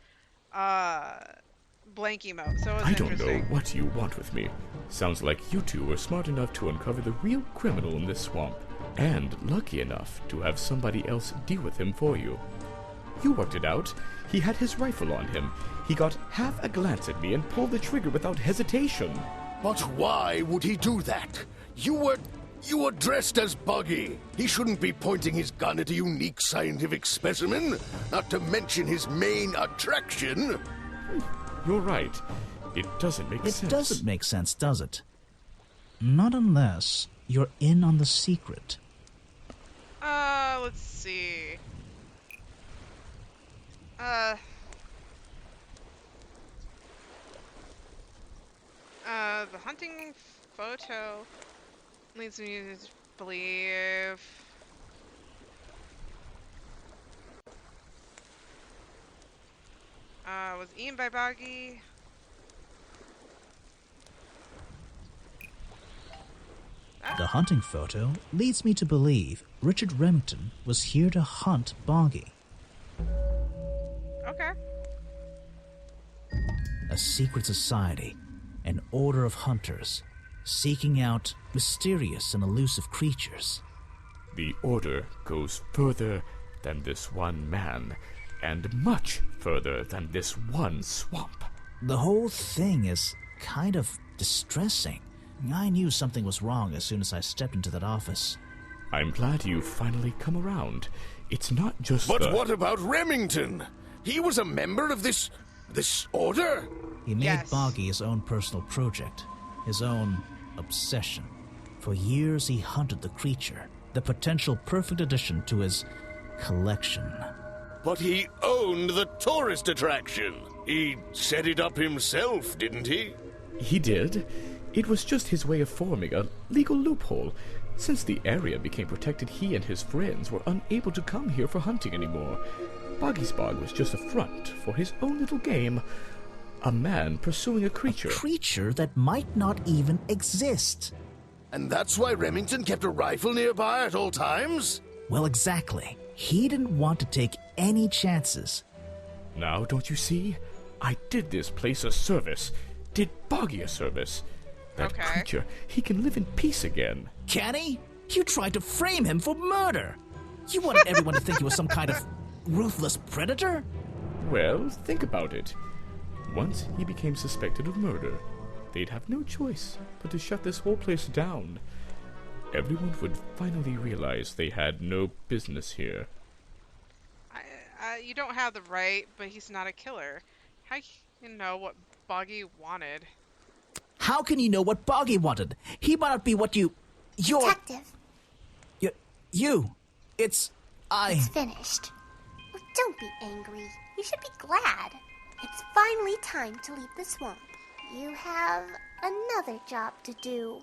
blank emote. So it's I don't know interesting. what you want with me. Sounds like you two were smart enough to uncover the real criminal in this swamp, and lucky enough to have somebody else deal with him for you. You worked it out. He had his rifle on him. He got half a glance at me and pulled the trigger without hesitation. But why would he do that? You were dressed as Buggy. He shouldn't be pointing his gun at a unique scientific specimen, not to mention his main attraction. You're right. It doesn't make sense. It doesn't make sense, does it? Not unless you're in on the secret. Let's see. The hunting photo leads me to believe. Was eaten by Boggy. The hunting photo leads me to believe Richard Remington was here to hunt Boggy. Okay. A secret society, an order of hunters, seeking out mysterious and elusive creatures. The Order goes further than this one man, and much further than this one swamp. The whole thing is kind of distressing. I knew something was wrong as soon as I stepped into that office. I'm glad you've finally come around. It's not just But what about Remington? He was a member of this order? He made Yes. Boggy his own personal project, his own obsession. For years he hunted the creature, the potential perfect addition to his collection. But he owned the tourist attraction. He set it up himself, didn't he? He did. It was just his way of forming a legal loophole. Since the area became protected, he and his friends were unable to come here for hunting anymore. Boggy's Bog was just a front for his own little game. A man pursuing a creature. A creature that might not even exist. And that's why Remington kept a rifle nearby at all times? Well, exactly. He didn't want to take any chances. Now, don't you see? I did this place a service. Did Boggy a service. That Okay. creature, he can live in peace again. Can he? You tried to frame him for murder. You wanted everyone to think he was some kind of ruthless predator? Well, think about it. Once he became suspected of murder, they'd have no choice but to shut this whole place down. Everyone would finally realize they had no business here. You don't have the right, but he's not a killer. How you know what Boggy wanted? How can you know what Boggy wanted? He might not be what you're... Detective, It's finished. Well, don't be angry. You should be glad. It's finally time to leave the swamp. You have another job to do.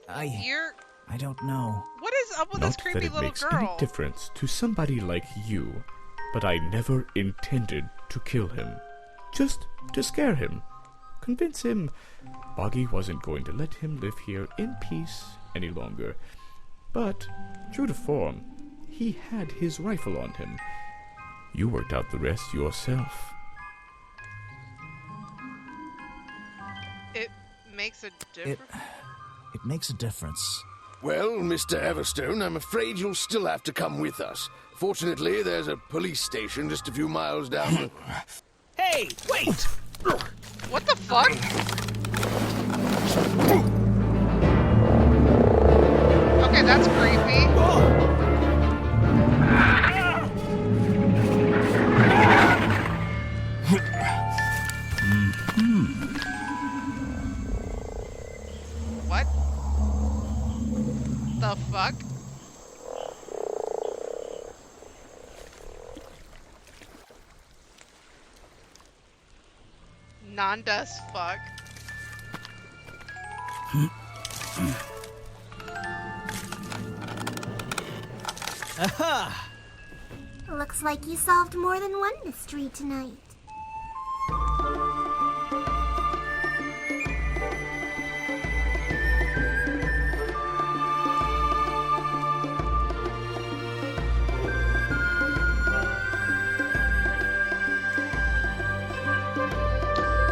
I You're. don't know. What is up with Not this that creepy it little makes any girl? difference to somebody like you, but I never intended to kill him. Just to scare him. Convince him Boggy wasn't going to let him live here in peace any longer. But, true to form, he had his rifle on him. You worked out the rest yourself. It makes a difference. It makes a difference. Well, Mr. Everstone, I'm afraid you'll still have to come with us. Fortunately, there's a police station just a few miles down the... Hey, wait! What the fuck? Okay, that's creepy. What? The fuck? Non-dust fuck. Aha! Looks like you solved more than one mystery tonight.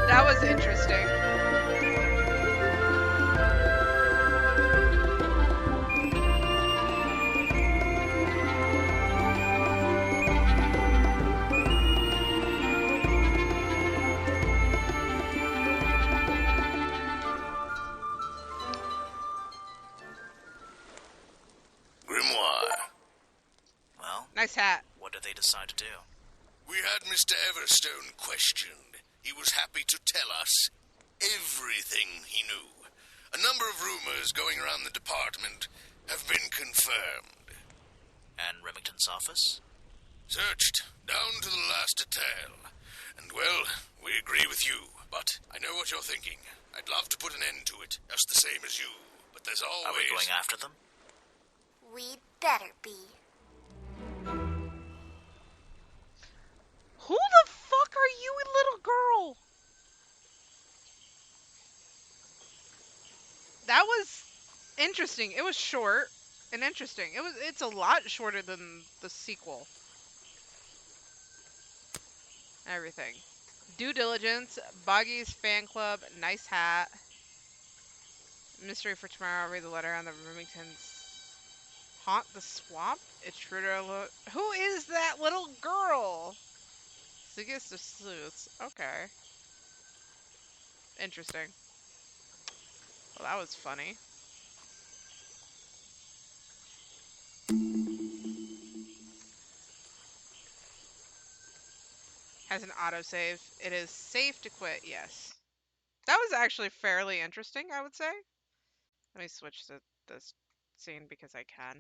That was interesting. Grimoire. Well, Nice hat. what did they decide to do? We had Mr. Everstone questioned. He was happy to tell us. everything he knew. A number of rumors going around the department have been confirmed. And Remington's office? Searched, down to the last detail. And, well, we agree with you, but I know what you're thinking. I'd love to put an end to it, just the same as you. But there's always... Are we going after them? We'd better be. Who the fuck are you, little girl? That was interesting. It was short and interesting. It's a lot shorter than the sequel. Everything. Due diligence, Boggy's fan club, nice hat. Mystery for tomorrow, read the letter on the Remingtons. Haunt the swamp? Intruder alert. Who is that little girl? Sigus of Sleuths. Okay. Interesting. Well, that was funny. Has an autosave. It is safe to quit, yes. That was actually fairly interesting, I would say. Let me switch to this scene because I can.